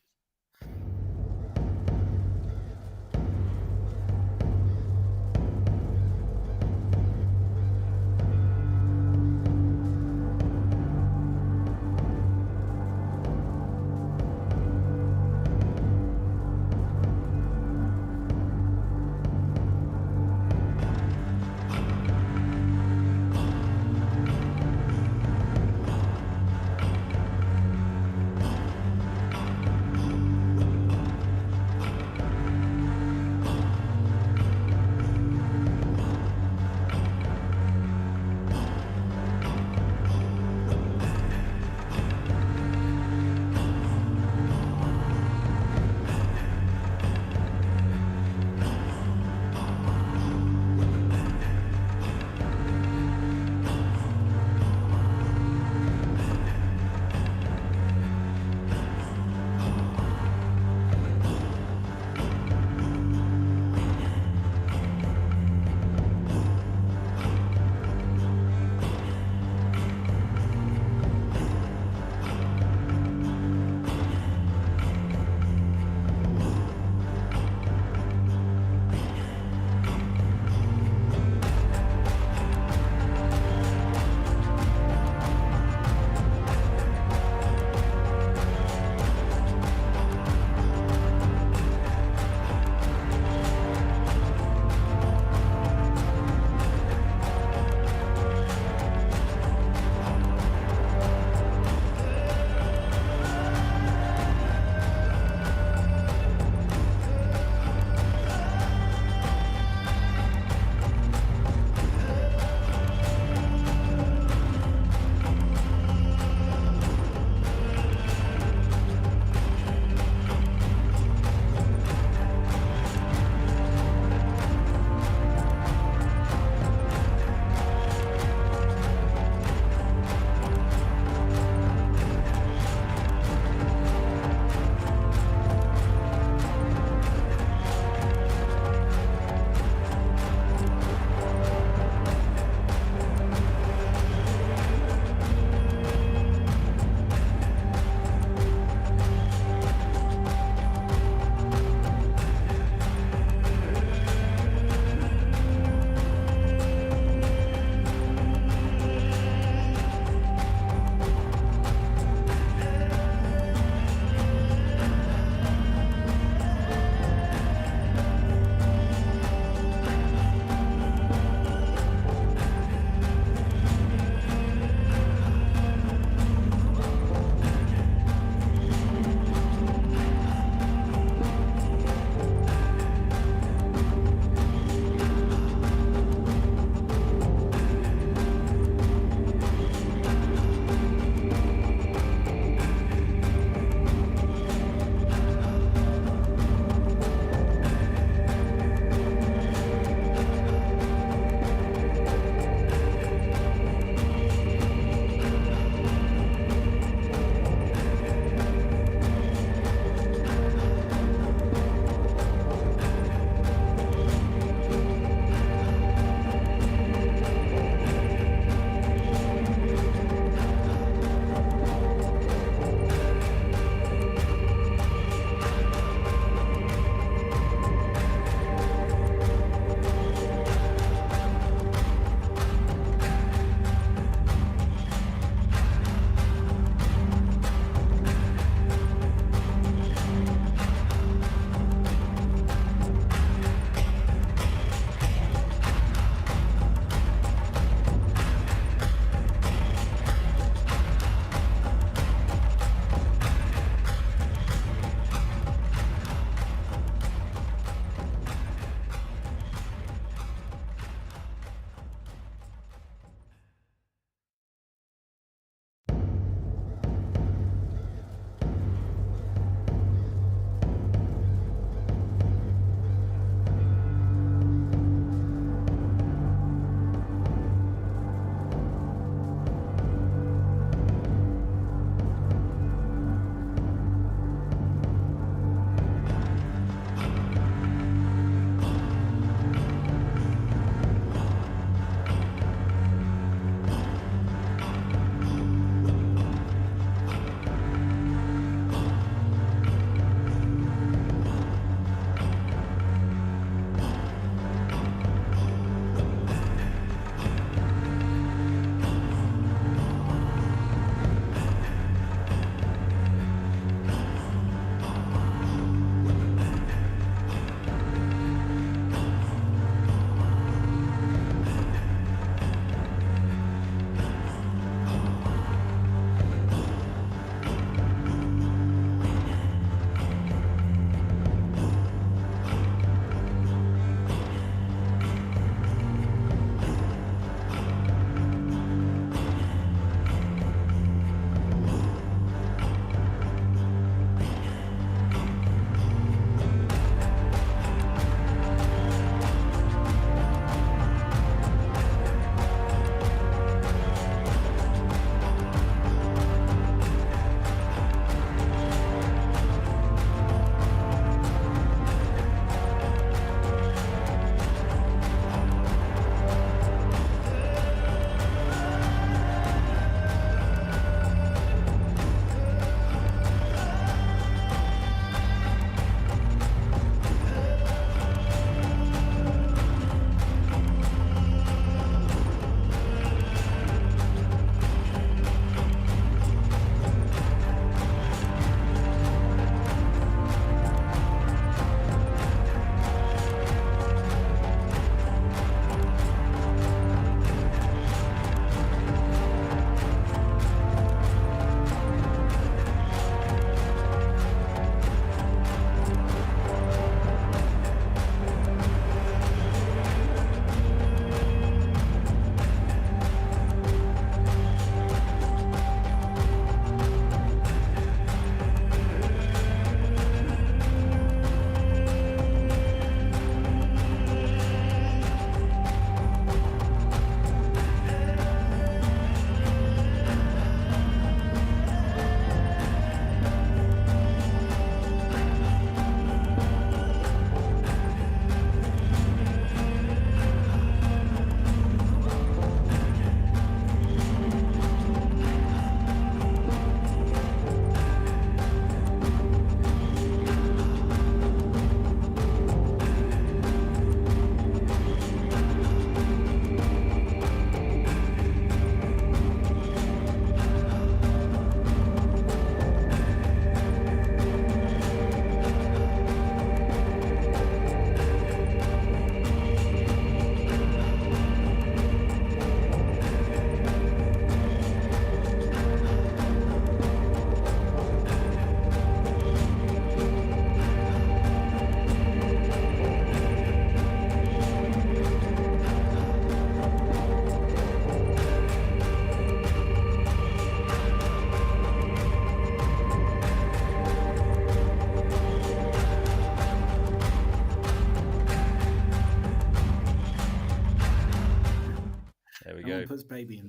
baby.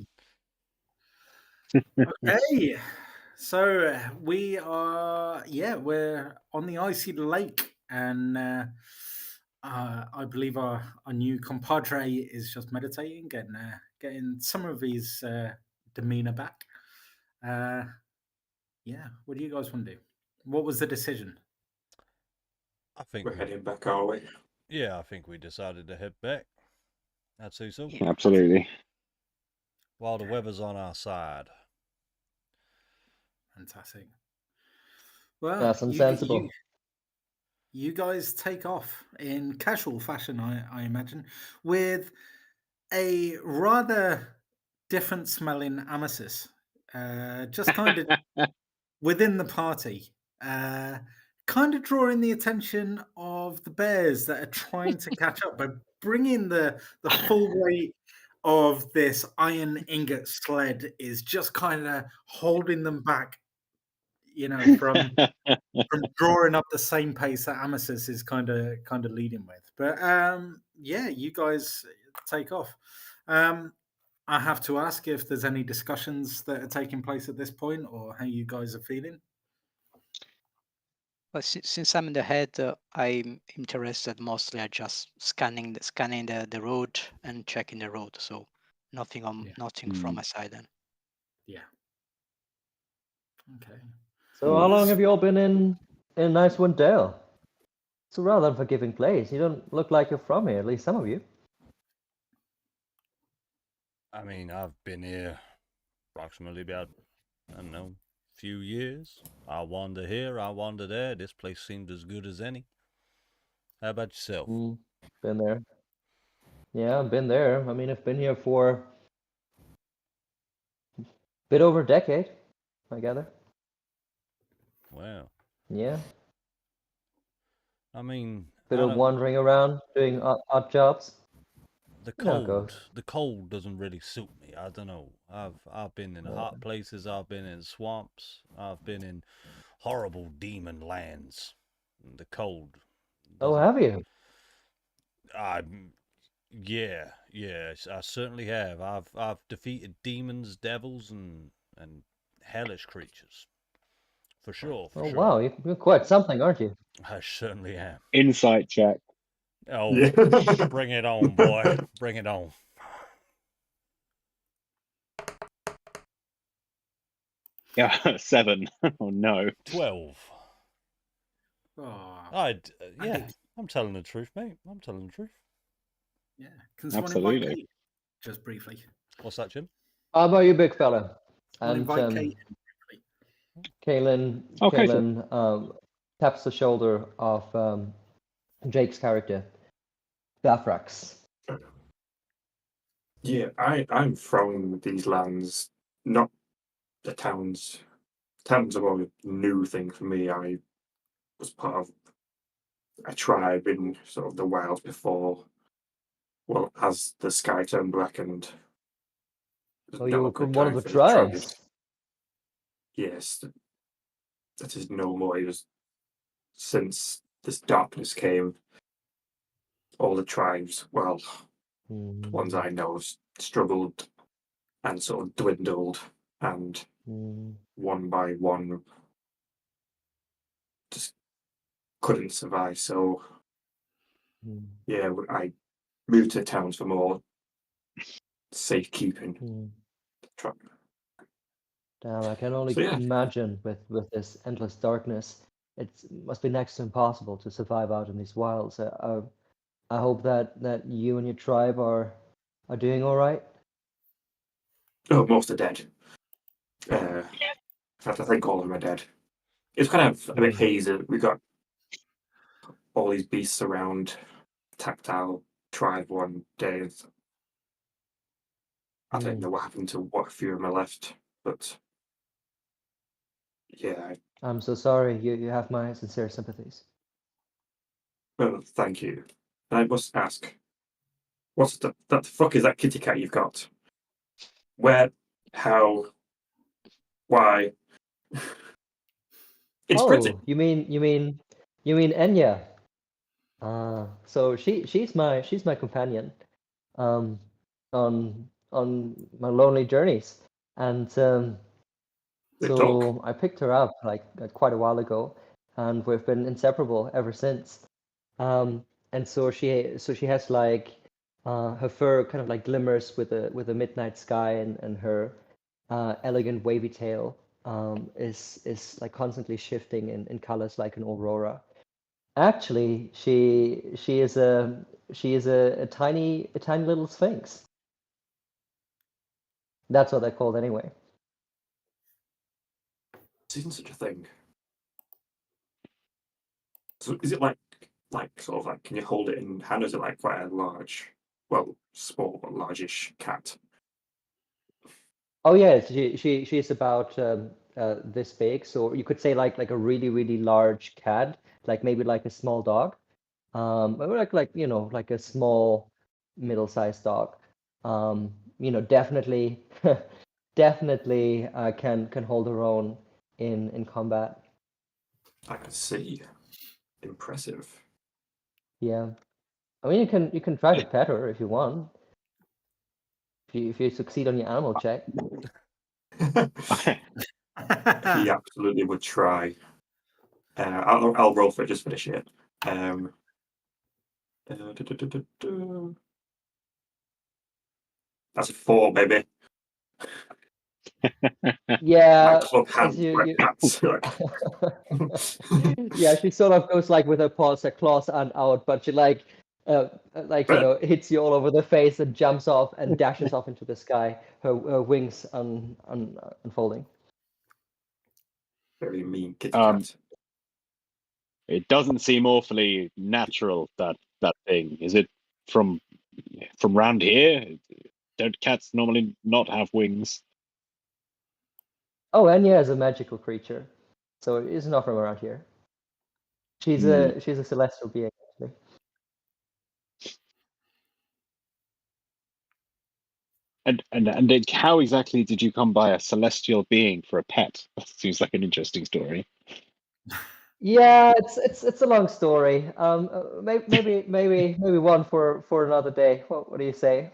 Okay, so we're on the icy lake, and I believe our new compadre is just meditating, getting some of his demeanor back. Yeah, what do you guys want to do? What was the decision? I think We're heading back our way. I think we decided to head back. I'd say so. Yeah. Absolutely. While the weather's on our side. Fantastic. Well, That sounds sensible. You guys take off in casual fashion, I imagine, with a rather different smelling amethyst, just kind of within the party, kind of drawing the attention of the bears that are trying to catch up by bringing the full weight of this iron ingot sled is just kind of holding them back, from drawing up the same pace that Amethyst is kind of leading with. But you guys take off. I have to ask if there's any discussions that are taking place at this point, or how you guys are feeling. Well, since I'm in the head, I'm interested mostly at just scanning the road and checking the road. So nothing from my side then. Yeah. Okay. So how long have you all been in Icewind Dale? It's a rather unforgiving place. You don't look like you're from here, at least some of you. I mean, I've been here approximately about, I don't know, few years. I wander here, I wander there. This place seemed as good as any. How about yourself? Been there. Yeah, I've been there. I mean, I've been here for a bit over a decade, I gather. Wow. Yeah. I mean, Bit of wandering around, doing odd jobs. The You know how it cold, goes. the cold doesn't really suit me. I don't know. I've been in hot places. I've been in swamps. I've been in horrible demon lands. The cold. Oh, have you? Yeah, I certainly have. I've defeated demons, devils, and hellish creatures. For sure. Oh, wow, you're quite something, aren't you? I certainly am. Insight check. Oh, Yeah. bring it on, boy. Bring it on. Yeah, 7. Oh no. 12. Oh, I'm telling the truth, mate. I'm telling the truth. yeah. Can someone Absolutely. invite Kate? Just briefly. What's that, Jim? How about you, big fella? I'll And invite Kate Kaelin, Okay, Kaelin taps the shoulder of Jake's character, Bafrax. Yeah, I'm from these lands, not the towns. Towns are more a new thing for me. I was part of a tribe in sort of the wilds before, well, as the sky turned black and Oh, you were from one of the for tribes. Yes, that is no more. It was since this darkness came, all the tribes, well, the ones I know, struggled and sort of dwindled, and one by one just couldn't survive. So yeah, I moved to towns for more safekeeping. Damn, I can only So, yeah. imagine with this endless darkness, it must be next to impossible to survive out in these wilds. I hope that you and your tribe are doing all right. Oh, most are dead. In fact, I think all of them are dead. It's kind of a bit hazy. We got all these beasts around. Tactile tribe one day. I don't know what happened to what few of them are left, but yeah. I'm so sorry. You have my sincere sympathies. Well, thank you. And I must ask, what's the fuck is that kitty cat you've got? Where? How? Why? It's pretty. You mean Enya? So she's my companion. On my lonely journeys, and They so talk. I picked her up like quite a while ago, and we've been inseparable ever since. And so she has like her fur kind of like glimmers with a midnight sky, and her elegant wavy tail is like constantly shifting in colors like an aurora. Actually, she is a tiny little sphinx. That's what they're called anyway. Seen such a thing. So is it like sort of like, can you hold it in hand? Or is it like quite a large, well, small but largish cat? Oh yeah, she's about this big, so you could say like a really large cat, like maybe like a small dog, or like like a small middle-sized dog. Definitely definitely can hold her own in combat. I can see. Impressive. Yeah, I mean you can try to pet her if you want. If you succeed on your animal check. He absolutely would try. I'll roll for it, just finish it. That's a 4, baby. Yeah, Club as hands, like cats. yeah, she sort of goes like with her paws, her claws and out, but she hits you all over the face and jumps off and dashes off into the sky, her wings unfolding. Very mean kitty cat. It doesn't seem awfully natural, that thing. Is it from round here? Don't cats normally not have wings? Oh, Enya is a magical creature, so it is not from around here. She's a celestial being, actually. And how exactly did you come by a celestial being for a pet? That seems like an interesting story. Yeah, it's a long story. Maybe one for another day. What do you say?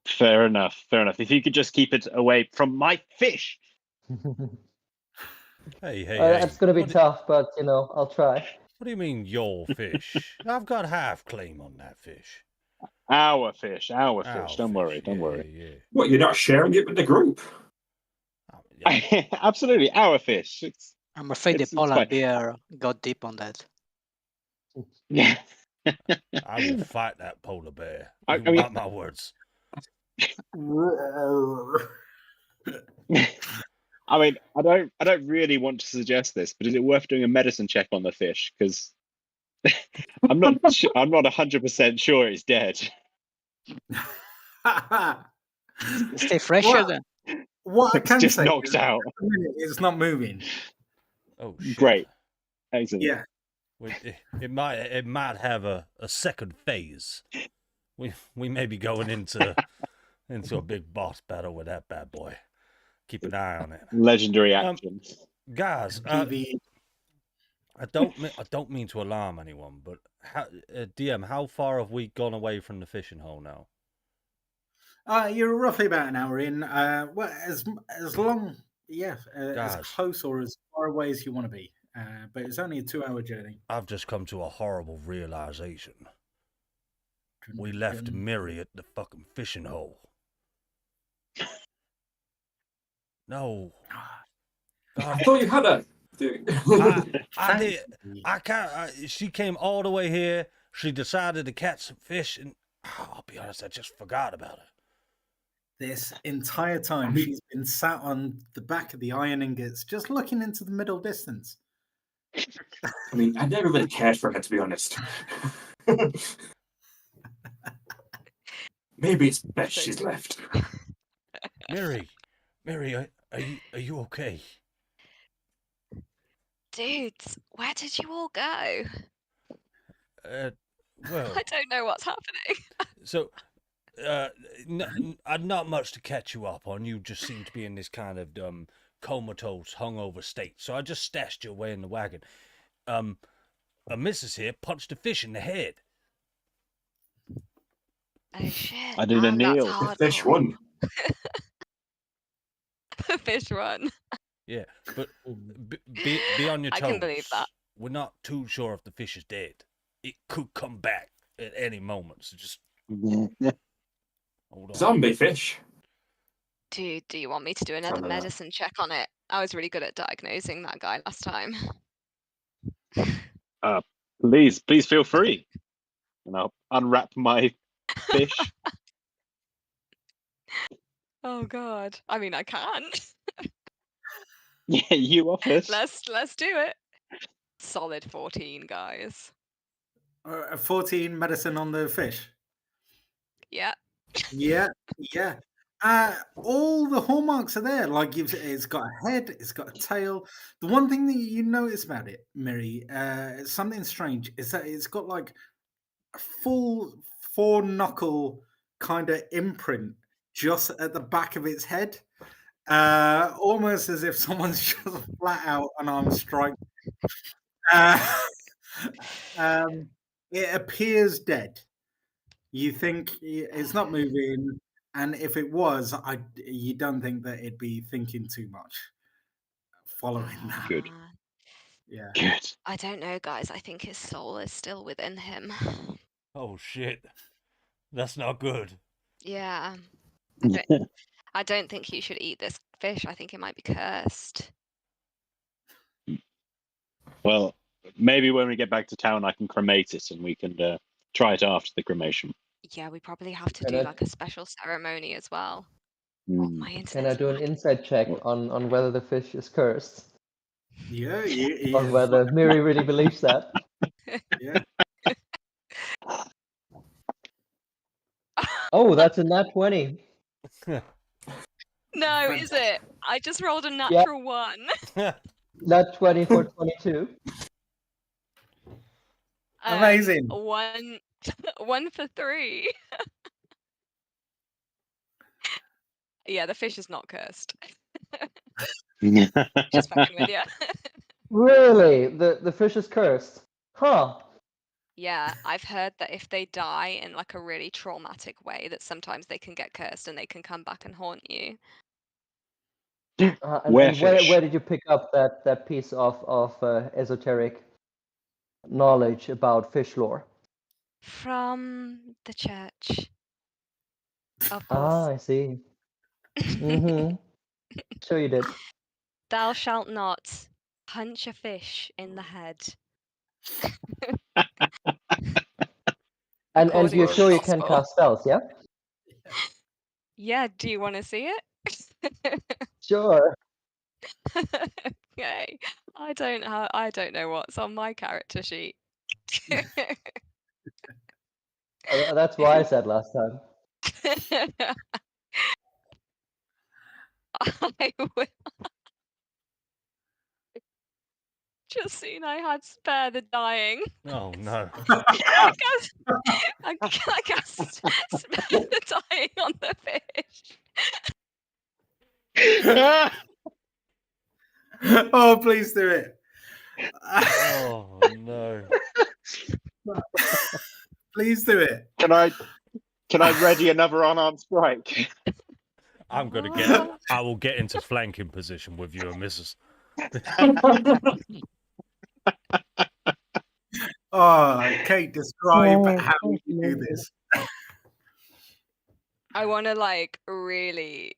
Fair enough. If you could just keep it away from my fish. Hey. That's gonna be tough, but I'll try. What do you mean your fish? I've got half claim on that fish. Our fish. Our Don't worry. Yeah. What, you're not sharing it with the group? Absolutely, our fish. I'm afraid the it's polar fine. bear got deep on that. Yeah. I will fight that polar bear. I You mean- mark my words. I mean, I don't really want to suggest this, but is it worth doing a medicine check on the fish? Because I'm not 100% sure it's dead. Stay fresher then. What I It's can just say knocked is out. it's not moving. Oh shit. Great, excellent. Yeah. It might have a second phase. We may be going into a big boss battle with that bad boy. Keep an eye on it. Legendary action. Guys, PV. I don't mean to alarm anyone, but DM, how far have we gone away from the fishing hole now? You're roughly about an hour in. Well, as long, as Guys. close or as far away as you want to be. But it's only a 2-hour journey. I've just come to a horrible realization. We left Miri at the fucking fishing hole. No. I thought you had a. I did. I can't. She came all the way here. She decided to catch some fish, and I'll be honest, I just forgot about it. This entire time, she's been sat on the back of the iron ingots, just looking into the middle distance. I mean, I never really cared for her, to be honest. Maybe it's best she's left. Miri, are you okay? Dudes, where did you all go? Well, I don't know what's happening. so, not much to catch you up on. You just seem to be in this kind of comatose, hungover state. So I just stashed you away in the wagon. A missus here punched a fish in the head. Oh shit. I did a That's kneel. The fish hardcore. won. The fish won. Yeah, but be on your I toes. can believe that. We're not too sure if the fish is dead. It could come back at any moment, so just hold on. Zombie fish. Do you want me to do another Tell me that. medicine check on it? I was really good at diagnosing that guy last time. Please feel free. And I'll unwrap my fish. Oh god. I mean, I can. Yeah, you office. Let's do it. Solid 14, guys. 14 medicine on the fish. Yeah. Yeah, yeah. All the hallmarks are there. Like it's got a head, it's got a tail. The one thing that you notice about it, Miri, something strange, is that it's got like a full 4-knuckle kind of imprint just at the back of its head. Almost as if someone's just flat out an arm strike. It appears dead. You think it's not moving, and if it was, you don't think that it'd be thinking too much following that. Good. Yeah. Good. I don't know, guys. I think his soul is still within him. Oh shit, that's not good. Yeah. I don't think you should eat this fish. I think it might be cursed. Well, maybe when we get back to town, I can cremate it, and we can try it after the cremation. Yeah, we probably have to Can do I- like a special ceremony as well. Oh, Mm. my Can I internet's do an lagging. insight check on whether the fish is cursed? Yeah, On whether Miri really believes that? yeah. Oh, that's a nat 20. No, is it? I just rolled a natural 1. Nat 20 for 22. Amazing. 1 for 3. Yeah, the fish is not cursed. Just fucking with you. Really? The fish is cursed? Huh. Yeah, I've heard that if they die in like a really traumatic way, that sometimes they can get cursed and they can come back and haunt you. And Where where fish? did you pick up that piece of esoteric knowledge about fish lore? From the church. Of Ah, course. I see. Mm-hmm. Sure you did. Thou shalt not punch a fish in the head. And According you're to sure the you can gospel. cast spells, yeah? Yeah, do you want to see it? Sure. Okay. I don't know what's on my character sheet. That's why I said last time. I will. Just seen I had spare the dying. Oh no. I cast spare the dying on the fish. Oh, please do it. Oh no. Please do it. Can I ready another unarmed strike? I'm gonna get. I will get into flanking position with you and Mrs. Oh, Kate, describe how you do this. I want to really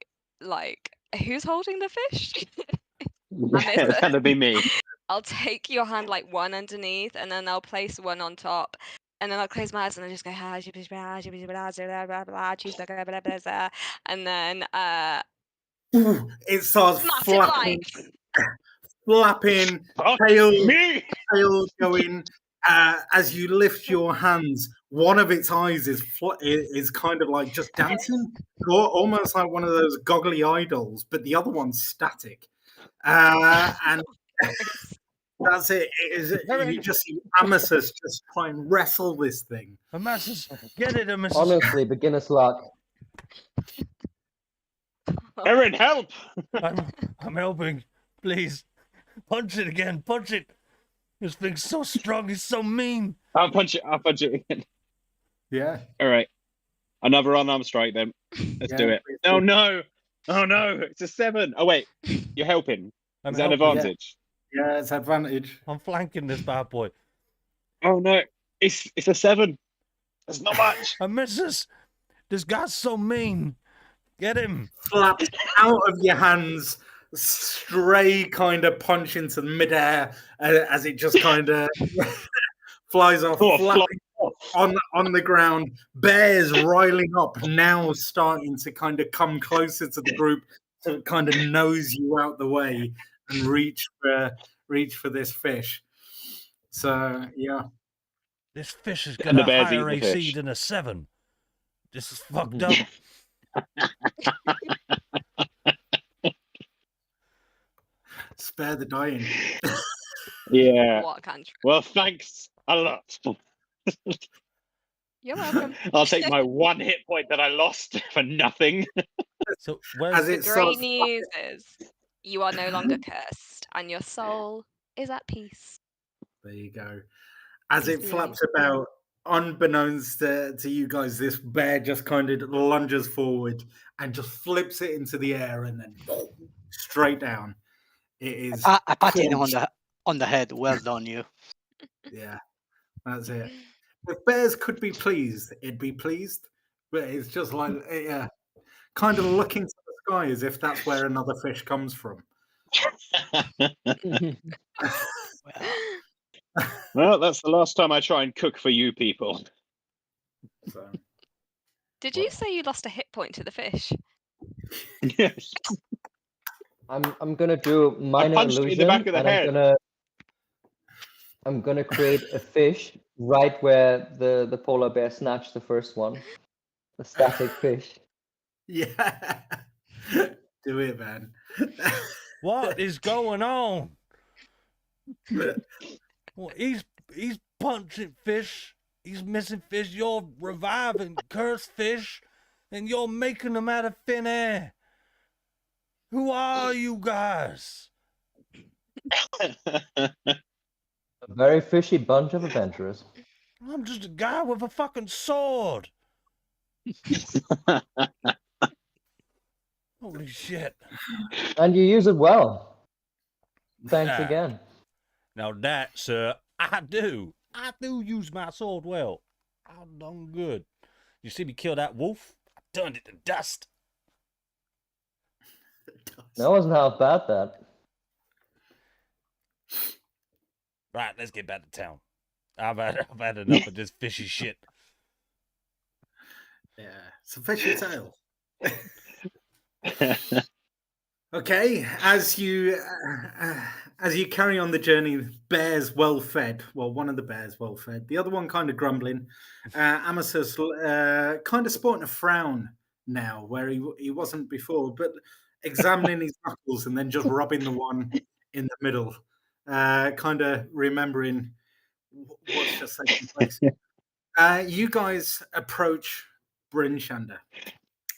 who's holding the fish? That'd be me. I'll take your hand one underneath, and then I'll place one on top, and then I'll close my eyes and I'll just go and then Ooh, it starts massive flapping, Fuck tail me! going. As you lift your hands, one of its eyes is kind of like just dancing, almost like one of those goggly idols, but the other one's static. And that's it. You just see Amasis just try and wrestle this thing. Amasis, get it, Amasis. Honestly, beginner's luck. Aaron, help! I'm helping. Please, punch it again. Punch it. This thing's so strong. He's so mean. I'll punch it again. Yeah. All right. Another unarmed strike then. Let's do it. please Oh do. no! Oh no! It's a 7. Oh wait, you're helping. I'm Is that an helping. advantage? Yeah, it's advantage. I'm flanking this bad boy. Oh no! It's a 7. That's not much. I misses. This guy's so mean. Get him. Flaps out of your hands, stray kind of punch into the midair as it just kind of flies off, Oh, flapping on the ground. Bears riling up, now starting to kind of come closer to the group to kind of nose you out the way and reach for this fish. So yeah, This fish has And got the a bears eat higher the AC fish. than a 7. This is fucked up. spare the dying. Yeah. What a country. Well, thanks a lot. You're welcome. I'll take my 1 hit point that I lost for nothing. So As where's it The great starts news is you are no longer cursed, and your soul is at peace. There you go. As it Peace flaps be. about, unbeknownst to you guys, this bear just kind of lunges forward and just flips it into the air and then straight down. It is. I pat him clenched. on the head. Well done, you. Yeah, that's it. If bears could be pleased, it'd be pleased. But it's just like, yeah, kind of looking to the sky as if that's where another fish comes from. Well, Well, that's the last time I try and cook for you people. So, Did you say you lost a hit point to the fish? Yes. I'm gonna do minor punched it in the illusion, back of the and head. I'm gonna create a fish right where the polar bear snatched the first one. The static fish. yeah, do it, man. what is going on? Well, he's punching fish. He's missing fish. You're reviving cursed fish, and you're making them out of thin air. Who are you guys? A very fishy bunch of adventurers. I'm just a guy with a fucking sword. Holy shit. And you use it well. Thanks Ah. again. Now that, sir, I do. I do use my sword well. I've done good. You see me kill that wolf? I turned it to dust. That wasn't half bad, that. Right, let's get back to town. I've had enough of this fishy shit. Yeah, it's a fishy tale. Okay, as you carry on the journey, bears well fed. Well, one of the bears well fed. The other one kind of grumbling. Amasis kind of sporting a frown now, where he wasn't before, but examining his knuckles and then just rubbing the one in the middle, kind of remembering what's just taking place. You guys approach Brinshander.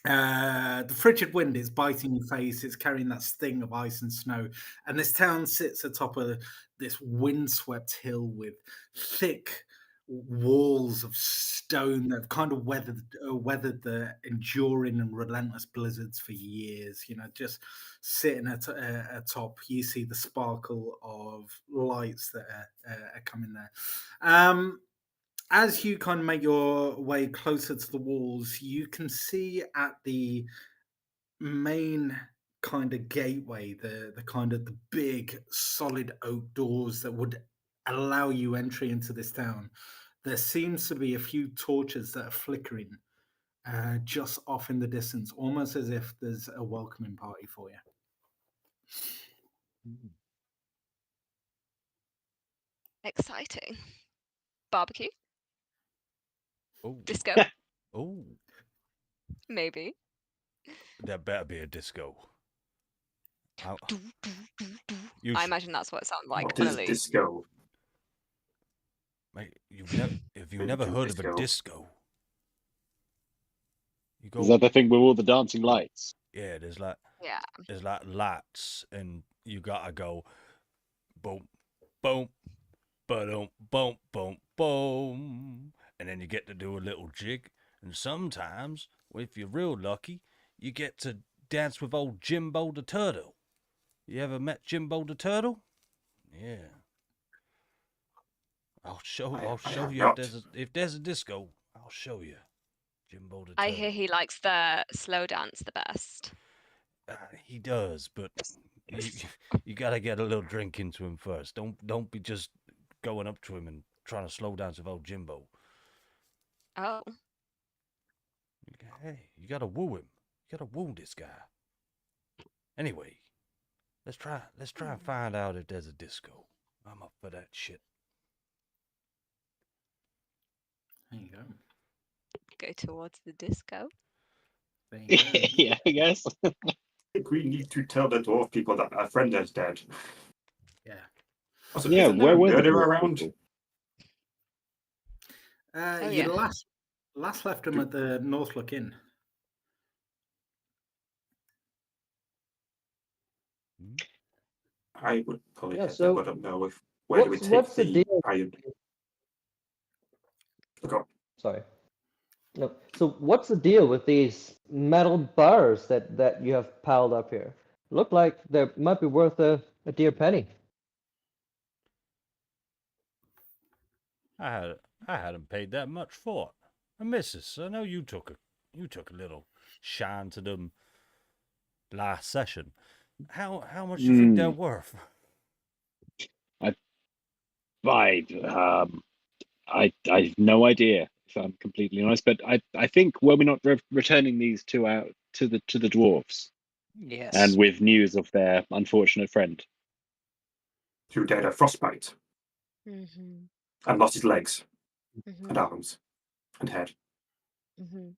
The frigid wind is biting your face. It's carrying that sting of ice and snow. And this town sits atop of this windswept hill with thick walls of stone that have kind of weathered the enduring and relentless blizzards for years. You know, just sitting atop, you see the sparkle of lights that are coming there. As you kind of make your way closer to the walls, you can see at the main kind of gateway, the kind of the big solid oak doors that would allow you entry into this town. There seems to be a few torches that are flickering just off in the distance, almost as if there's a welcoming party for you. Exciting. Barbecue? Oh, Disco? oh, Maybe. there better be a disco. Do, do, do, do. You I sh- imagine that's what it sounds like What when I is leave. disco? Mate, if you've never heard of a disco, you go. Is that the thing with all the dancing lights? Yeah, there's like Yeah. lights, and you gotta go boom, boom, boom, boom, boom, boom, and then you get to do a little jig, And sometimes, if you're real lucky, you get to dance with old Jimbo the Turtle. You ever met Jimbo the Turtle? Yeah. I'll show I you have if not. there's a disco. I'll show you. Jimbo the Turtle. I hear he likes the slow dance the best. He does, but you gotta get a little drink into him first. Don't be just going up to him and trying to slow dance with old Jimbo. Oh, Hey, you gotta woo him. You gotta woo this guy. Anyway, let's try and find out if there's a disco. I'm up for that shit. There you go. go towards the disco. There you go. Yeah, I guess. I think we need to tell the dwarf people that our friend is dead. Yeah. Also, Yeah, isn't there where a were the murderer dwarf around? people? Oh, You yeah. last left him at the Northlook Inn. I would probably Yeah, head so there, but I don't know if where do we take what's the the deal? iron? Look up. Sorry. No. So what's the deal with these metal bars that you have piled up here? Look like they might be worth a dear penny. I hadn't paid that much for it. And missus, I know you took a little shine to them last session. How much do you think they're worth? I have no idea, if I'm completely honest. But I think were we not returning these to the dwarves, Yes. and with news of their unfortunate friend. Who died of frostbite Mm-hmm. and lost his legs Mm-hmm. and arms and head. Mm-hmm.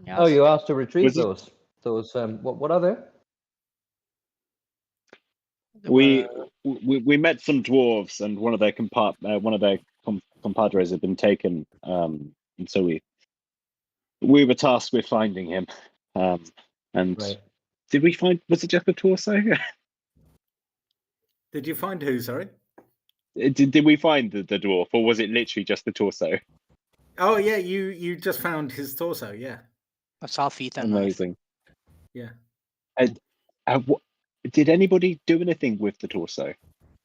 Oh, you asked to retrieve Was it- those. Those what are they? We met some dwarves, and one of their compadres had been taken, and so we were tasked with finding him. And Right. did we find? Was it just the torso? Did you find who? Sorry. Did we find the dwarf, or was it literally just the torso? Oh yeah, you just found his torso. Yeah. That's half-eaten knife. Amazing. Yeah. Did anybody do anything with the torso?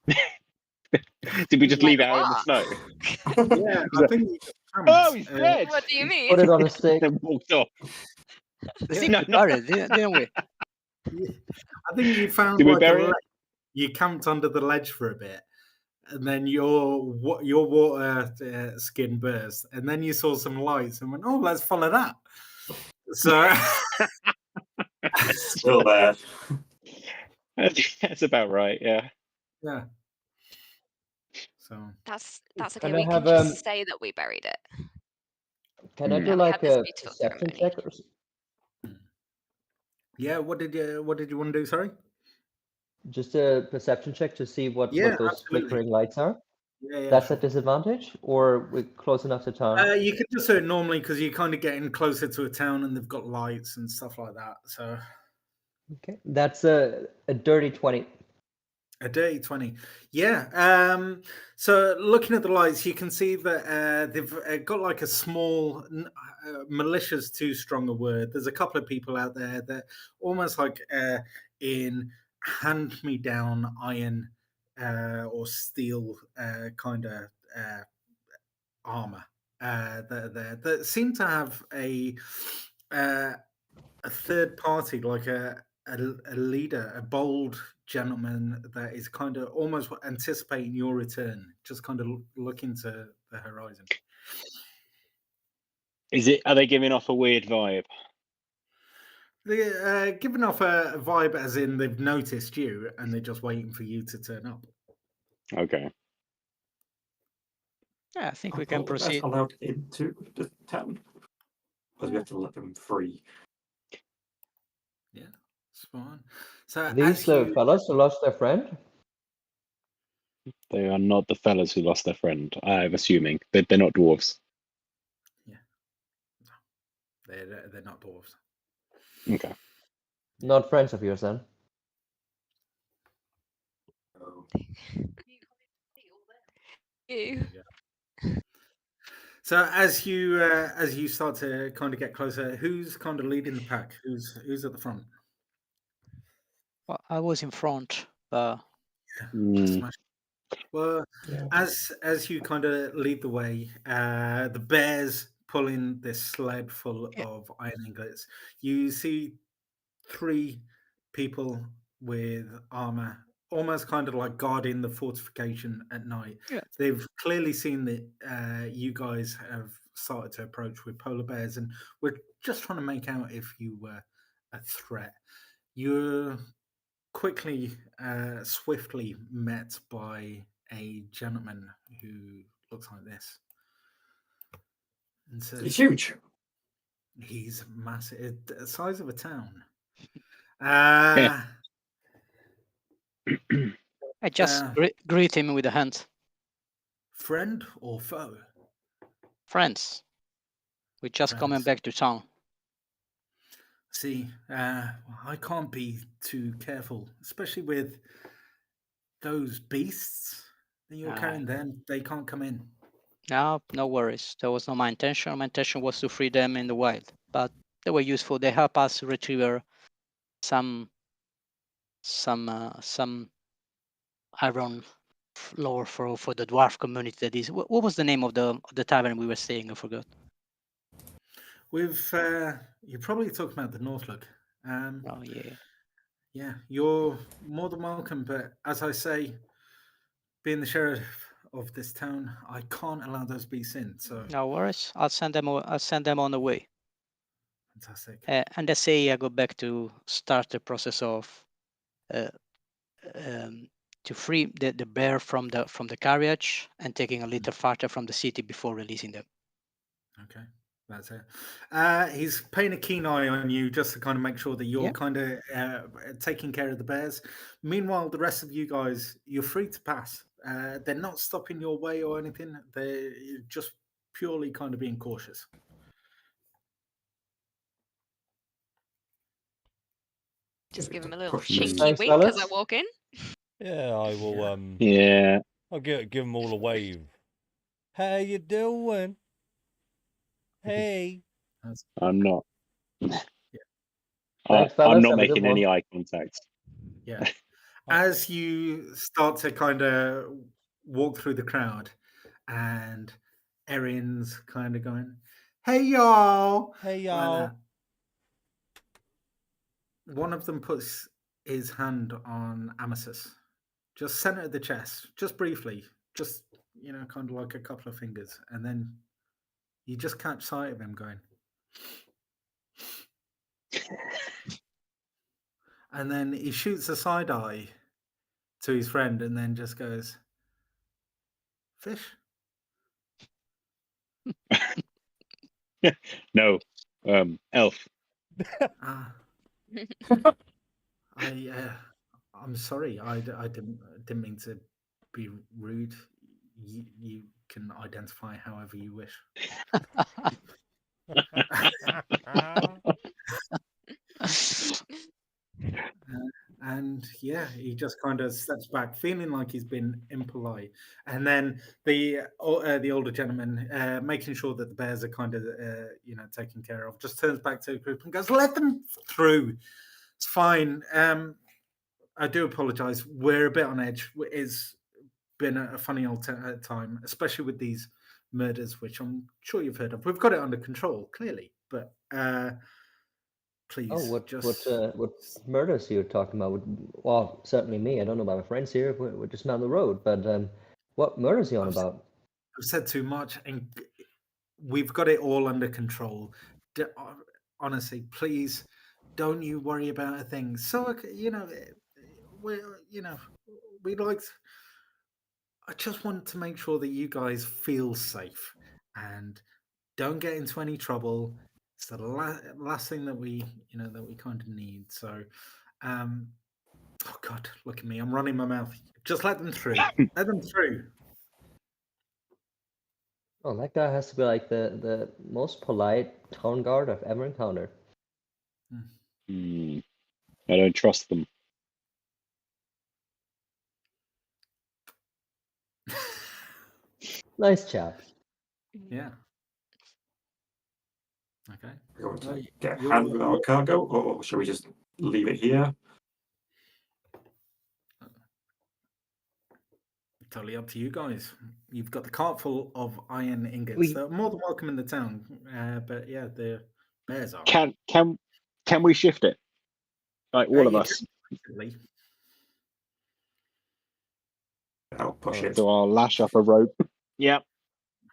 Did we just leave it out in the snow? Yeah, I think. Oh, he's dead. What do you mean? Put it on a stick. And walked off. I think No, we no. buried it, didn't we? I think you found Did we like a bury it? ledge. You camped under the ledge for a bit, and then your water skin burst, and then you saw some lights and went, "Oh, let's follow that." So Still there. That's about right. Yeah. yeah. So That's okay. Can I We can have, just say that we buried it. Can I Hmm. do And we had like this a beautiful perception ceremony. check? yeah, what did you want to do? Sorry. Just a perception check to see what Yeah, those absolutely. flickering lights are. Yeah, That's sure. at disadvantage, or we're close enough to town? You can just do it normally because you're kind of getting closer to a town and they've got lights and stuff like that. So Okay, that's a dirty 20. a dirty 20. Yeah. So looking at the lights, you can see that they've got like a small, malicious too strong a word. There's a couple of people out there that almost like in hand-me-down iron or steel kind of armor that seem to have a third party, like a leader, a bold gentleman that is kind of almost anticipating your return, just kind of looking to the horizon. Are they giving off a weird vibe? They're giving off a vibe as in they've noticed you and they're just waiting for you to turn up. Okay. Yeah, I think Are we can poltergeists proceed. allowed into the town? Because we have to let them free. Yeah, it's fine. So Are these as the you, fellas who lost their friend? They are not the fellas who lost their friend. I'm assuming they're not dwarves. they're not dwarves. Okay. Not friends of yours, then? Oh. Ew. So as you start to kind of get closer, who's kind of leading the pack? Who's at the front? Well, I was in front, but Mm, Smash. Well, yeah. as you kind of lead the way, the bears pulling this sled full Yeah. of iron ingots. You see 3 people with armor, almost kind of like guarding the fortification at night. Yeah. They've clearly seen that you guys have started to approach with polar bears, and we're just trying to make out if you were a threat. You're quickly, swiftly met by a gentleman who looks like this and It's says, huge. "He's massive, the size of a town." Yeah. I just greet him with a hand. Friend or foe? Friends, we're just coming Friends. back to town. See, I can't be too careful, especially with those beasts that you're carrying. Then they can't come in. No worries. That was not my intention. My intention was to free them in the wild, but they were useful. They help us retrieve some iron lore for the dwarf community. That is, what was the name of the tavern we were staying? I forgot. With you're probably talking about the Northlook. Oh yeah. Yeah, you're more than welcome. But as I say, being the sheriff of this town, I can't allow those beasts in. So No worries. I'll send them on the way. fantastic. And I say I go back to start the process of to free the bear from the carriage and taking a little farther from the city before releasing them. Okay, that's it. He's paying a keen eye on you just to kind of make sure that you're kind of taking care of the bears. Meanwhile, the rest of you guys, you're free to pass. They're not stopping your way or anything. They're just purely kind of being cautious. Just give him a little Pushing in. chinky Thanks, wink as I fellas. walk in. Yeah, I will. Yeah. I'll give them all a wave. How you doing? Hey. I'm not. Thanks, I'm fellas. not Have a good making one. any eye contact. Yeah. As you start to kind of walk through the crowd, and Erin's kind of going, "Hey y'all!" Hey like y'all. that. One of them puts his hand on Amasis, just center of the chest, just briefly, just kind of like a couple of fingers, and then you just catch sight of him going. And then he shoots a side eye to his friend and then just goes, "Fish?" No, elf. Ah, I'm sorry. I didn't mean to be rude. You can identify however you wish. And yeah, he just kind of steps back, feeling like he's been impolite. And then the older gentleman, making sure that the bears are kind of taken care of, just turns back to the group and goes, "Let them through. It's fine. I do apologize. We're a bit on edge. It's been a funny old time, especially with these murders, which I'm sure you've heard of. We've got it under control, clearly, but please, Oh, what just murders you're talking about? Well, certainly me. I don't know about my friends here. We're just down the road. But what murders are you on about? I've said too much, and we've got it all under control. Honestly, please, don't you worry about a thing. So we like. I just want to make sure that you guys feel safe and don't get into any trouble. It's the last thing that we kind of need. So, oh God, look at me! I'm running my mouth. Just let them through. Let them through. Oh, that guy has to be like the most polite town guard I've ever encountered. I don't trust them. Nice chap. Yeah. Are we going to Well, get you're- hand with our cargo, or shall we just leave it here? Totally up to you guys. You've got the cart full of iron ingots. We- They're more than welcome in the town. But yeah, the bears are. Can we shift it? Like all of You us. can effectively. I'll push it. So I'll lash up a rope. Yep.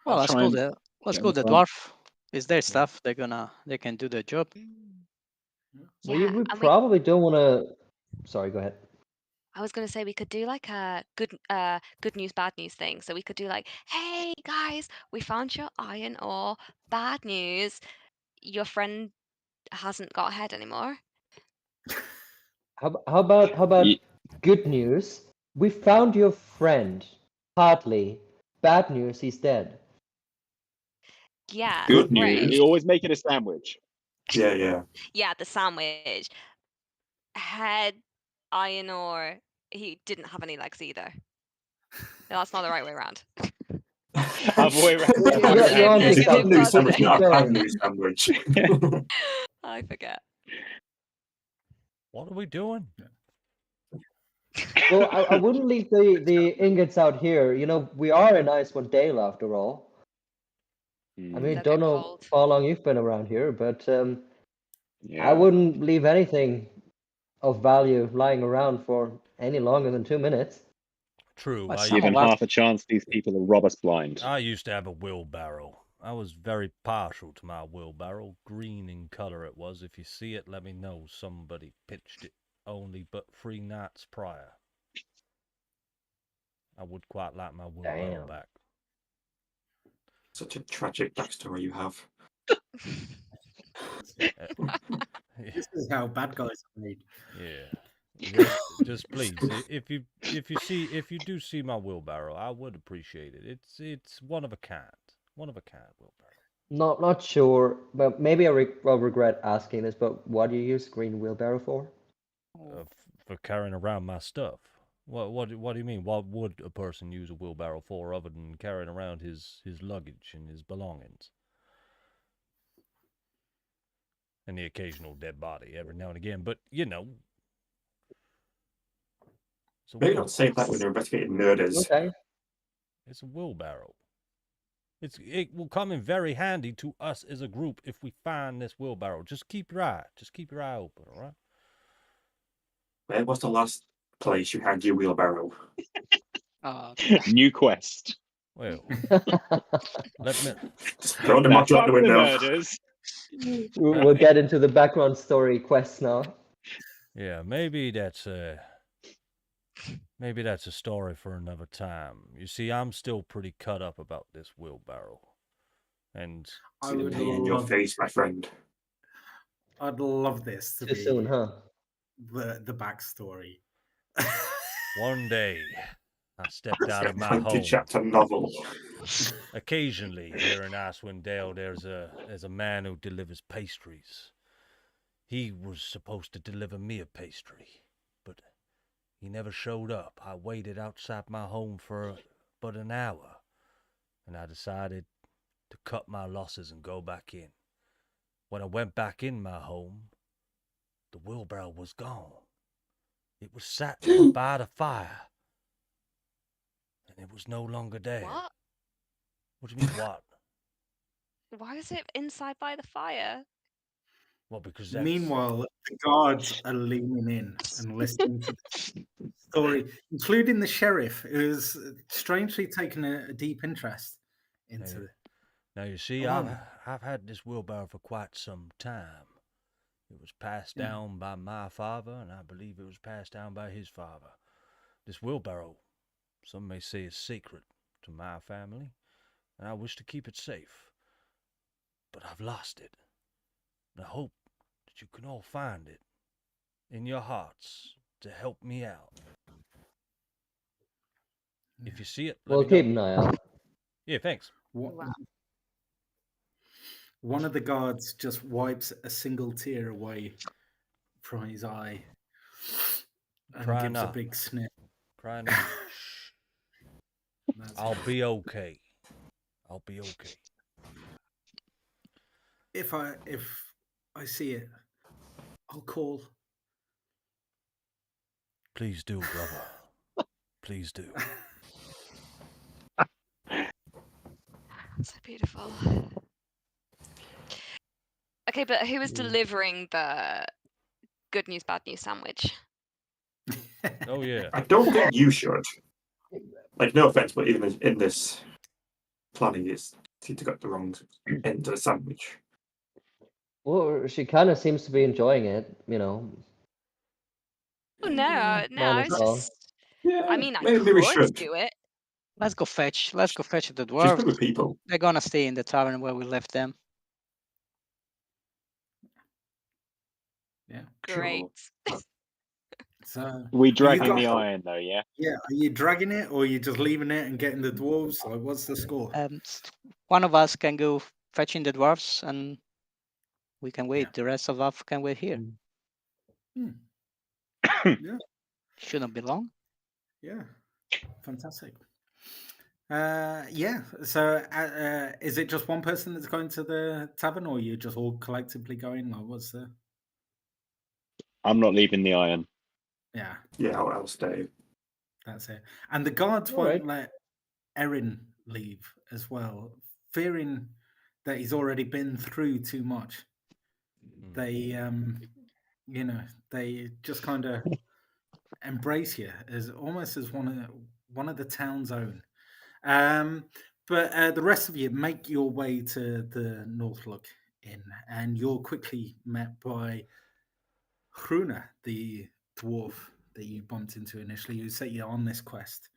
Well, I'll let's try go and the let's get go in the front. dwarf. Is their stuff? They can do the job. Well, Yeah, we and probably don't want to. Sorry, go ahead. I was gonna say we could do like a good news, bad news thing. So we could do like, hey guys, we found your iron ore. Bad news, your friend hasn't got a head anymore. How about Ye- good news? We found your friend. Hardly. Bad news, he's dead. Yeah, Good great. news. You always making a sandwich. Yeah. Yeah, the sandwich. Head, iron ore. He didn't have any legs either. No, that's not the right way around. Other way around. You're onto Negative something. News sandwich, logic. not a Keep bad going. news sandwich. I forget. What are we doing? Well, I wouldn't leave the ingots out here. You know, we are in Icewind Dale after all. I mean, They'll don't get know cold. how long you've been around here, but Yeah. I wouldn't leave anything of value lying around for any longer than 2 minutes. True. Well, I, some Given of us- half a chance, these people will rob us blind. I used to have a wheelbarrow. I was very partial to my wheelbarrow. Green in color it was. If you see it, let me know. Somebody pitched it only but 3 nights prior. I would quite like my wheelbarrow Damn. back. Such a tragic backstory you have. This is how bad guys are made. Yeah. Just please, if you do see my wheelbarrow, I would appreciate it. It's one of a kind. One of a kind wheelbarrow. Not sure, but maybe I'll regret asking this, but what do you use green wheelbarrow for? For carrying around my stuff. What do you mean? What would a person use a wheelbarrow for other than carrying around his luggage and his belongings? And the occasional dead body every now and again, but you know. Maybe not say that when you're investigating murders. Okay. It's a wheelbarrow. It will come in very handy to us as a group if we find this wheelbarrow. Just keep your eye open, all right? Where was the last place you had your wheelbarrow? New quest. Well, let me. Just throw the module out the window. murders. We'll get into the background story quests now. Yeah, maybe that's a story for another time. You see, I'm still pretty cut up about this wheelbarrow, and I See the would pain in your love, face, my friend. I'd love this to Too be soon, huh? the backstory. one day I stepped out of my 20 home. chapter novel. Occasionally, here in Icewind Dale, there's a man who delivers pastries. He was supposed to deliver me a pastry, but he never showed up. I waited outside my home for but an hour, and I decided to cut my losses and go back in. When I went back in my home, the wheelbarrow was gone. It was sat there by the fire, and it was no longer there. What? What do you mean, what? Why is it inside by the fire? Well, because that's... Meanwhile, the guards are leaning in and listening to the story, including the sheriff, who's strangely taken a deep interest into it. Now you see, Oh. I've had this wheelbarrow for quite some time. It was passed down by my father, and I believe it was passed down by his father. This wheelbarrow, some may say, is sacred to my family, and I wish to keep it safe. But I've lost it, and I hope that you can all find it in your hearts to help me out. If you see it, let We'll me keep know. an eye out. Yeah, thanks. Wow. One of the guards just wipes a single tear away from his eye and Try gives a not. big sniff. Cry not. Shh. That's I'll be okay. I'll be okay. if I see it, I'll call. Please do, brother. Please do. So beautiful. Okay, but who is delivering the good news, bad news sandwich? Oh yeah. I don't think you should. Like, no offense, but even in this planning, it's seemed to got the wrong end of the sandwich. Well, she kind of seems to be enjoying it, you know. Oh no, no, Mine I as was well. just. Yeah, I mean, I maybe we should. could do it. Let's go fetch the She's good dwarves. with people. They're gonna stay in the tavern where we left them. Yeah. Great. So We you dragging got- the iron though, yeah. yeah, are you dragging it or are you just leaving it and getting the dwarves? Like, what's the score? One of us can go fetching the dwarves, and we can wait. Yeah. The rest of us can wait here. Yeah, Shouldn't be long. yeah, fantastic. Yeah. So, is it just one person that's going to the tavern, or are you just all collectively going? Like, what's the? I'm not leaving the iron. Yeah, Yeah, I'll stay. that's it. And the guards All won't right. let Erin leave as well, fearing that he's already been through too much. They, they just kind of embrace you as almost as one of the town's own. But the rest of you make your way to the Northlook Inn, and you're quickly met by Hruna, the dwarf that you bumped into initially, who set you on this quest.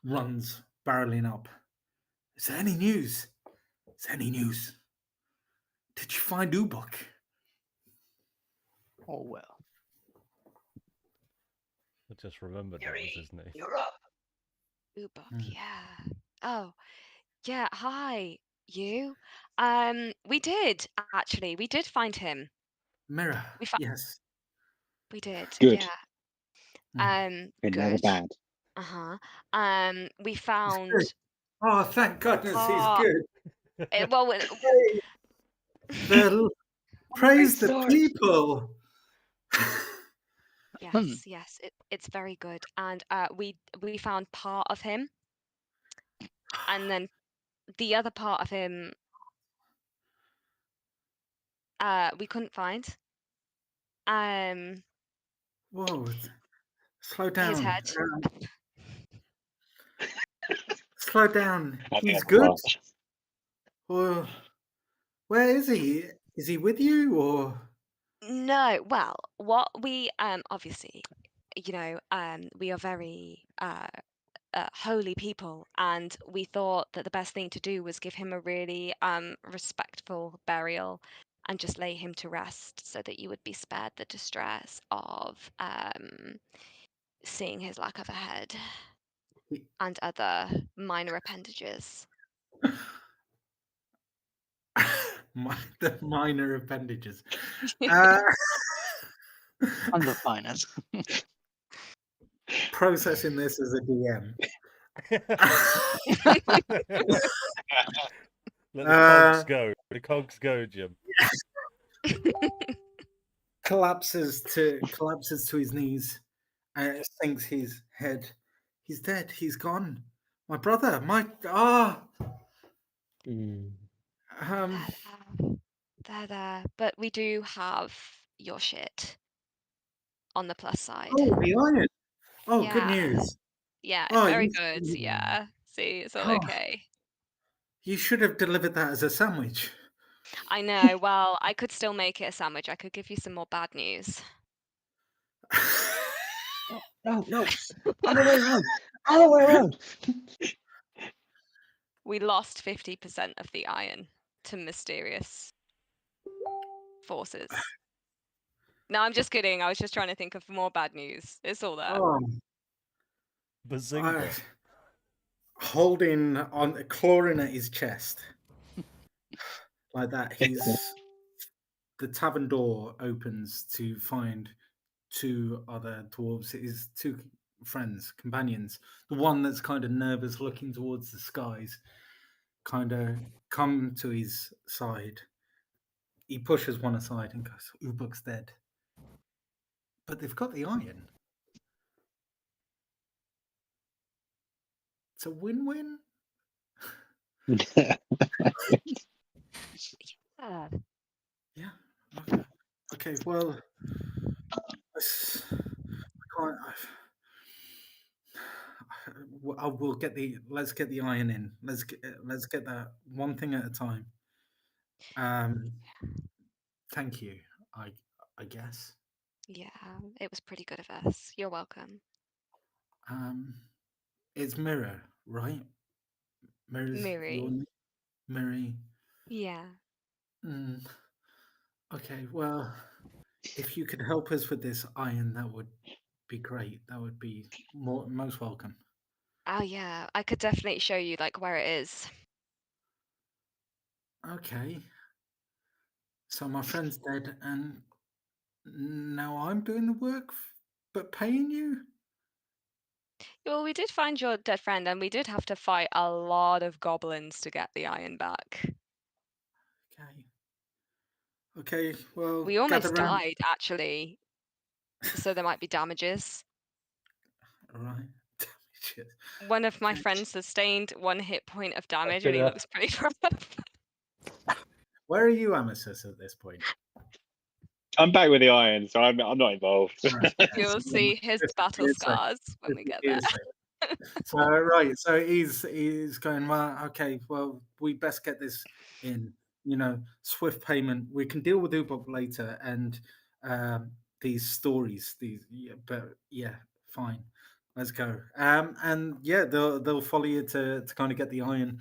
Runs barreling up. Is there any news? Is there any news? Did you find Ubok? Oh well. I just remembered that was his name. You're up. Ubok, yeah. Oh, yeah. Hi, you. We did actually. We did find him. Mirror. We Yes. We did. Good. Yeah. They're never Good. bad. We found. good. Oh, thank goodness part- he's good. well, Praise the sword. people. yes, yes. It's very good. And we found part of him, and then the other part of him we couldn't find. Whoa. Slow down. His head. Slow down. I He's get good. that. Well, where is he? Is he with you or? No, well, what we obviously, we are very holy people, and we thought that the best thing to do was give him a really respectful burial and just lay him to rest so that you would be spared the distress of seeing his lack of a head and other minor appendages. The minor appendages. On the finest. Processing this as a DM. Let the cogs go. The cogs go, Jim. collapses to his knees and sinks his head. He's dead. He's gone. My brother. There. But we do have your shit on the plus side. Oh, the iron. Oh, good Yeah. news. Yeah, Oh, very you- good. Yeah. See, it's all Oh. okay. You should have delivered that as a sandwich. I know. Well, I could still make it a sandwich. I could give you some more bad news. No. Other way around. Other way around. We lost 50% of the iron to mysterious forces. No, I'm just kidding. I was just trying to think of more bad news. It's all there. Oh, Bazinga. holding on, clawing at his chest like that. The tavern door opens to find two other dwarves. His two friends, companions. The one that's kind of nervous, looking towards the skies, kind of come to his side he pushes one aside and goes, Ubuk's dead. But they've got the iron. It's a win-win. Yeah. Yeah. Okay. Well, we'll get the. Let's get the iron in. Let's get that one thing at a time. Thank you. I guess. Yeah, it was pretty good of us. You're welcome. It's Mirror, right? Mirror's your Miri. Miri. Yeah. Okay, well, if you could help us with this iron, that would be great. That would be most welcome. Oh yeah, I could definitely show you like where it is. Okay. So my friend's dead, and now I'm doing the work, but paying you? Well, we did find your dead friend, and we did have to fight a lot of goblins to get the iron back. Okay, well, We almost gather round. died, actually. So there might be damages. All right. One of my friends sustained 1 hit point of damage, and he enough. looks pretty rough. Where are you, Amasis, at this point? I'm back with the iron, so I'm not involved. You'll see his battle scars when we get there. So right, so he's going, well, okay, well, we best get this in, swift payment. We can deal with Ubok later, and these stories, but yeah, fine, let's go. And yeah, they'll follow you to kind of get the iron.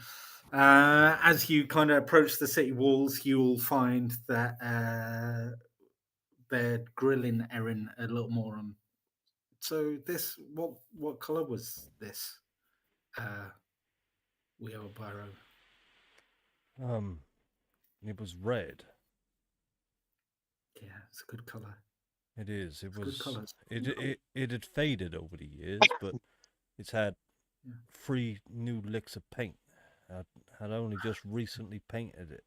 As you kind of approach the city walls, you'll find that they're grilling Erin a little more on. So this, what color was this? Wheelbarrow. It was red. Yeah, it's a good color. It is. It It's was. good colours. It had faded over the years, but it's had 3 new licks of paint. I had only just recently painted it.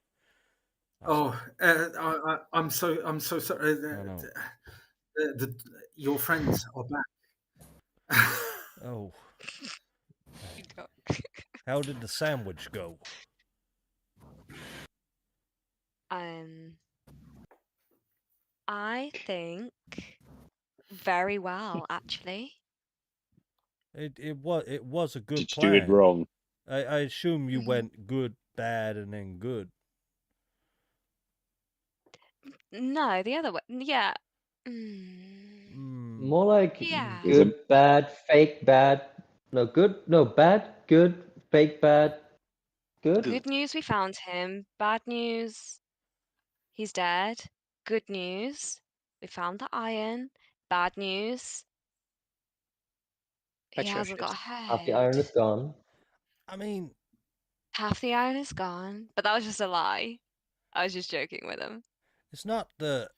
I'm so sorry. Your friends are back. Oh. How did the sandwich go? I think very well, actually. It was a good Did you plan. do it wrong? I assume you went good, bad, and then good. No, the other way. Yeah. More like Yeah. good, bad, fake, bad. No, good. No, bad, good, fake, bad, good. Good news, we found him. Bad news, he's dead. Good news, we found the iron. Bad news, he hasn't got a Half the iron head. is gone. I mean, Half the iron is gone, but that was just a lie. I was just joking with him. it's not the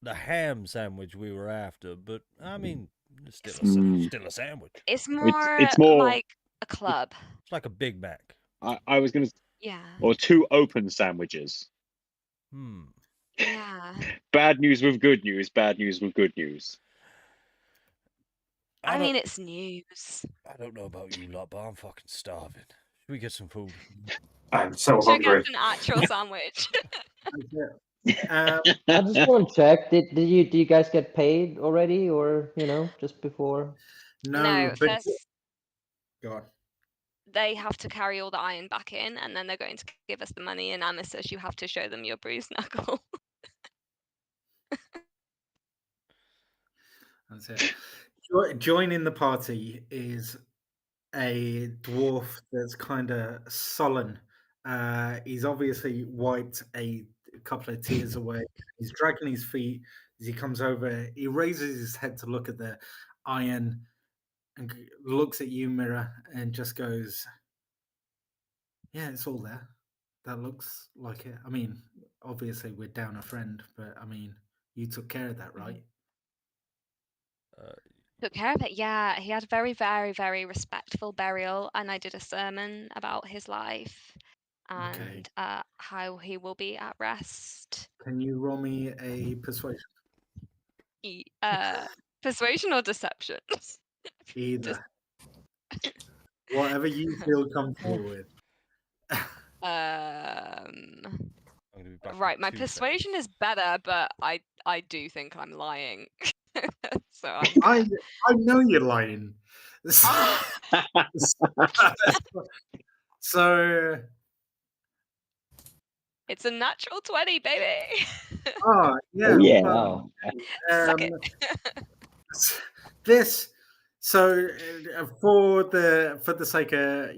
ham sandwich we were after, but I mean, it's still a sandwich. It's more, It's more like a club. It's like a Big Mac. I was gonna. Yeah. Or 2 open sandwiches. Yeah. Bad news with good news. Bad news with good news. I mean, it's news. I don't know about you lot, but I'm fucking starving. Should we get some food? I'm so Should we hungry. get an actual sandwich? I just want to check. Did you guys get paid already, or just before? No, but first go on. they have to carry all the iron back in, and then they're going to give us the money. And Amma says you have to show them your bruised knuckle. That's it. Joining the party is a dwarf that's kind of sullen. He's obviously wiped a couple of tears away. He's dragging his feet as he comes over. He raises his head to look at the iron and looks at you, Mirror, and just goes, "Yeah, it's all there. That looks like it. I mean, obviously we're down a friend, but I mean, you took care of that, right?" Took care of it. Yeah, he had a very, very, very respectful burial, and I did a sermon about his life and how he will be at rest Can you roll me a persuasion? Persuasion or deception? Either. Whatever you feel comfortable with. Um, I'm going to be back. right, in my 2 persuasion seconds. is better, but I do think I'm lying. So I'm I know you're lying. So, it's a natural 20, baby. yeah. Oh, yeah. Wow. Suck Um, it. this. So, for the sake of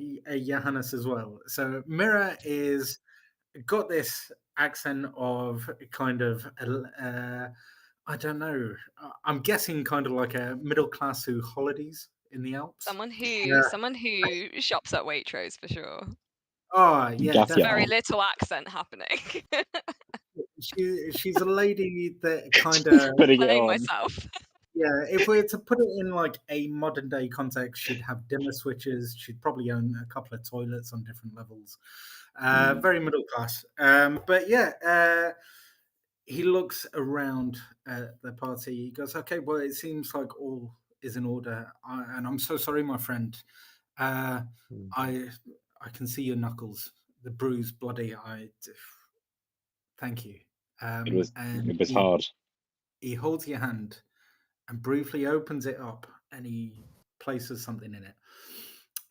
Johannes as well. So, Mira is got this accent of kind of I don't know. I'm guessing kind of like a middle class who holidays in the Alps. Someone Yeah. who shops at Waitrose for sure. Oh yeah, Gaff, yeah. Very definitely. little accent happening. She's a lady that kind of Putting it Playing on. myself. yeah. If we were to put it in like a modern day context, she'd have dimmer switches. She'd probably own a couple of toilets on different levels. Very middle class. But yeah, he looks around the party. He goes, "Okay, well, it seems like all is in order, and I'm so sorry, my friend. I can see your knuckles, the bruised, bloody. Thank you." It was And hard. he holds your hand and briefly opens it up, and he places something in it.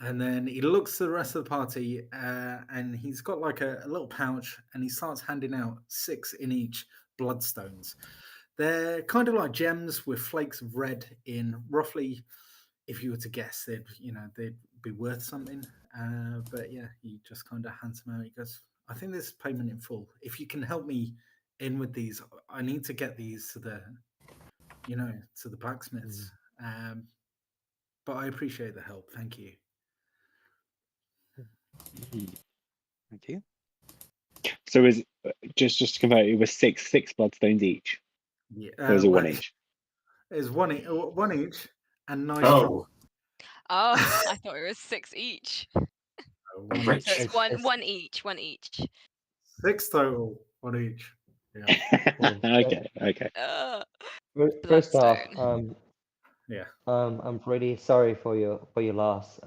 And then he looks to the rest of the party, and he's got like a little pouch, and he starts handing out 6 in each bloodstones. They're kind of like gems with flakes of red in. Roughly, if you were to guess, they'd be worth something. But yeah, he just kind of hands them out. He goes, "I think this is payment in full. If you can help me in with these, I need to get these to the blacksmiths. But I appreciate the help. Thank you." Thank you. So is just to confirm, it was six bloodstones each. Yeah, Or was it one each? It's one each, and nice. Oh. Oh, I thought it was 6 each. One Rich. So each. it's one each. 6 total. One each. Yeah. Okay. First off, Bloodstone. Yeah. I'm really sorry for your loss.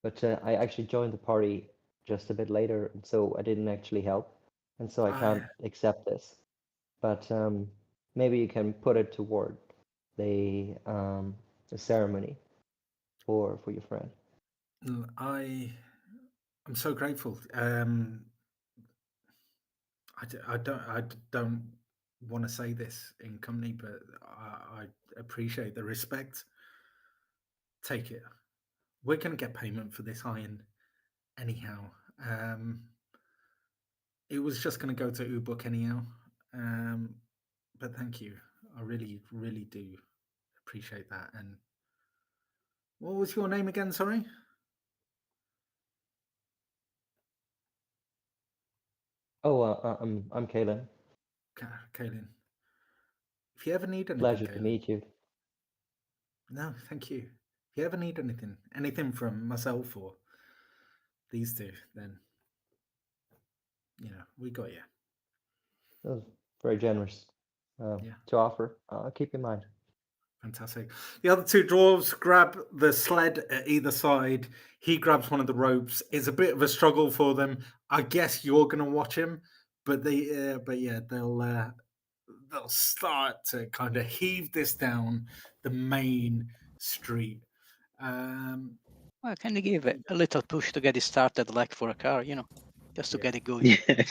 But I actually joined the party just a bit later, and so I didn't actually help, and so I can't accept this. But maybe you can put it toward the ceremony for your friend. I'm so grateful. I don't want to say this in company, but I appreciate the respect. Take it. We're going to get payment for this iron anyhow. It was just going to go to Ubuk anyhow. But thank you. I really, really do appreciate that. And what was your name again? Sorry. Oh, I'm Kaylin. Kaylin. If you ever need anything, Pleasure Kaylin, to meet you. No, thank you. If you ever need anything from myself or these two, then we got you. That was very generous to offer. I'll keep in mind. Fantastic. The other 2 dwarves grab the sled at either side. He grabs one of the ropes. It's a bit of a struggle for them. I guess you're going to watch him, but they'll start to kind of heave this down the main street. Well, can you give it a little push to get it started, like for a car, just to get it going? Yeah,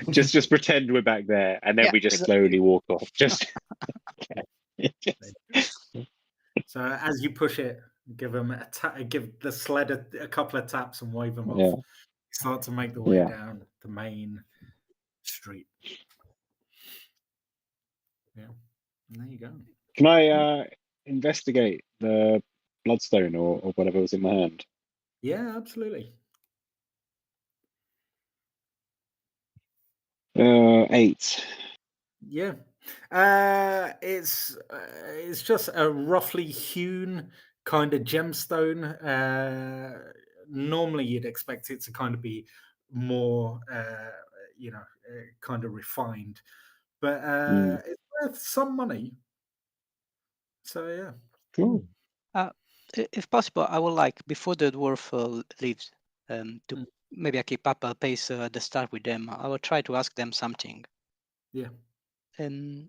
just pretend we're back there, and then Yeah, we just slowly walk off. So as you push it, give them give the sled a couple of taps and wave them off. Yeah. Start to make the way down the main street. Yeah, and there you go. Can I investigate the bloodstone or whatever was in my hand? Yeah, absolutely. 8. Yeah. It's just a roughly hewn kind of gemstone. Normally you'd expect it to kind of be more kind of refined, but it's worth some money. So yeah. Cool. If possible, I would like, before the dwarf leaves, to maybe I keep up a pace at the start with them. I will try to ask them something. Yeah. Do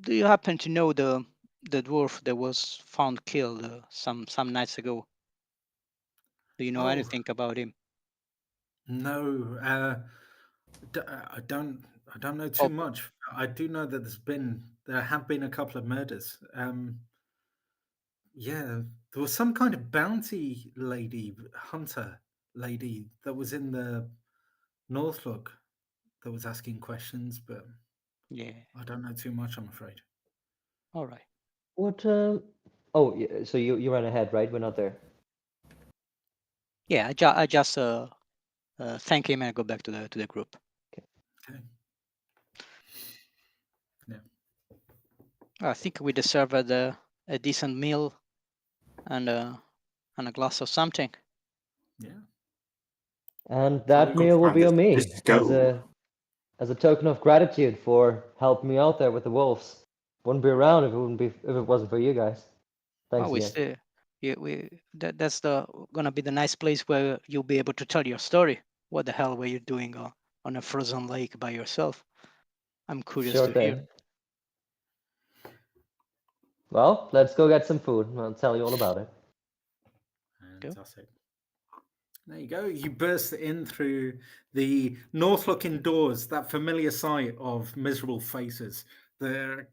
you happen to know the dwarf that was found killed some nights ago? Do you know anything about him? No, I don't know too much. I do know that there have been a couple of murders. Yeah, there was some kind of bounty lady, hunter lady that was in the Northlook that was asking questions, but Yeah. I don't know too much, I'm afraid. All right. What? Oh, so you ran ahead, right? We're not there. Yeah, I just thank him and go back to the group. Okay. Yeah. I think we deserve a decent meal and a glass of something. Yeah. And So that we've got meal to will find be on me this go. as a token of gratitude for helping me out there with the wolves. Wouldn't be around if it wasn't for you guys. Thanks we again. still, that's gonna be the nice place where you'll be able to tell your story. What the hell were you doing on a frozen lake by yourself? I'm curious Sure to hear. thing. Well, let's go get some food and I'll tell you all about it. Fantastic. There you go. You burst in through the north-looking doors, that familiar sight of miserable faces. They're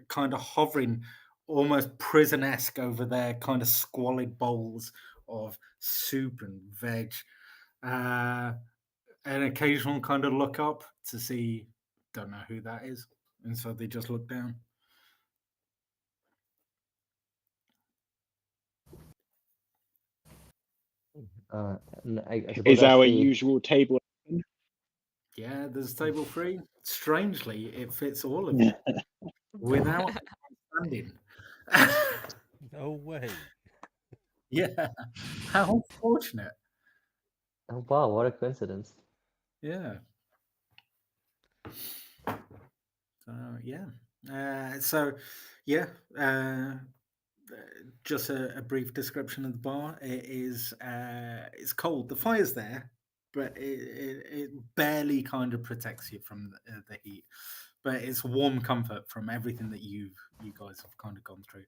kind of hovering almost prison-esque over their kind of squalid bowls of soup and veg. An occasional kind of look up to see, don't know who that is. And so they just look down. And I suppose Is that's our the usual table? Yeah, there's table 3. Strangely, it fits all of you without standing. No way. Yeah, how fortunate. Oh wow, what a coincidence. Yeah. Just a brief description of the bar. It is it's cold. The fire's there, but it barely kind of protects you from the heat. But it's warm comfort from everything that you guys have kind of gone through.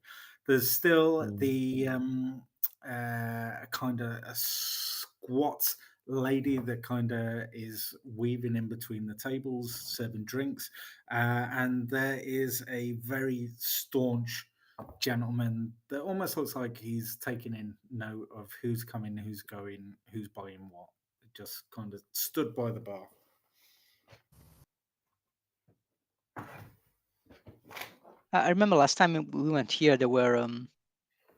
There's still the kind of a squat lady that kind of is weaving in between the tables, serving drinks, and there is a very staunch gentleman that almost looks like he's taking in note of who's coming, who's going, who's buying what. Just kind of stood by the bar. I remember last time we went here, there were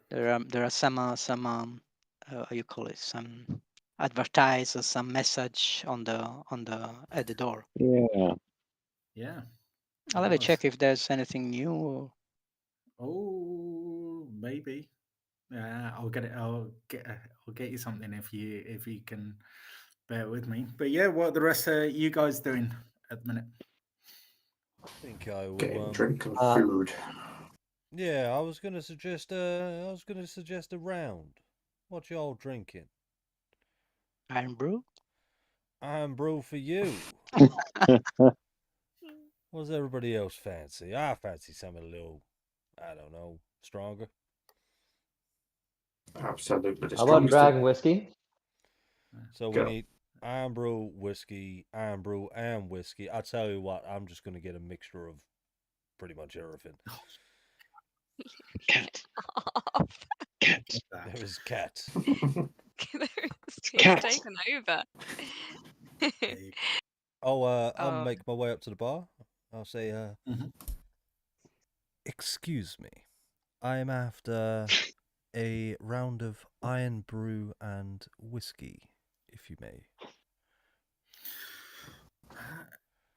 there are some how you call it, some advertise or some message on the at the door. Yeah. I'll have a check if there's anything new. Or... Oh, maybe. I'll get it. I'll get you something if you can bear with me. But yeah, what are the rest of you guys doing at the minute? I think I will Getting drink and food. Yeah, I was gonna suggest a round. What y'all drinking? Iron brew. Iron brew for you. What does everybody else fancy? I fancy something a little, I don't know, stronger. Absolutely. How about dragon whiskey? So we need iron brew, whiskey, iron brew, and whiskey. I tell you what, I'm just gonna get a mixture of pretty much everything. Cat. There is cat. He's taken over. I'll make my way up to the bar. I'll say, excuse me, I am after a round of iron brew and whiskey, if you may.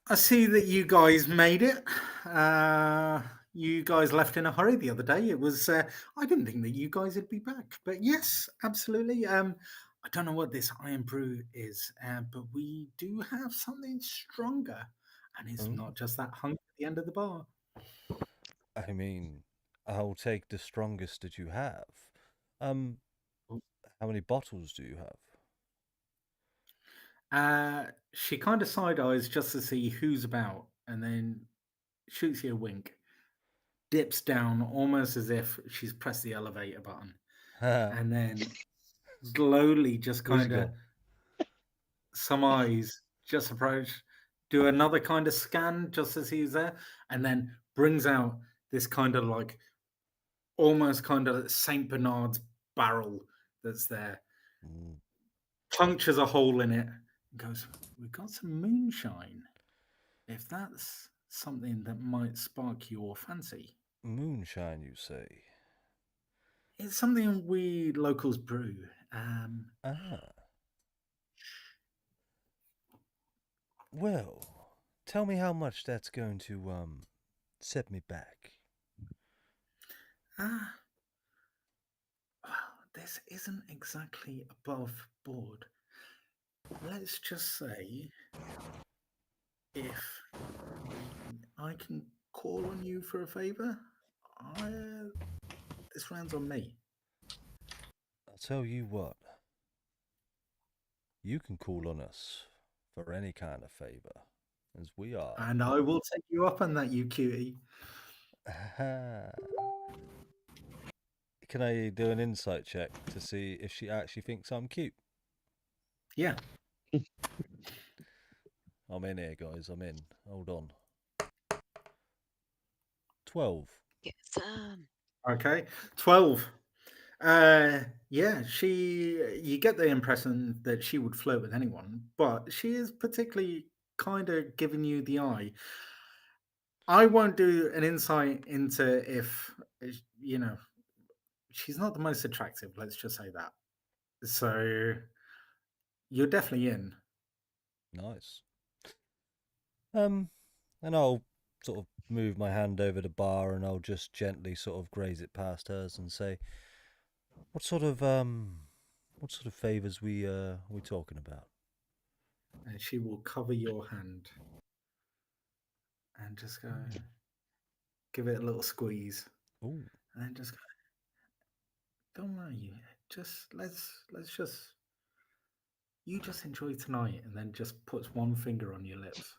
I see that you guys made it. You guys left in a hurry the other day. It was I didn't think that you guys would be back, but yes, absolutely. I don't know what this iron brew is, but we do have something stronger, and it's not just that hunk at the end of the bar. I mean, I'll take the strongest that you have. How many bottles do you have? She kind of side eyes just to see who's about, and then shoots you a wink, dips down almost as if she's pressed the elevator button, and then slowly just Who's kind of got? some eyes just approach, do another kind of scan just as he's there, and then brings out this kind of like almost kind of Saint Bernard's barrel that's there, punctures a hole in it, and goes, "We've got some moonshine. If that's something that might spark your fancy." Moonshine, you say? It's something we locals brew. Well, tell me how much that's going to set me back. Well, this isn't exactly above board. Let's just say, if I can call on you for a favor, this round's on me. I'll tell you what. You can call on us for any kind of favor, as we are. And I will take you up on that, you cutie. Can I do an insight check to see if she actually thinks I'm cute? Yeah. I'm in here, guys. I'm in. Hold on. 12. Get some. Okay. 12. Yeah, you get the impression that she would flirt with anyone, but she is particularly kind of giving you the eye. I won't do an insight into if, she's not the most attractive, let's just say that. So you're definitely in. Nice. And I'll sort of move my hand over the bar and I'll just gently sort of graze it past hers and say, what sort of favors we talking about? And she will cover your hand and just go, give it a little squeeze. Ooh. And then just go, don't worry, let's just, you just enjoy tonight, and then just puts one finger on your lips.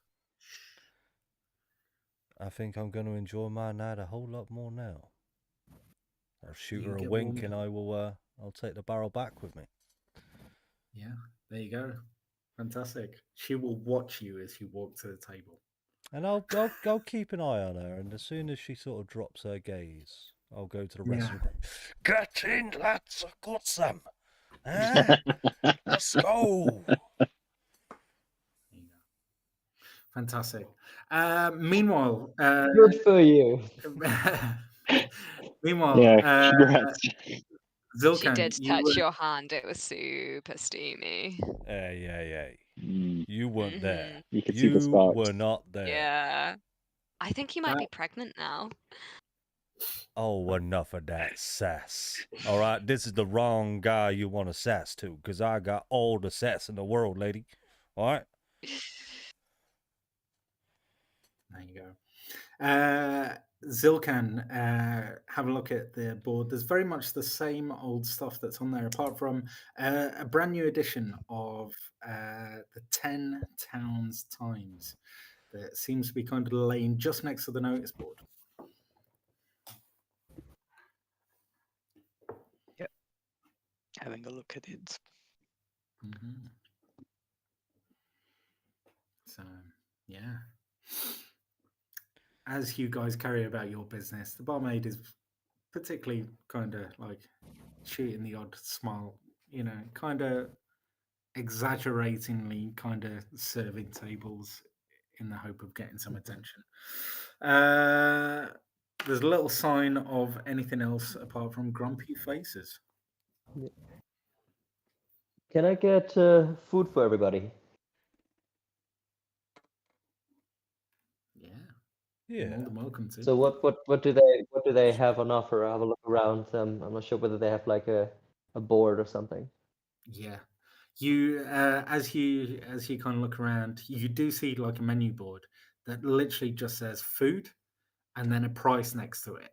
I think I'm going to enjoy my night a whole lot more now. I'll shoot You her a get wink warmed and I will. I'll take the barrel back with me. Yeah, there you go. Fantastic. She will watch you as you walk to the table. And I'll keep an eye on her, and as soon as she sort of drops her gaze, I'll go to the rest of the group. Get in, lads! I've got some. Let's go. Fantastic. Meanwhile, Good for you. Meanwhile, Yeah, congrats. Zilkan, She did touch your hand. It was super steamy. Hey. Mm, You weren't there. you could see the sparks. Were not there. Yeah. I think you might be pregnant now. Oh, enough of that sass. All right, this is the wrong guy you want to sass to, because I got all the sass in the world, lady. All right? There you go. Zilkan, have a look at the board. There's very much the same old stuff that's on there, apart from a brand new edition of the 10 Towns Times that seems to be kind of laying just next to the notice board. Yep. Having a look at it. Mm-hmm. So, yeah. As you guys carry about your business, the barmaid is particularly kind of like shooting the odd smile, kind of exaggeratingly kind of serving tables in the hope of getting some attention. There's a little sign of anything else apart from grumpy faces. Can I get food for everybody? Yeah. More than welcome to. So what do they have on offer? I'll have a look around. I'm not sure whether they have like a board or something. Yeah. you as you kind of look around, you do see like a menu board that literally just says food and then a price next to it.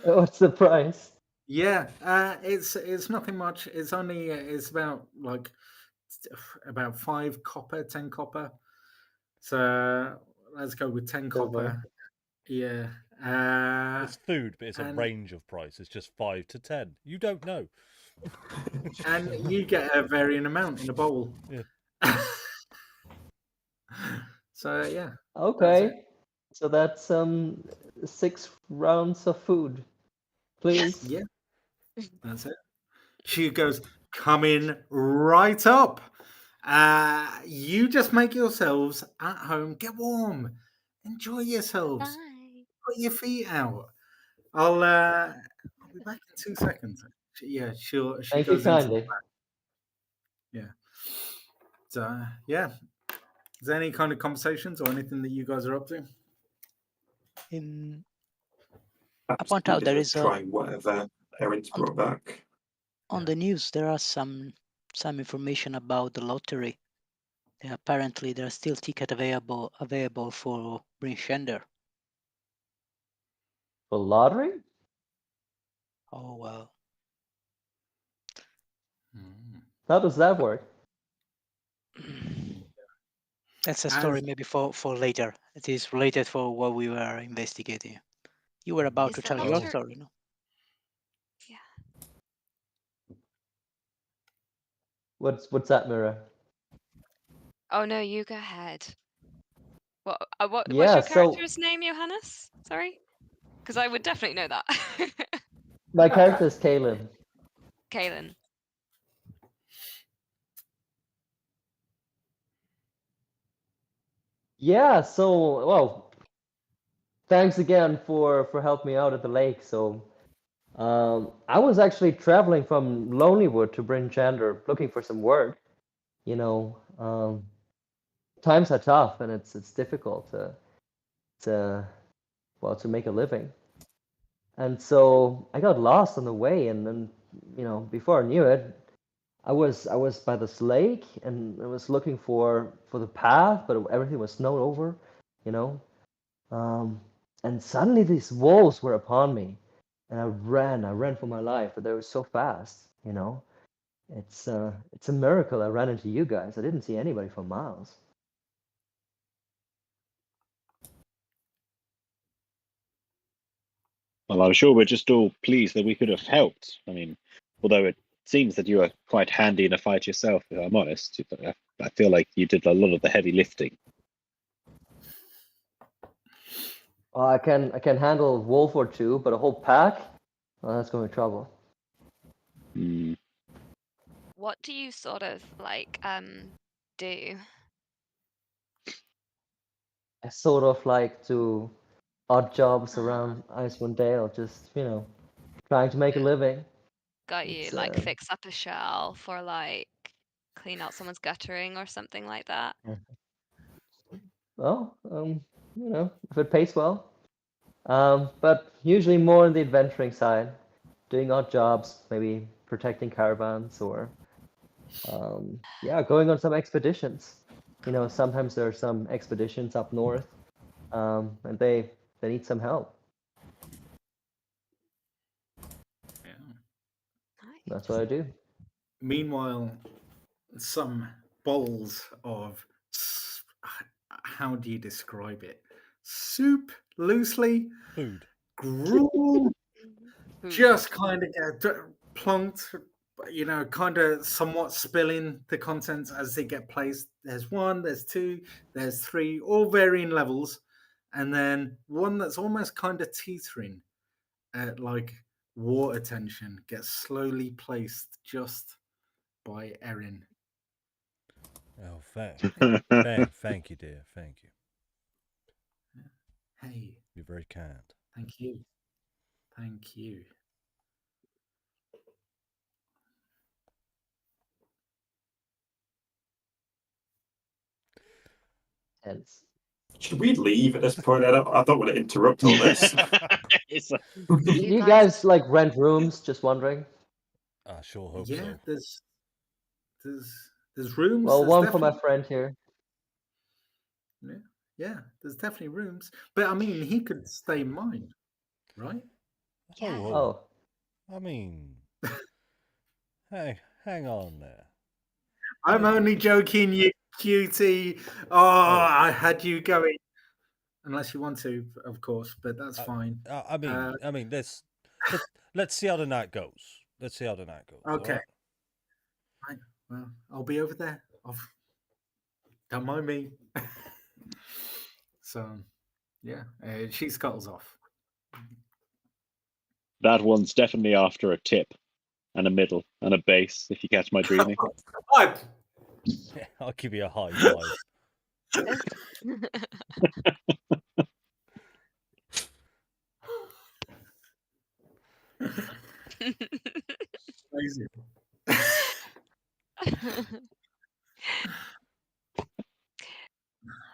What's the price? Yeah, it's nothing much. It's only it's about like about 5 copper, 10 copper. So let's go with 10 Oh, boy. copper. Yeah. It's food, but it's a and- range of price. It's just 5 to 10. You don't know. And you get a varying amount in a bowl. Yeah. So yeah. Okay. So that's 6 rounds of food, please. Yeah. That's it. She goes, coming right up. You just make yourselves at home. Get warm. Enjoy yourselves. Bye. Put your feet out. I'll be back in 2 seconds. She Thank you goes into kindly. yeah. So yeah. Is there any kind of conversations or anything that you guys are up to? I point out there is a- trying whatever Erin's On- brought back. On the news, there are some information about the lottery. Apparently, there are still tickets available for Brinshander. For lottery? Oh well. How does that work? That's a story maybe for later. It is related for what we were investigating. You were about Is to the tell your lottery- story, no? What's that, Mira? Oh no, you go ahead. What's Yeah, your so- character's name, Johannes? Sorry, because I would definitely know that. My character is Kaylin. Kaylin. Yeah, so well, thanks again for helping me out at the lake. So I was actually traveling from Lonelywood to Brinshander looking for some work. You know, times are tough and it's difficult to make a living. And so I got lost on the way, and then before I knew it, I was by this lake and I was looking for the path, but everything was snowed over, you know. And suddenly these wolves were upon me, and I ran for my life, but they were so fast, you know. It's a miracle I ran into you guys. I didn't see anybody for miles. Well, I'm sure we're just all pleased that we could have helped. I mean, although it seems that you are quite handy in a fight yourself, if I'm honest, I feel like you did a lot of the heavy lifting. I can handle a wolf or two, but a whole pack, well, that's going to be trouble. What do you sort of like do? I sort of like to odd jobs around Icewind Dale, just trying to make a living. Got you, It's, like fix up a shelf or like clean out someone's guttering or something like that. Well, if it pays well. But usually more on the adventuring side, doing odd jobs, maybe protecting caravans or going on some expeditions. Sometimes there are some expeditions up north, and they need some help. Yeah. That's what I do. Meanwhile, some bowls of how do you describe it? Soup, loosely. Food. Gruel. Food. Just kind of get plunked, kind of somewhat spilling the contents as they get placed. There's 1, there's 2, there's 3, all varying levels, and then one that's almost kind of teetering at like water tension gets slowly placed just by Erin. Oh, thank you, dear. Thank you. Hey, You're very kind. thank you. Thank you. Hence. Should we leave at this point? I don't want to interrupt all this. You guys like rent rooms? Just wondering. I sure hope Yeah, so. there's rooms. Well, there's one for my definitely- friend here. Yeah, there's definitely rooms. But I mean, he could stay in mine, right? Yeah. Oh, I mean, hang on there. I'm only joking, you cutie. Oh, I had you going. Unless you want to, of course, but that's fine. I mean, let's see how the night goes. Let's see how the night goes. Okay. All right? Right. Well, I'll be over there. Don't mind me. So, yeah, she scuttles off. That one's definitely after a tip and a middle and a base, if you catch my dreaming. What? I'll give you a high five. Crazy.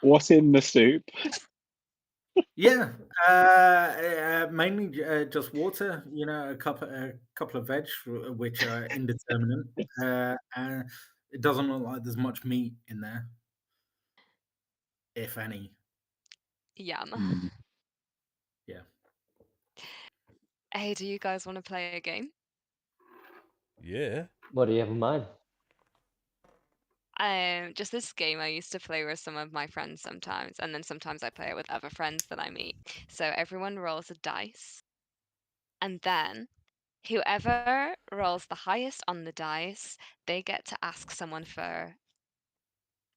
What's in the soup? Yeah, mainly just water. You know, a couple of veg, which are indeterminate. And it doesn't look like there's much meat in there, if any. Yum. Yeah. Hey, do you guys want to play a game? Yeah. what do you have in mind? Just this game I used to play with some of my friends sometimes, and then sometimes I play it with other friends that I meet. So everyone rolls a dice, and then whoever rolls the highest on the dice, they get to ask someone for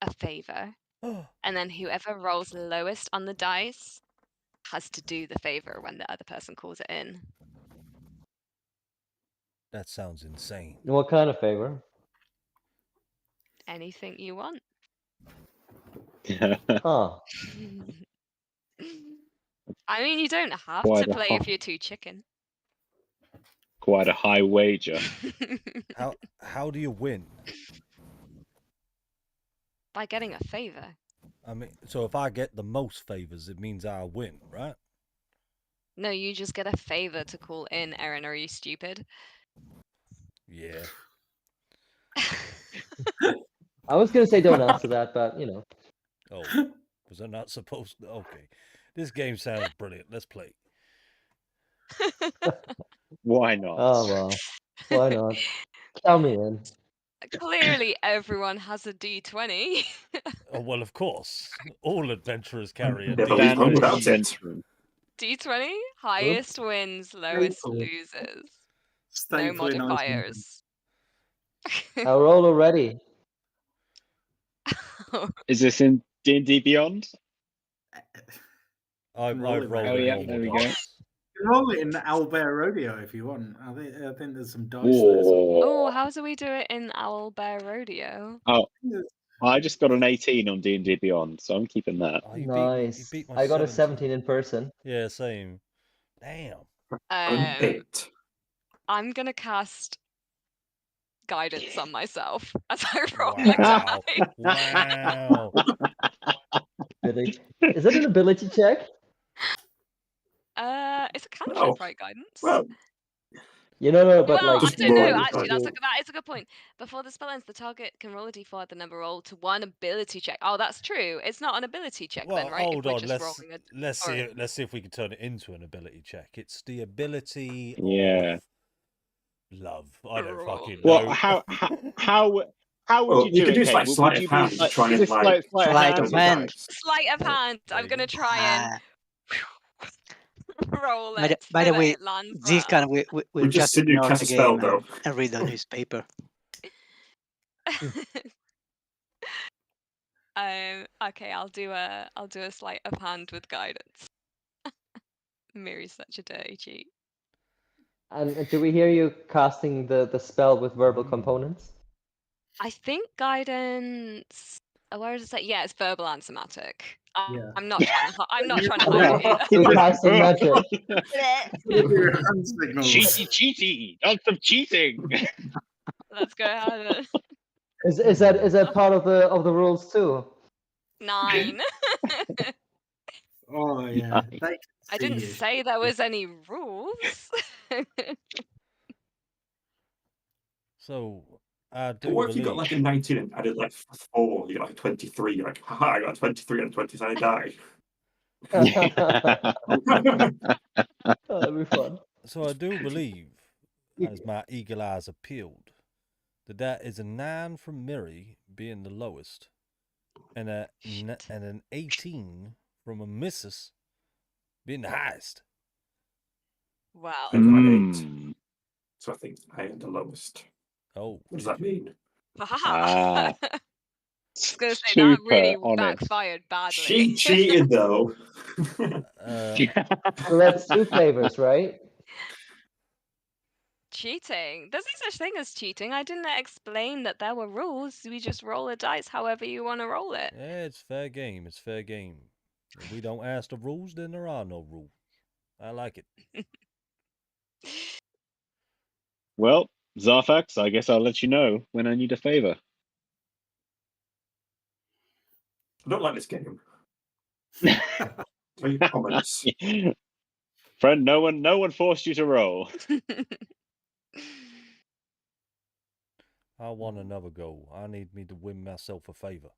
a favor, and then whoever rolls lowest on the dice has to do the favor when the other person calls it in. That sounds insane. What kind of favor? Anything you want. Huh. I mean, you don't have Quite to a play hot- if you're too chicken. Quite a high wager. How do you win? By getting a favor. I mean, so if I get the most favors, it means I win, right? No, you just get a favor to call in, Erin. Are you stupid? Yeah. I was gonna say don't answer that, but you know. Oh, was I not supposed to? Okay. This game sounds brilliant. Let's play. Why not? Oh well. Why not? Count me in. Clearly, everyone has a D20. Oh, well, of course. All adventurers carry a Yeah, but D. we've Standard heard about it. adventurer. D20? Highest wins, lowest Staple. loses. No Staple in Iceland. modifiers. I roll already. Is this in D&D Beyond? I've Roll it, rolled Oh, a yeah, normal there we go. dice. You can roll it in Owlbear Rodeo if you want. I think there's some dice there. Oh, how do we do it in Owlbear Rodeo? Oh, I just got an 18 on D&D Beyond, so I'm keeping that. Oh, you Nice. beat my I got a 17. 17 in person. Yeah, same. Damn. Unpicked. I'm gonna cast guidance on myself as I roll Wow. the Wow. Is that an ability check? It's a cantrip, Oh, right? Guidance. Well, You know, but Well, like I Just don't know. roll Actually, it. that is a good point. Before the spell ends, the target can roll a d4 at the number rolled to one ability check. Oh, that's true. It's not an ability check Well, then, right? hold If we're on. just Let's rolling let's or- let's see if we can turn it into an ability check. It's the ability Yeah. of love. I don't Oh. fucking know. Well, how would Well, you you do could it, do Kate? like Would sleight you of hand be to try and just like sleight Sleight of of hand? hand. Sleight of hand. There I'm you gonna go. try and roll By it. the so way, that it lands Ziskan, well. we'll just just send you ignore cast the a spell game though. and read the newspaper. Okay, I'll do a sleight of hand with guidance. Miri's such a dirty cheat. And do we hear you casting the spell with verbal components? I think guidance. Where does it say? Yeah, it's verbal and somatic. Yeah. I'm not trying to. I'm not trying to Yeah. hide it either. You're casting magic. Your hand signals. Cheaty, lots of cheating. Let's go ahead. Is that part of the rules too? 9. Oh yeah. I didn't say there was any rules. So I But do what if you got believe. like a 19 and added like 4? You got like a 23. You're like, haha, I got a 23 and a 20, I die. Oh, that'd be fun. So I do believe, as my eagle eyes have peeled, that is a 9 from Miri being the lowest, and an 18 from a Mrs. being the highest. Wow. I got an 8. Mm. So I think I am the lowest. Oh, What does that mean? Ah, I was going to say that really super honest. backfired badly. She cheated though. Uh, So that's 2 flavors, right? Cheating. There's no such thing as cheating. I didn't explain that there were rules. We just roll a dice however you want to roll it. yeah, it's fair game. It's fair game. If we don't ask the rules, then there are no rules. I like it. Well, Zarfax, I guess I'll let you know when I need a favor. I don't like this game. Very ominous. Friend, no one forced you to roll. I want another go. I need me to win myself a favor.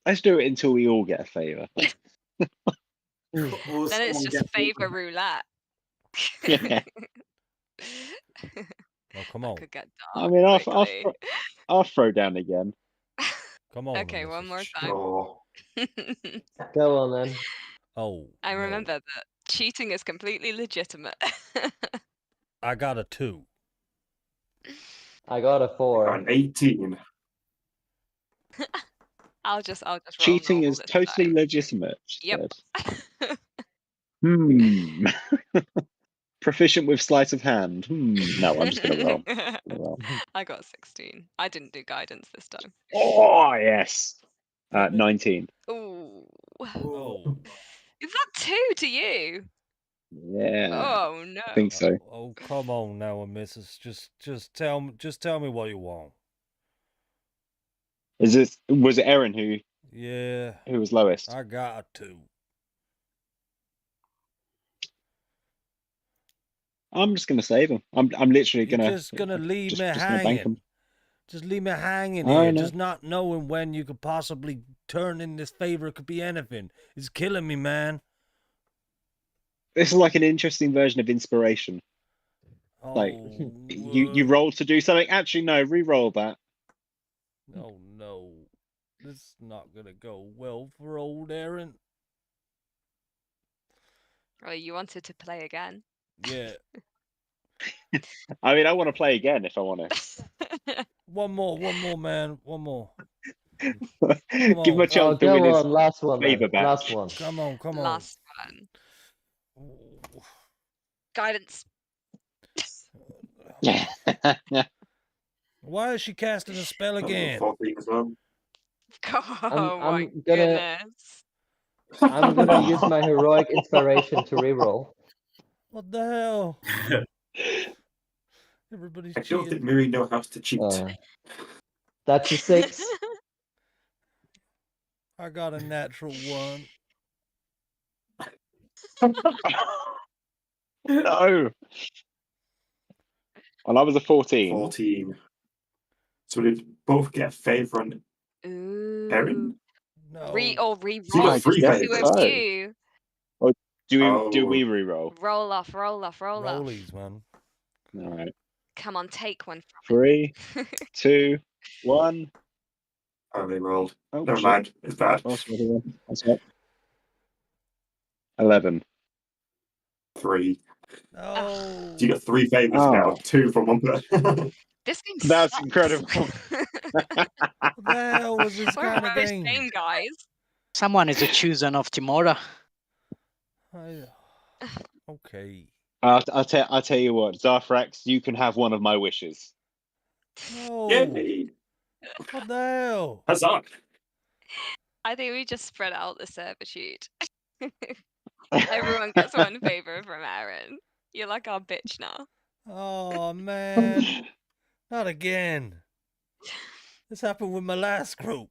Let's do it until we all get a favor. Or Then it's someone just gets favor roulette. Yeah. No, come That on. could get I dark mean, quickly. I'll throw down again. Come on. Okay, one more time. Sure. Go on then. Oh, I no. remember that cheating is completely legitimate. I got a 2. I got a I got 4. an 18. I'll just roll Cheating normal is this totally time. legitimate. She Yep. said. Proficient with sleight of hand. No, I'm just gonna roll. I got 16. I didn't do guidance this time. Oh yes. 19. Ooh. Oh. Is that 2 to you? Yeah, Oh no. I think so. Oh, come on now, Mrs. Just tell me what you want. Was it Erin who Yeah. who was lowest? I got a 2. I'm just gonna save him. I'm literally You're gonna just gonna leave me just gonna bank him. hanging. Just leave me hanging I here, know. just not knowing when you could possibly turn in this favor. It could be anything. It's killing me, man. This is like an interesting version of inspiration. Like Oh, you roll to do something. Actually, no, re-roll that. oh no, this is not gonna go well for old Aaron. Oh, you wanted to play again? Yeah, I mean, I want to play again if I want to. one more, man, one more. Give him a on. chance Oh, to win go his on. Last one then. favor back. Last one. Come on. Last one. Guidance. Why is she casting a spell again? 14 as well. Oh my I'm gonna goodness. I'm gonna use my heroic inspiration to reroll. What the hell? Everybody's I don't think cheating. Miri knows how to cheat. That's a 6. I got a natural 1. No. Well, I was a 14. 14. So we did both get a favor on Ooh. Erin. No. So you Re-roll got 3 just the two favors. of you. Do we re-roll? Roll off. Rollies, man. All right. Come on, take one. 3, 2, 1. Oh, they rolled. Oh, Never shit. mind. It's bad. That's right. 11. 3. No. So you got 3 favors now. 2 from one person. This game That's sucks. incredible. What the hell was this We're kind of rubbish game? game, guys. Someone is a chosen of Timora. Okay. I'll tell you what, Zarfrax, you can have one of my wishes. No. Yay! What the hell? Huzzah! I think we just spread out the servitude. Everyone gets one favor from Aaron. You're like our bitch now. Oh, man. Not again. This happened with my last group.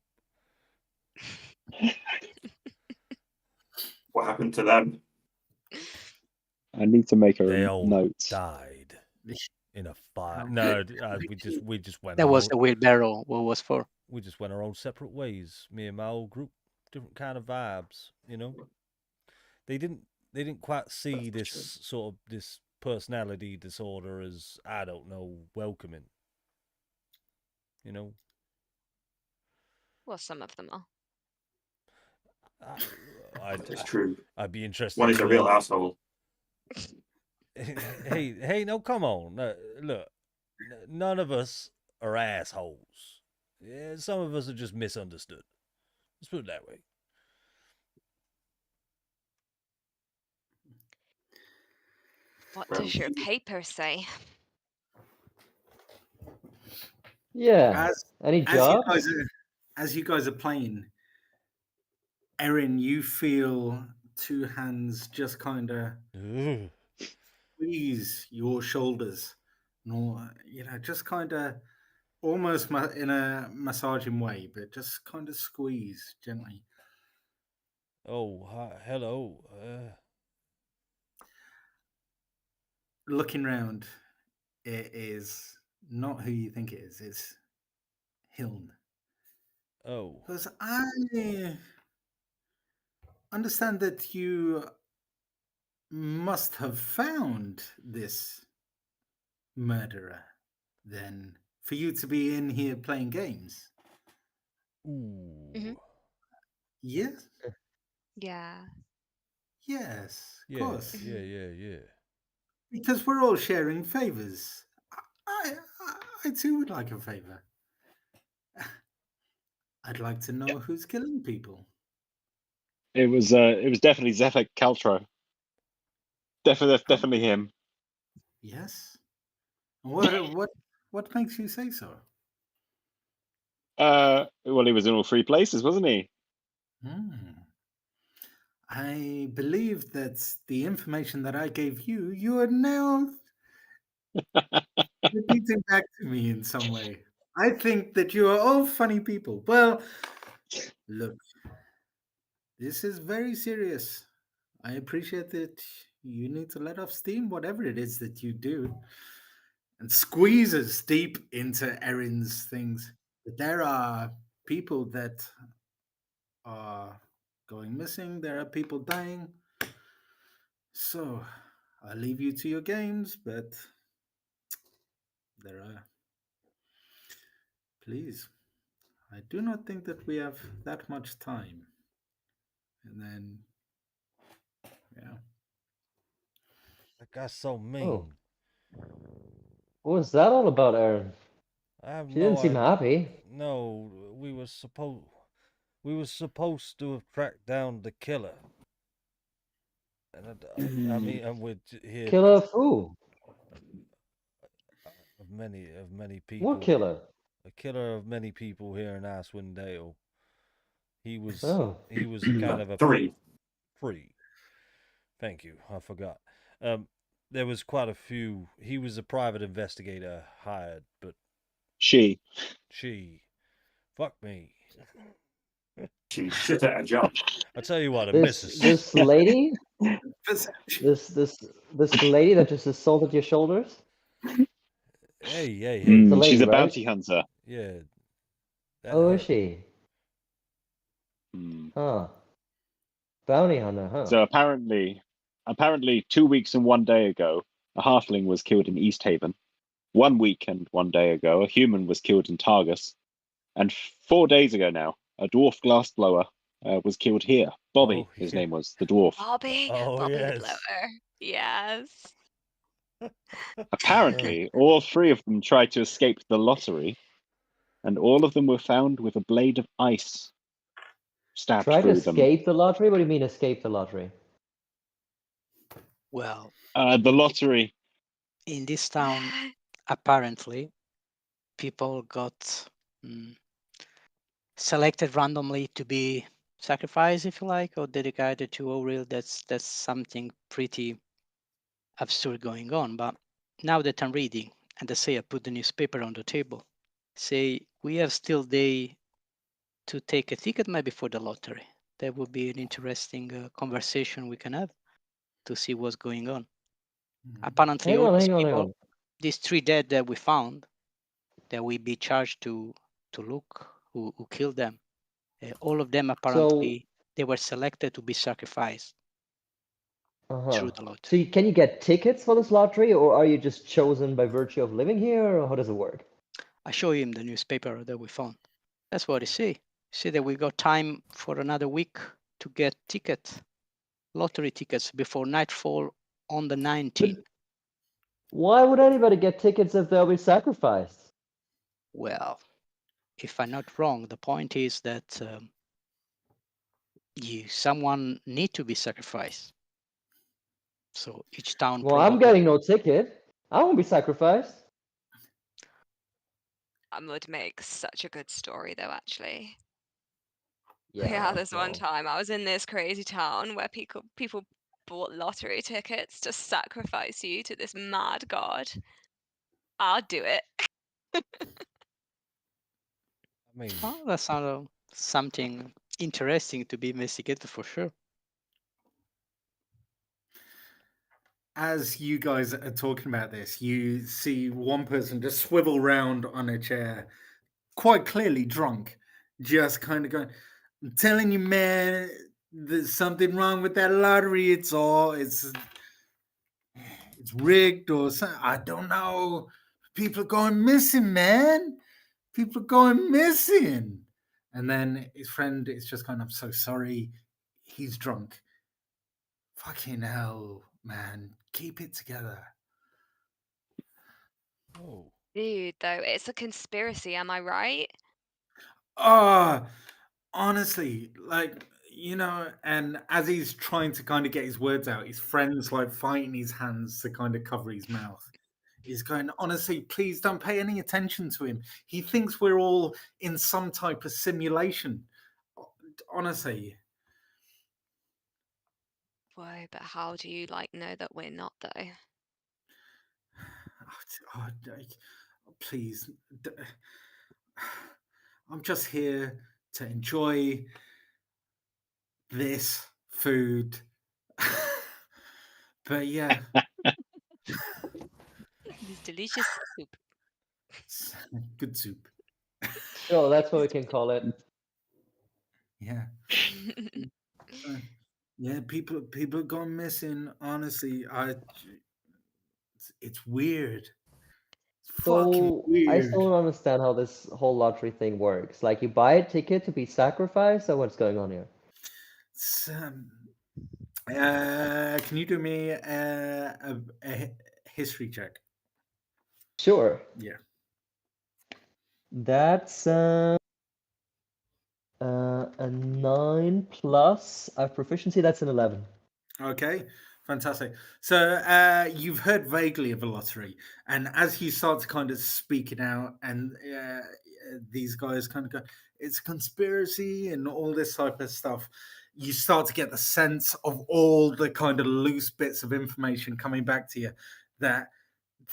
What happened to them? I need to make a They all note. died. In a fire? Oh, No, we we just went That our was own, the wheelbarrow. What was for? we just went our own separate ways. Me and my old group, different kind of vibes. You know, they didn't quite see That's this true. sort of this personality disorder as, I don't know, welcoming. You know, Well, some of them are. That's true. I'd be interested One is to a real know. asshole. Hey, no, come on. Look, none of us are assholes. Yeah, some of us are just misunderstood. Let's put it that way. What Well, does your paper say? Yeah. Any as you jobs? guys are as you guys are playing, Erin, you feel two hands just kind of Ugh. squeeze your shoulders, no, just kind of almost in a massaging way, but just kind of squeeze gently. Oh, hi, hello. Looking round, it is not who you think it is. It's Hiln. Oh, Because I understand that you must have found this murderer, then, for you to be in here playing games. ooh, Yes, Yeah. yes, of yeah, course. yeah. Because we're all sharing favors. I too would like a favor. I'd like to know who's killing people. It was definitely Zephyr Caltro. Definitely him. Yes. What makes you say so? Well, he was in all three places, wasn't he? I believe that the information that I gave you, you are now repeating back to me in some way. I think that you are all funny people. Well, look, this is very serious. I appreciate that you need to let off steam, whatever it is that you do, and squeezes deep into Erin's things. But there are people that are going missing, there are people dying. So I'll leave you to your games, but there are. Please, I do not think that we have that much time. And then, yeah. That guy's so Oh. mean. What was that all about, Aaron? I have She didn't no seem idea. happy. No, we were supposed to have tracked down the killer. And I mean, and we're here Killer of who? of many people. What killer? A killer of many people here in Icewind Dale. He was Oh. kind of a Three. Thank you. I forgot. There was quite a few. He was a private investigator hired, but She. fuck me. She's shit at her job. I tell you what, a This missus. this lady, Perception. this lady that just assaulted your shoulders. Hey. The lady, She's a right? bounty hunter. Yeah. That Oh, her. is she? Mm. Huh. Bounty hunter, huh? So apparently 2 weeks and 1 day ago, a halfling was killed in East Haven. 1 week and 1 day ago, a human was killed in Targus. And 4 days ago now, a dwarf glassblower was killed here. Bobby, Oh, his yeah. name was, the dwarf. Bobby. Oh, Bobby the yes. blower. Yes. Apparently, all three of them tried to escape the lottery, and all of them were found with a blade of ice stabbed Try to through them. escape the lottery? What do you mean escape the lottery? Well, The lottery. in this town, apparently, people got selected randomly to be sacrificed, if you like, or dedicated to Oriel. That's something pretty absurd going on. But now that I'm reading, and they say I put the newspaper on the table, say we have still day to take a ticket maybe for the lottery. That would be an interesting conversation we can have to see what's going on. Apparently, Hang all on, these hang on, hang people on. these 3 dead that we found, that we be charged to look who killed them. All of them apparently they were selected to be sacrificed through the lottery. So can you get tickets for this lottery, or are you just chosen by virtue of living here, or how does it work? I show him the newspaper that we found. That's what he see. See that we got time for another week to get tickets, lottery tickets before nightfall on the 19th. Why would anybody get tickets if they'll be sacrificed? Well, if I'm not wrong, the point is that someone need to be sacrificed. So each town. Well, I'm getting no ticket. I won't be sacrificed. That would make such a good story, though. Actually, Yeah. There's one time I was in this crazy town where people bought lottery tickets to sacrifice you to this mad god. I'll do it. I mean, Oh, that sounds something interesting to be investigated for sure. As you guys are talking about this, you see one person just swivel round on a chair, quite clearly drunk, just kind of going, "I'm telling you, man, there's something wrong with that lottery. It's rigged or something. I don't know. People are going missing, man. People are going missing." And then his friend is just kind of, "So sorry, he's drunk. Fucking hell, man. Keep it together." oh, Dude, though, it's a conspiracy. Am I right? Honestly, like, and as he's trying to kind of get his words out, his friend's like fighting his hands to kind of cover his mouth. He's going, "Honestly, please don't pay any attention to him. He thinks we're all in some type of simulation. Honestly." Whoa, but how do you know that we're not, though? Oh, please. I'm just here to enjoy this food. But yeah. This delicious soup. Good soup. Sure, that's what we can call it. Yeah. Yeah, people are going missing. Honestly, it's weird. It's fucking So I weird. still don't understand how this whole lottery thing works. Like you buy a ticket to be sacrificed, or what's going on here? Can you do me a history check? Sure. Yeah. That's a 9 plus. I have proficiency. That's an 11. Okay, fantastic. So you've heard vaguely of a lottery, and as you start to kind of speak it out, and these guys kind of go, "It's a conspiracy," and all this type of stuff, you start to get the sense of all the kind of loose bits of information coming back to you that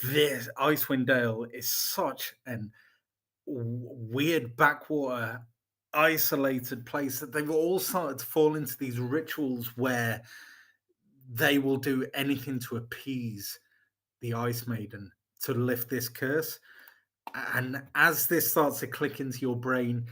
this Icewind Dale is such an weird backwater isolated place that they've all started to fall into these rituals where they will do anything to appease the Ice Maiden to lift this curse. And as this starts to click into your brain,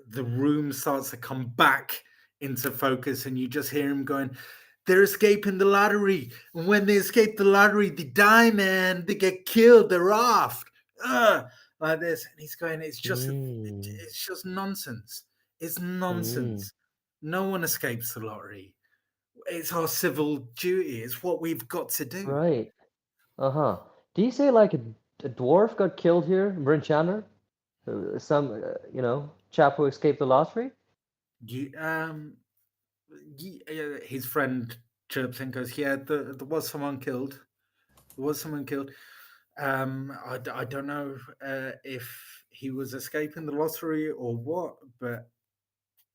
the room starts to come back into focus, and you just hear him going, "They're escaping the lottery. And when they escape the lottery, they die, man. They get killed. They're off." Like this. And he's going, it's just nonsense. It's nonsense. No one escapes the lottery. It's our civil duty. It's what we've got to do. Right. Do you say like a dwarf got killed here, Brinshander? Some chap who escaped the lottery? His friend chirps and goes, "Yeah, there was someone killed. There was someone killed. I don't know if he was escaping the lottery or what, but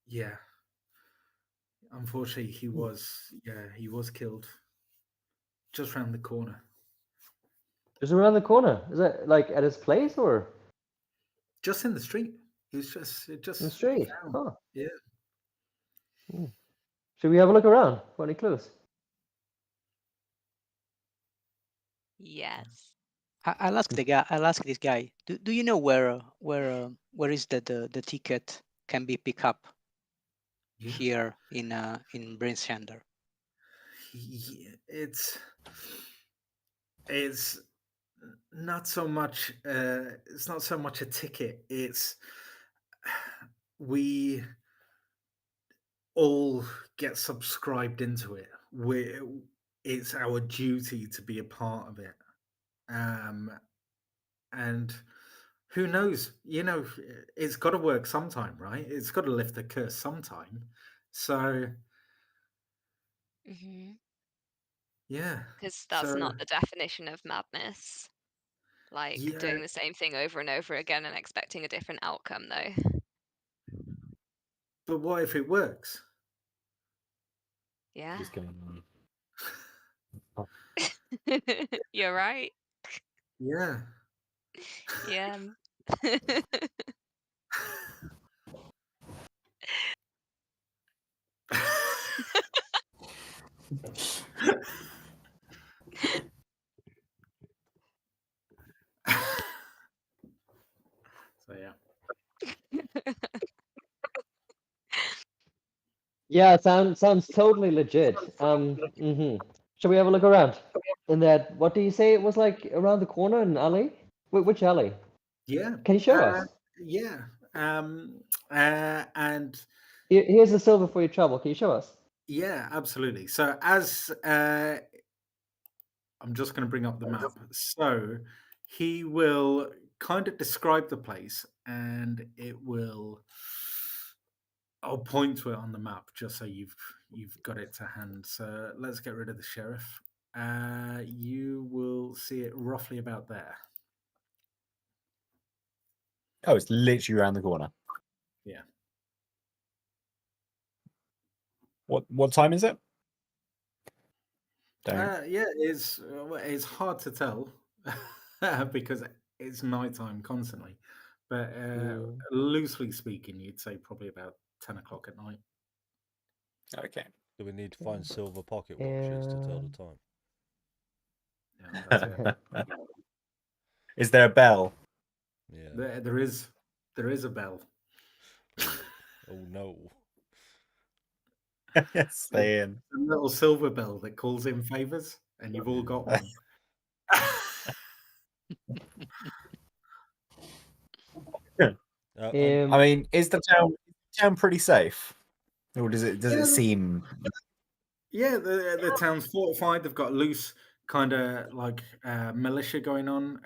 yeah, unfortunately, he was. Yeah, he was killed just around the corner. Just around the corner. Is that like at his place or just in the street? He was just in the street? down. Huh. Yeah. Should we have a look around? Got any clues? Yes. I'll ask the guy. I'll ask this guy. Do you know where is the ticket can be picked up Yeah. here in Brinshander? It's not so much. It's not so much a ticket. It's we all get subscribed into it. It's our duty to be a part of it. And who knows? It's got to work sometime, right? It's got to lift the curse sometime. So yeah. Because that's So not the definition of madness. Like yeah, doing the same thing over and over again and expecting a different outcome, though. but what if it works? Yeah. What's going on? You're right. Yeah. Yeah. So yeah. Yeah, sounds totally legit. Shall we have a look around? In that, what do you say it was like around the corner in an alley? Which alley? Yeah. Can you show us? Yeah. And Here's the silver for your trouble. Can you show us? yeah, absolutely. So as I'm just going to bring up the map. So he will kind of describe the place, and I'll point to it on the map just so you've got it to hand. So let's get rid of the sheriff. You will see it roughly about there. Oh, it's literally around the corner. Yeah. What time is it? Yeah, it's hard to tell because it's nighttime constantly. But loosely speaking, you'd say probably about 10 o'clock at night. Okay. Do we need to find silver pocket watches to tell the time? Yeah, that's it. Is there a bell? Yeah. There is a bell. Oh no. Stay in. A little silver bell that calls in favors, and you've all got one. Uh, I mean, is the town pretty safe, or does it seem? Yeah, the town's fortified. They've got loose kind of like militia going on.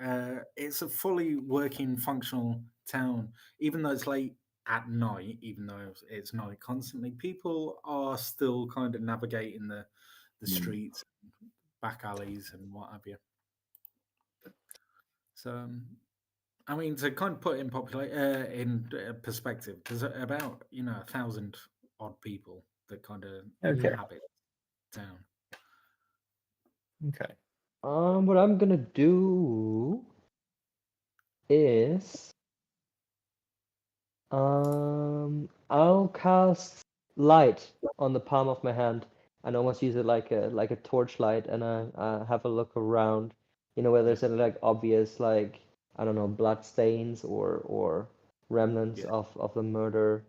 It's a fully working, functional town, even though it's late at night. Even though it's night constantly, people are still kind of navigating the streets, back alleys, and what have you. So, I mean, to kind of put it in perspective, there's about 1,000 odd people that kind of inhabit town. Okay. What I'm gonna do is I'll cast light on the palm of my hand and almost use it like a torchlight, and I have a look around, whether there's any like obvious, like, I don't know, blood stains or remnants of the murder.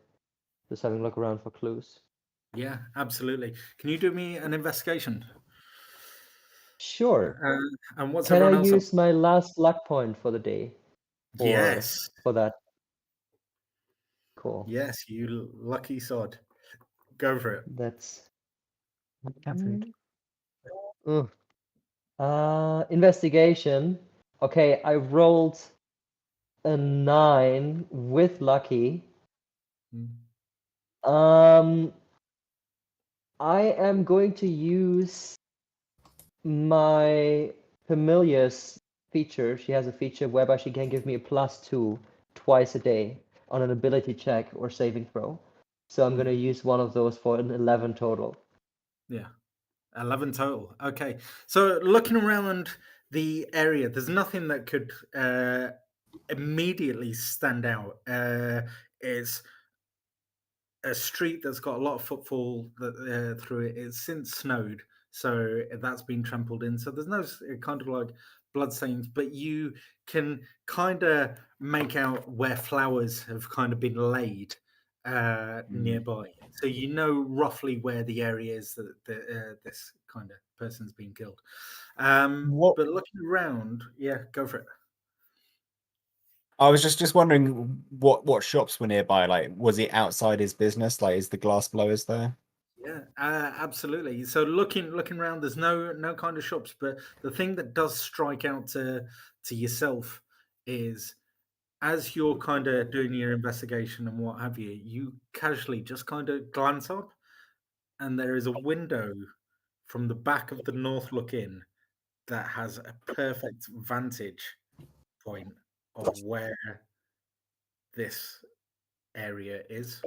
Just having a look around for clues. Yeah, absolutely. Can you do me an investigation? Sure. And what's Can I everyone else? use my last luck point for the day? Yes. For that. Cool. Yes, you lucky sod. Go for it. That's investigation. Okay, I rolled a 9 with lucky. I am going to use my familiar's feature. She has a feature whereby she can give me a +2 twice a day on an ability check or saving throw. So I'm going to use one of those for an 11 total. Yeah. 11 total. Okay. So looking around the area, there's nothing that could immediately stand out. It's a street that's got a lot of footfall through it. It's since snowed, so that's been trampled in. So there's no kind of like bloodstains, but you can kind of make out where flowers have kind of been laid nearby. So you know roughly where the area is that this kind of person's been killed. What But looking around, yeah, go for it. I was just wondering what shops were nearby. Like, was he outside his business? Like, is the glass blowers there? Yeah, absolutely. So looking around, there's no kind of shops, but the thing that does strike out to yourself is as you're kind of doing your investigation and what have you, you casually just kind of glance up, and there is a window from the back of the North Look Inn that has a perfect vantage point of where this area is.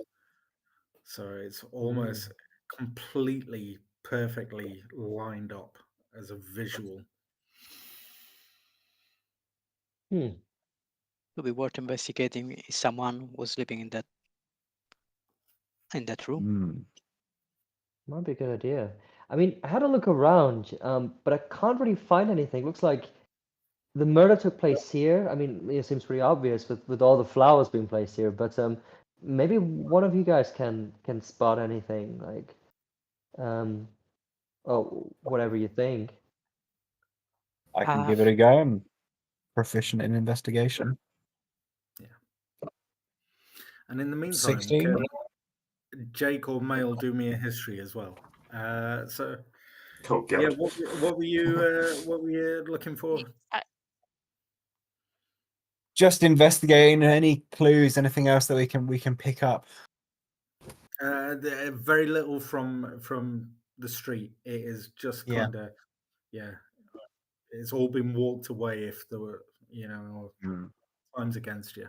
So it's almost completely perfectly lined up as a visual. Hmm. Could be worth investigating if someone was living in that room. Might be a good idea. I mean, I had a look around, but I can't really find anything. Looks like the murder took place here. I mean, it seems pretty obvious with all the flowers being placed here, but maybe one of you guys can spot anything, like oh, whatever you think. I can give it a go. I'm proficient in investigation. Yeah. And in the meantime, 16. can Jake or Mail do me a history as well? So Oh, God. yeah, what were you looking for? Just investigating any clues, anything else that we can pick up. Very little from the street. It is just Yeah. kind of it's all been walked away if there were times against you.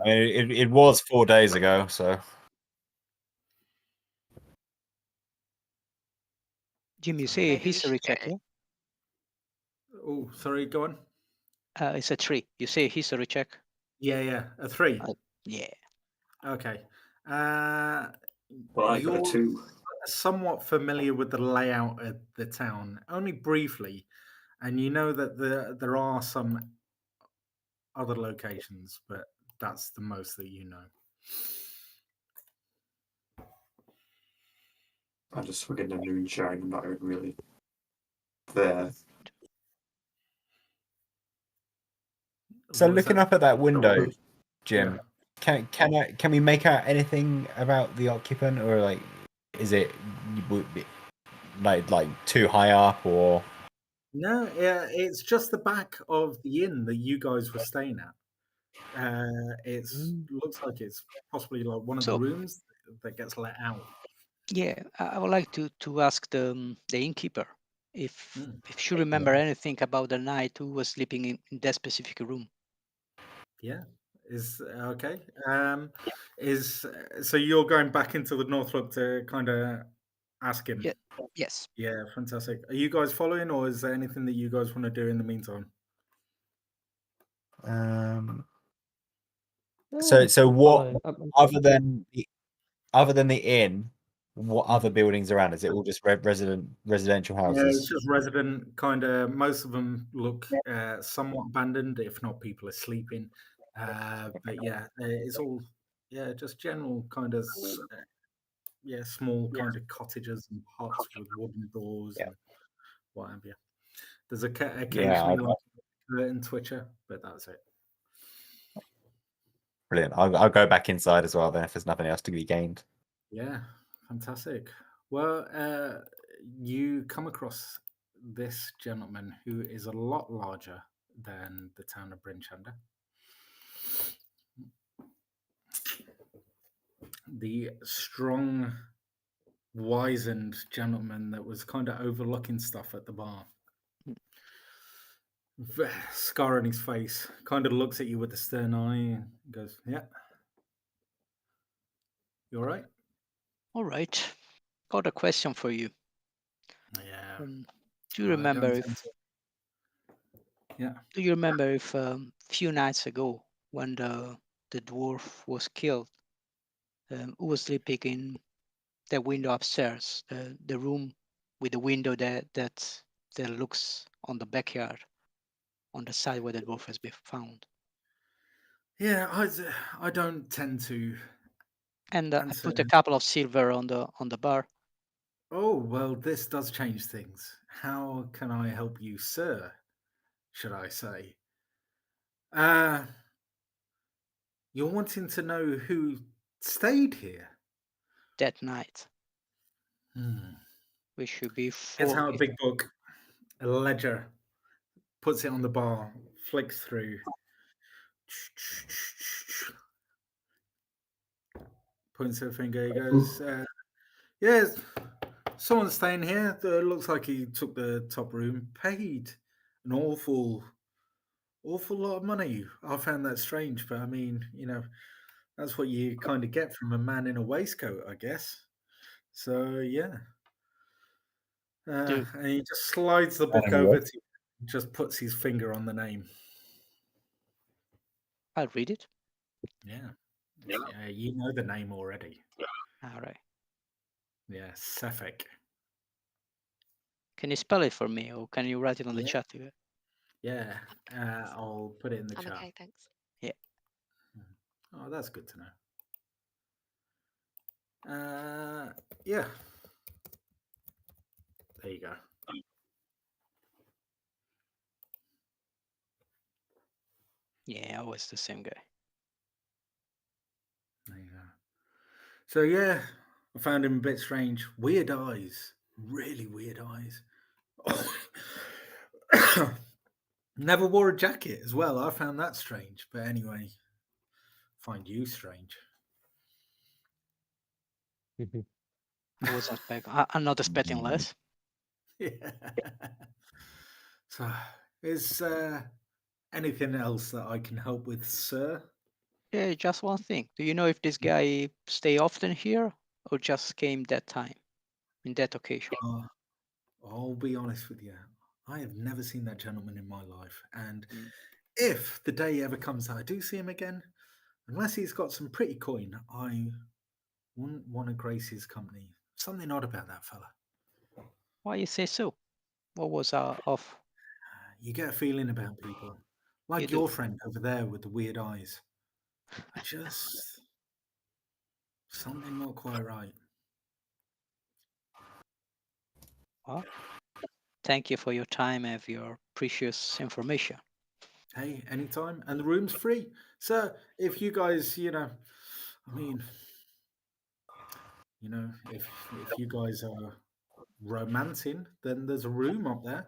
I mean, it was 4 days ago, so. Jim, you say Maybe we history should check, go. yeah? Oh, sorry, go on. It's a 3. You say history check? Yeah, a 3. Yeah. Okay. Well, I got a You're 2. somewhat familiar with the layout of the town, only briefly, and you know that there are some other locations, but that's the most that you know. I just forget the moonshine. I'm not even really there. So What was looking that? up at that window, Jim, Yeah. can we make out anything about the occupant, or like, is it like too high up, or? No, yeah, it's just the back of the inn that you guys were staying at. Looks like it's possibly like one of the rooms that gets let out. Yeah, I would like to ask the innkeeper if she remember anything about the night who was sleeping in that specific room. Yeah, is okay. Is so you're going back into the Northlook to kind of ask him? Yeah. Yes. Yeah, fantastic. Are you guys following, or is there anything that you guys want to do in the meantime? So what following. other than the inn, what other buildings around? Is it all just residential houses? Yeah, it's just resident kind of. Most of them look somewhat abandoned, if not people are sleeping. But yeah, it's all just general kind of small kind of cottages and huts with wooden doors and what have you. There's occasionally like a curtain twitcher, but that's it. Brilliant. I'll go back inside as well then if there's nothing else to be gained. Yeah, fantastic. Well, you come across this gentleman who is a lot larger than the town of Brinshander. The strong, wizened gentleman that was kind of overlooking stuff at the bar. Scar on his face, kind of looks at you with a stern eye and goes, "Yeah, you all right?" All right. Got a question for you. Yeah. Do you remember if? Yeah. Do you remember if a few nights ago when the dwarf was killed, who was sleeping in the window upstairs, the room with the window that looks on the backyard, on the side where the dwarf has been found. Yeah, I don't tend to. And I answer. put a couple of silver on the bar. Oh, well, this does change things. How can I help you, sir? Should I say? You're wanting to know who stayed here? That night. Hmm. We should be Gets four. out a big book, a ledger, puts it on the bar, flicks through. Points her finger. He goes, "Yes, someone's staying here. Looks like he took the top room. Paid an awful lot of money. I found that strange, but I mean, that's what you kind of get from a man in a waistcoat, I guess. So yeah." Dude. And he just slides the book over to you, just puts his finger on the name. I'll read it. Yeah. You know the name already. All right. Yeah, Sefik. Can you spell it for me, or can you write it on the chat? Yeah, I'll put it in the I'm chat. okay, thanks. Yeah. Oh, that's good to know. Yeah. There you go. Yeah, always the same guy. There you go. So yeah, I found him a bit strange. Weird eyes. Really weird eyes. Never wore a jacket as well. I found that strange. But anyway, find you strange. I was I'm not expecting less. Yeah. So, is anything else that I can help with, sir? Yeah, just one thing. Do you know if this guy stay often here, or just came that time, in that occasion? I'll be honest with you. I have never seen that gentleman in my life. And if the day ever comes that I do see him again, unless he's got some pretty coin, I wouldn't want to grace his company. Something odd about that fella. Why you say so? What was off? You get a feeling about people. Like You your do. friend over there with the weird eyes. Something not quite right. Well, thank you for your time and your precious information. Hey, anytime. And the room's free. So if you guys, I mean, if you guys are romancing, then there's a room up there.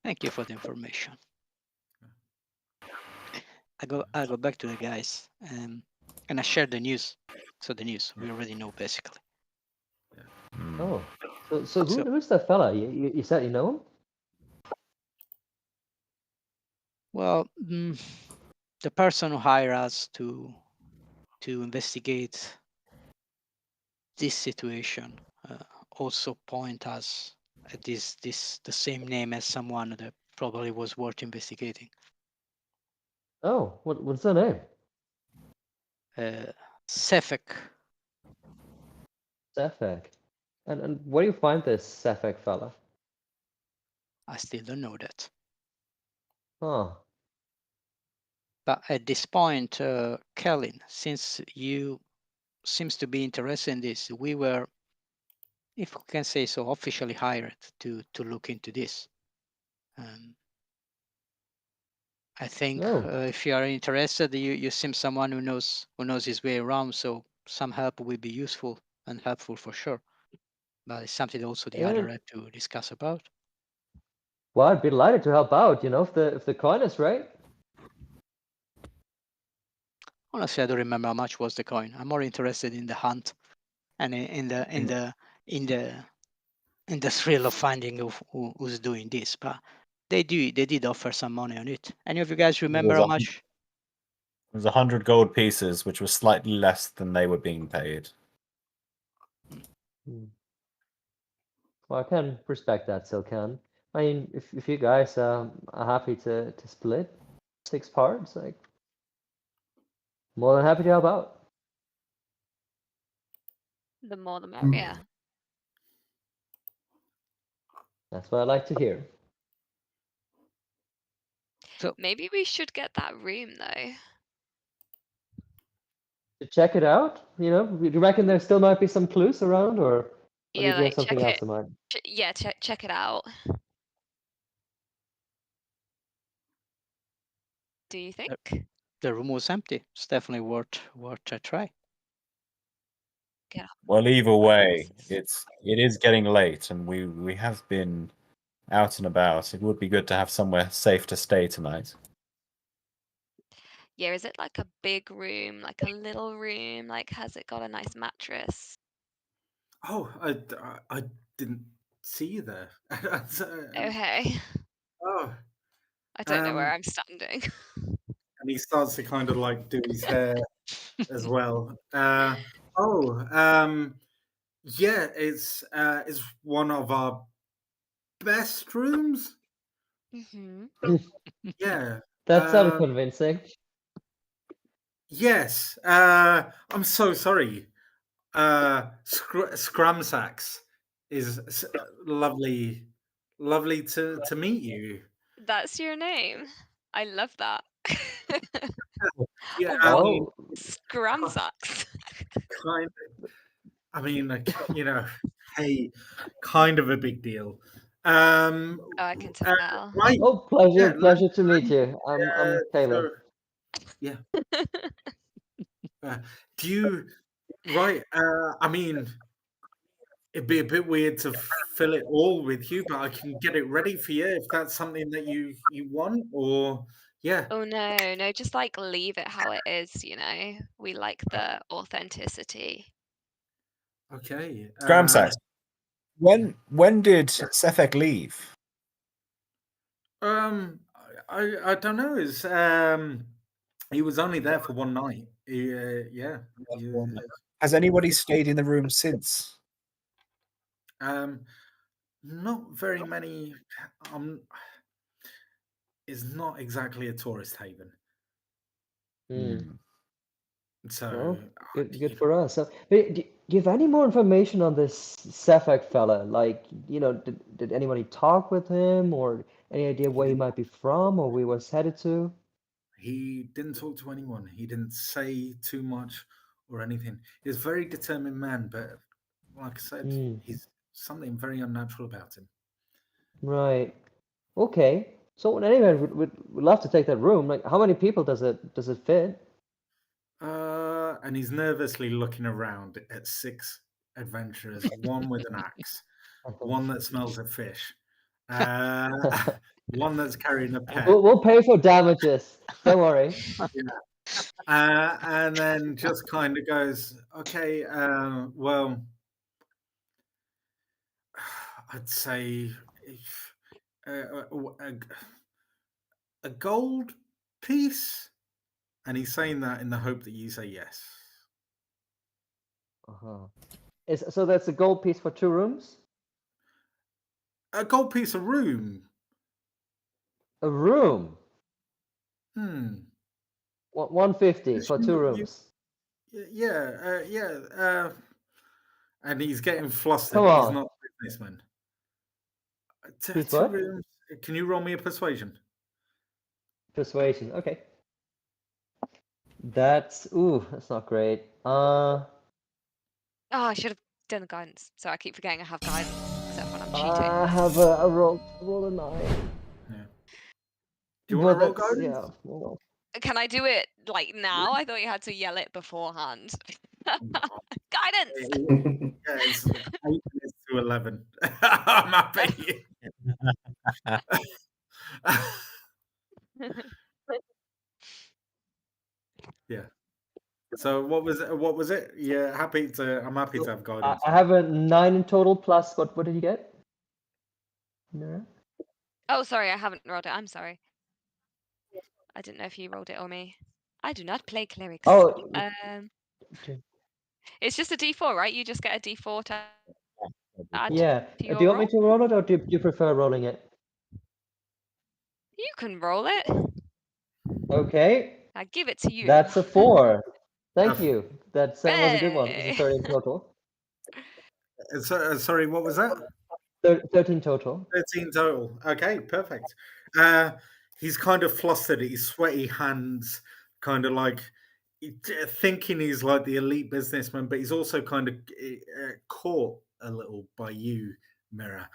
Thank you for the information. I go back to the guys, and I share the news. So the news we already know basically. Oh, so who's that fella? You said you know him? Well, the person who hired us to investigate this situation also point us at this the same name as someone that probably was worth investigating. Oh, what's the name? Sefik. Sefik. And where do you find this Sefik fella? I still don't know that. Huh. But at this point, Kellen, since you seems to be interested in this, we were, if we can say so, officially hired to look into this. I think if you are interested, you seem someone who knows his way around. So some help will be useful and helpful for sure. But it's something also the other had to discuss about. Well, I'd be delighted to help out. If the coin is right. Honestly, I don't remember how much was the coin. I'm more interested in the hunt and in the thrill of finding who's doing this. But they did offer some money on it. Any of you guys remember how much? It was 100 gold pieces, which was slightly less than they were being paid. Well, I can respect that, still can. I mean, if you guys are happy to split 6 parts, like, more than happy to help out. The more the merrier. That's what I like to hear. Maybe we should get that room though. To check it out, you know, do you reckon there still might be some clues around, or did you have something else in mind? Yeah, check it out. Do you think? The room was empty. It's definitely worth a try. Yeah. Well, either way, it is getting late, and we have been out and about. It would be good to have somewhere safe to stay tonight. Yeah, is it like a big room, like a little room? Like, has it got a nice mattress? Oh, I didn't see you there. Okay. Oh, I don't know where I'm standing. and he starts to kind of like do his hair as well. Yeah, it's one of our best rooms. Mm-hmm. Yeah. That sounded convincing. Yes. I'm so sorry. Scramsax is lovely to meet you. That's your name. I love that. Yeah, Oh, Scramsax. kind of. I mean, like, you know, hey, kind of a big deal. Oh, I can tell. Right. oh, pleasure, Yeah, pleasure to meet you. I'm Taylor. Yeah. Do you? Right. I mean, it'd be a bit weird to fill it all with you, but I can get it ready for you if that's something that you want. Or yeah. Oh no, just like leave it how it is, you know. We like the authenticity. Okay. Scramsax, when did Sefek leave? I don't know. Is he was only there for one night. Yeah. Has anybody stayed in the room since? Not very many. Is not exactly a tourist haven. So well, good for us. So, do you have any more information on this Sefak fella? Like, you know, did anybody talk with him, or any idea where he might be from, or where he was headed to? He didn't talk to anyone. He didn't say too much or anything. He's a very determined man, but like I said, he's something very unnatural about him. Right. Okay. So anyway, we'd love to take that room. Like, how many people does it fit? And he's nervously looking around at 6 adventurers, one with an axe, one that smells of fish, one that's carrying a pet. We'll pay for damages. Don't worry. Yeah. And then just kind of goes, okay, well, I'd say if, a gold piece. And he's saying that in the hope that you say yes. So that's a gold piece for 2 rooms? A gold piece a room. A room? 150 for 2 rooms. Yeah. And he's getting flustered. Come on. He's not a businessman. He's 2 what? rooms. Can you roll me a persuasion? Persuasion. Okay. That's not great. Oh, I should have done the guidance. So I keep forgetting I have guidance, except when I'm cheating. I have a roll a 9. Yeah. Do you want to roll guidance? Yeah. Well, Can I do it like now? I thought you had to yell it beforehand. Guidance. Yeah, it's 8 minutes to 11. I'm happy. Yeah. So what was it? Yeah, I'm happy to have guidance. I have a 9 in total plus what did you get? No. Oh, sorry, I haven't rolled it. I'm sorry. I didn't know if you rolled it or me. I do not play clerics. Oh. It's just a D4, right? You just get a D4 to add Yeah. to your Do you want roll? me to roll it, or do you prefer rolling it? You can roll it. Okay. I give it to you. That's a 4. Thank you. That was a good one. This is 30 in total. Sorry, what was that? 13 total. 13 total. Okay, perfect. He's kind of flustered. His sweaty hands, kind of like thinking he's like the elite businessman, but he's also kind of caught a little by you, Mirror.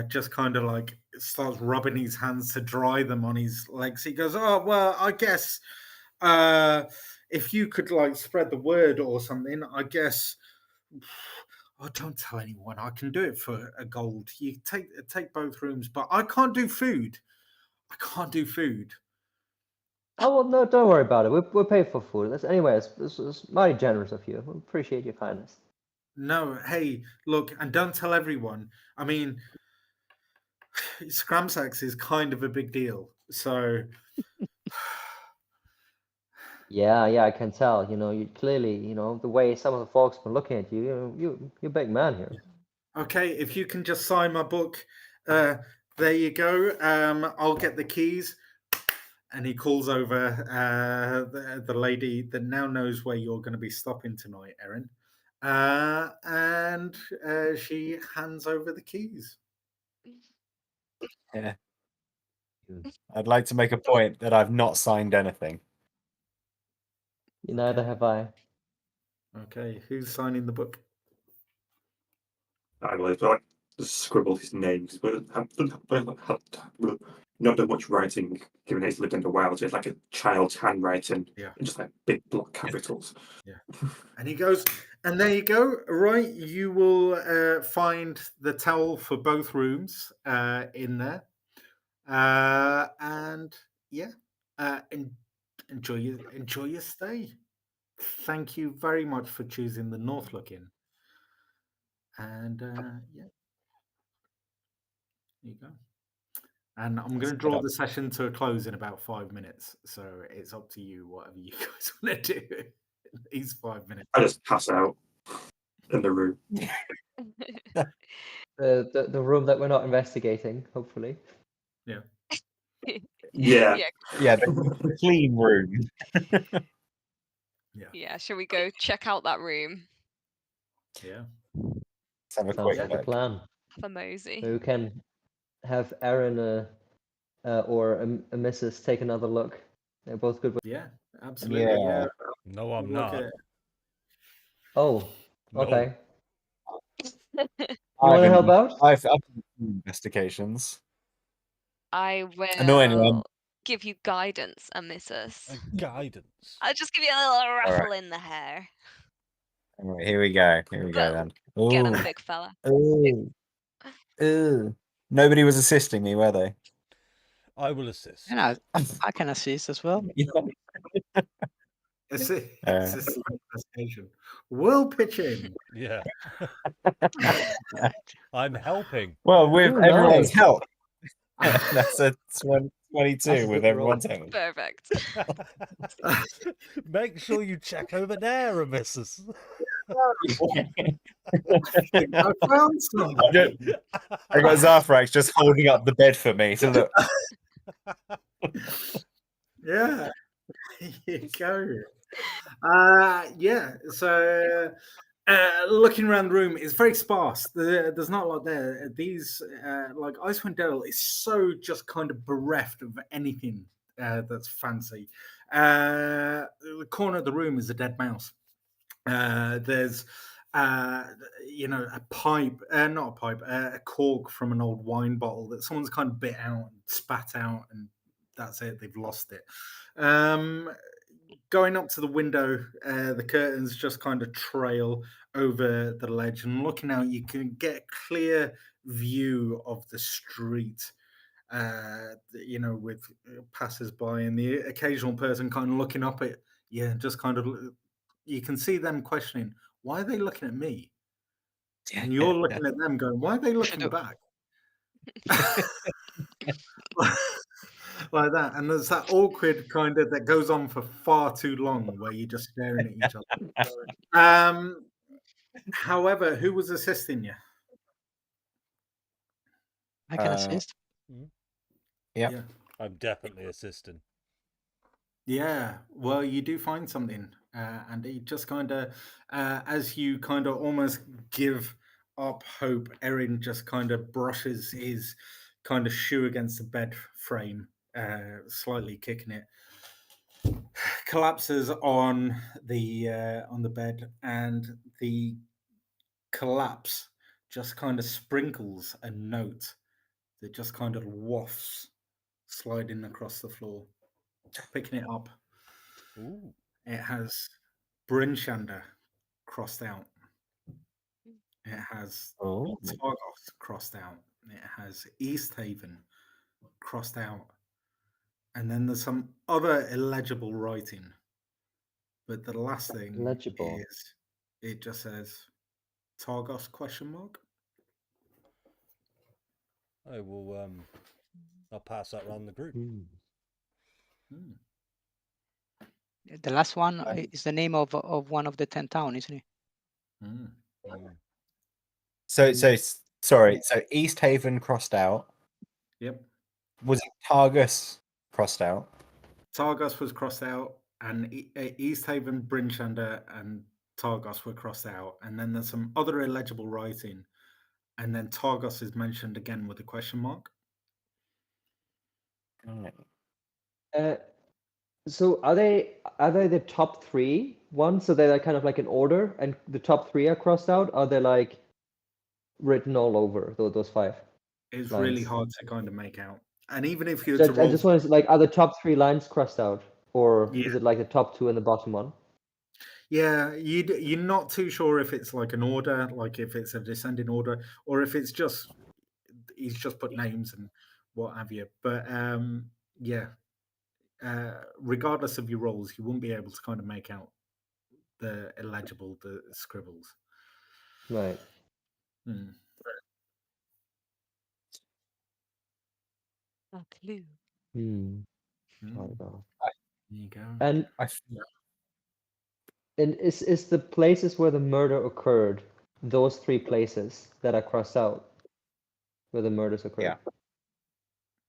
Just kind of like starts rubbing his hands to dry them on his legs. He goes, "Oh well, I guess if you could like spread the word or something, I guess." Oh, don't tell anyone. I can do it for a gold. You take both rooms, but I can't do food. I can't do food. Oh well, no, don't worry about it. We'll pay for food. Anyway, it's mighty generous of you. We appreciate your kindness. No, hey, look, and don't tell everyone. I mean, Scramsax is kind of a big deal. So, Yeah, I can tell. You clearly, the way some of the folks have been looking at you, you're a big man here. okay, if you can just sign my book, there you go. I'll get the keys. And he calls over the lady that now knows where you're going to be stopping tonight, Erin. And she hands over the keys. Yeah. I'd like to make a point that I've not signed anything. Neither have I. Okay, who's signing the book? I will just scribble his name, but not that much writing, given it's lived in the wild. It's like a child's handwriting, Yeah. just like big block capitals. Yeah. And he goes, and there you go. Right, you will find the towel for both rooms in there. And yeah, enjoy your stay. Thank you very much for choosing the Northlook Inn. And yeah, there you go. And I'm going to draw the session to a close in about 5 minutes. So it's up to you, whatever you guys want to do in these 5 minutes. I just pass out in the room. The room that we're not investigating, hopefully. Yeah. Yeah. Yeah, the clean room. Yeah, shall we go check out that room? Yeah. Let's have a Sounds quick like a look. plan. Have a mosey. Maybe we can have Aaron or a Mrs. take another look. They're both good. Yeah, absolutely. Yeah. No, I'm Look not. at it. Oh, No. okay. You want to help out? I've done investigations. I Annoyingly, will give you guidance, missus. Guidance. I'll just give you a little ruffle in the hair. All right, here we go. Here we go then. Get him, Ooh. big fella. Ooh. Ooh. Nobody was assisting me, were they? I will assist. And I can assist as well. It's an investigation. We'll pitch in. Yeah. I'm helping. Well, with Ooh, everyone's nice. help. That's a 22 That's a with good everyone's roll. help. Perfect. Make sure you check over there, missus. I found some. I got Zarthrax just holding up the bed for me to look. Yeah. Here you go. Yeah. So looking around the room, it's very sparse. There's not a lot there. These like Icewind Dale is so just kind of bereft of anything that's fancy. The corner of the room is a dead mouse. There's a pipe, not a pipe, a cork from an old wine bottle that someone's kind of bit out and spat out, and that's it. They've lost it. Going up to the window, the curtains just kind of trail over the ledge, and looking out, you can get a clear view of the street. With passers-by and the occasional person kind of looking up at just kind of. You can see them questioning, why are they looking at me? And you're looking at them going, why are they looking back? Like that. And there's that awkward kind of that goes on for far too long where you're just staring at each other. However, who was assisting you? I can assist. Yep. Yeah. I'm definitely assisting. Yeah, well, you do find something, and it just kind of, as you kind of almost give up hope, Erin just kind of brushes his kind of shoe against the bed frame, slightly kicking it. Collapses on the bed, and the collapse just kind of sprinkles a note that just kind of wafts, sliding across the floor. Picking it up, Ooh. it has Brinshander crossed out. It has Oh. Targos crossed out. It has East Haven crossed out. And then there's some other illegible writing. But the last thing Legible. is it just says Targos question mark. I will I'll pass that around the group. Hmm. The last one is the name of one of the 10 towns, isn't it? Mm. So sorry. So East Haven crossed out. Yep. Was it Targus crossed out? Targos was crossed out, and East Haven, Brinshander, and Targos were crossed out. And then there's some other illegible writing. And then Targos is mentioned again with a question mark. So are they the top 3 ones? So they're kind of like in order, and the top 3 are crossed out. Are they like written all over those 5? It's lines? really hard to kind of make out. And even if you So were to I roll, just want to like, are the top 3 lines crossed out, or Yeah. is it like the top 2 and the bottom one? yeah, you're not too sure if it's like an order, like if it's a descending order, or if it's just he's just put names and what have you. But yeah, regardless of your rolls, you won't be able to kind of make out the illegible, the scribbles. Right. Hmm. A clue. Hmm. Hmm. Targos. There you go. And I is the places where the murder occurred those 3 places that are crossed out where the murders occurred?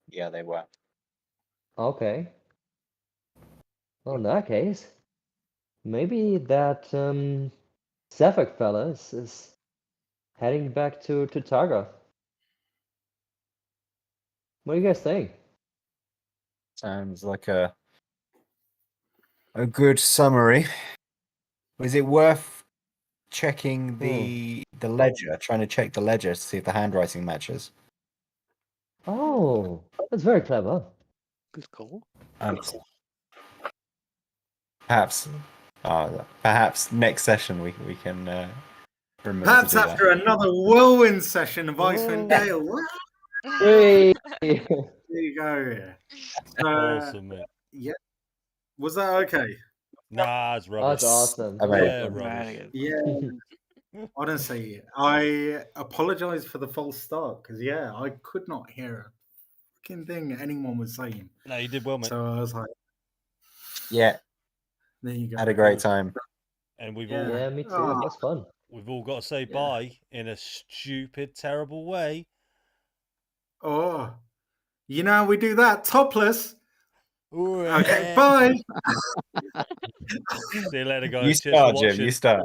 Yeah, they were. Okay. Well, in that case, maybe that Sefak fella is heading back to Targoth. What do you guys think? Sounds like a good summary. Was it worth checking the ledger, trying to check the ledger to see if the handwriting matches? Oh, that's very clever. Good call. Perhaps next session we can remember Perhaps to do after another whirlwind session of Icewind Dale. Hey! There you go. Awesome, mate. Yeah. Was that okay? Nah, it's rubbish. That's awesome. Amazing. Yeah, Awesome. rubbish. Yeah. Honestly, I apologize for the false start because I could not hear a fucking thing anyone was saying. No, you did well, mate. So I was like, Yeah, there you go. had a great time. And we've Yeah. Yeah, me too. Ah. That's fun. we've all got to say Yeah. bye in a stupid, terrible way. Oh, you know how we do that topless. Ooh, Okay, yeah. bye. See you later, guys. You Cheers for start, Jim. watching. You start.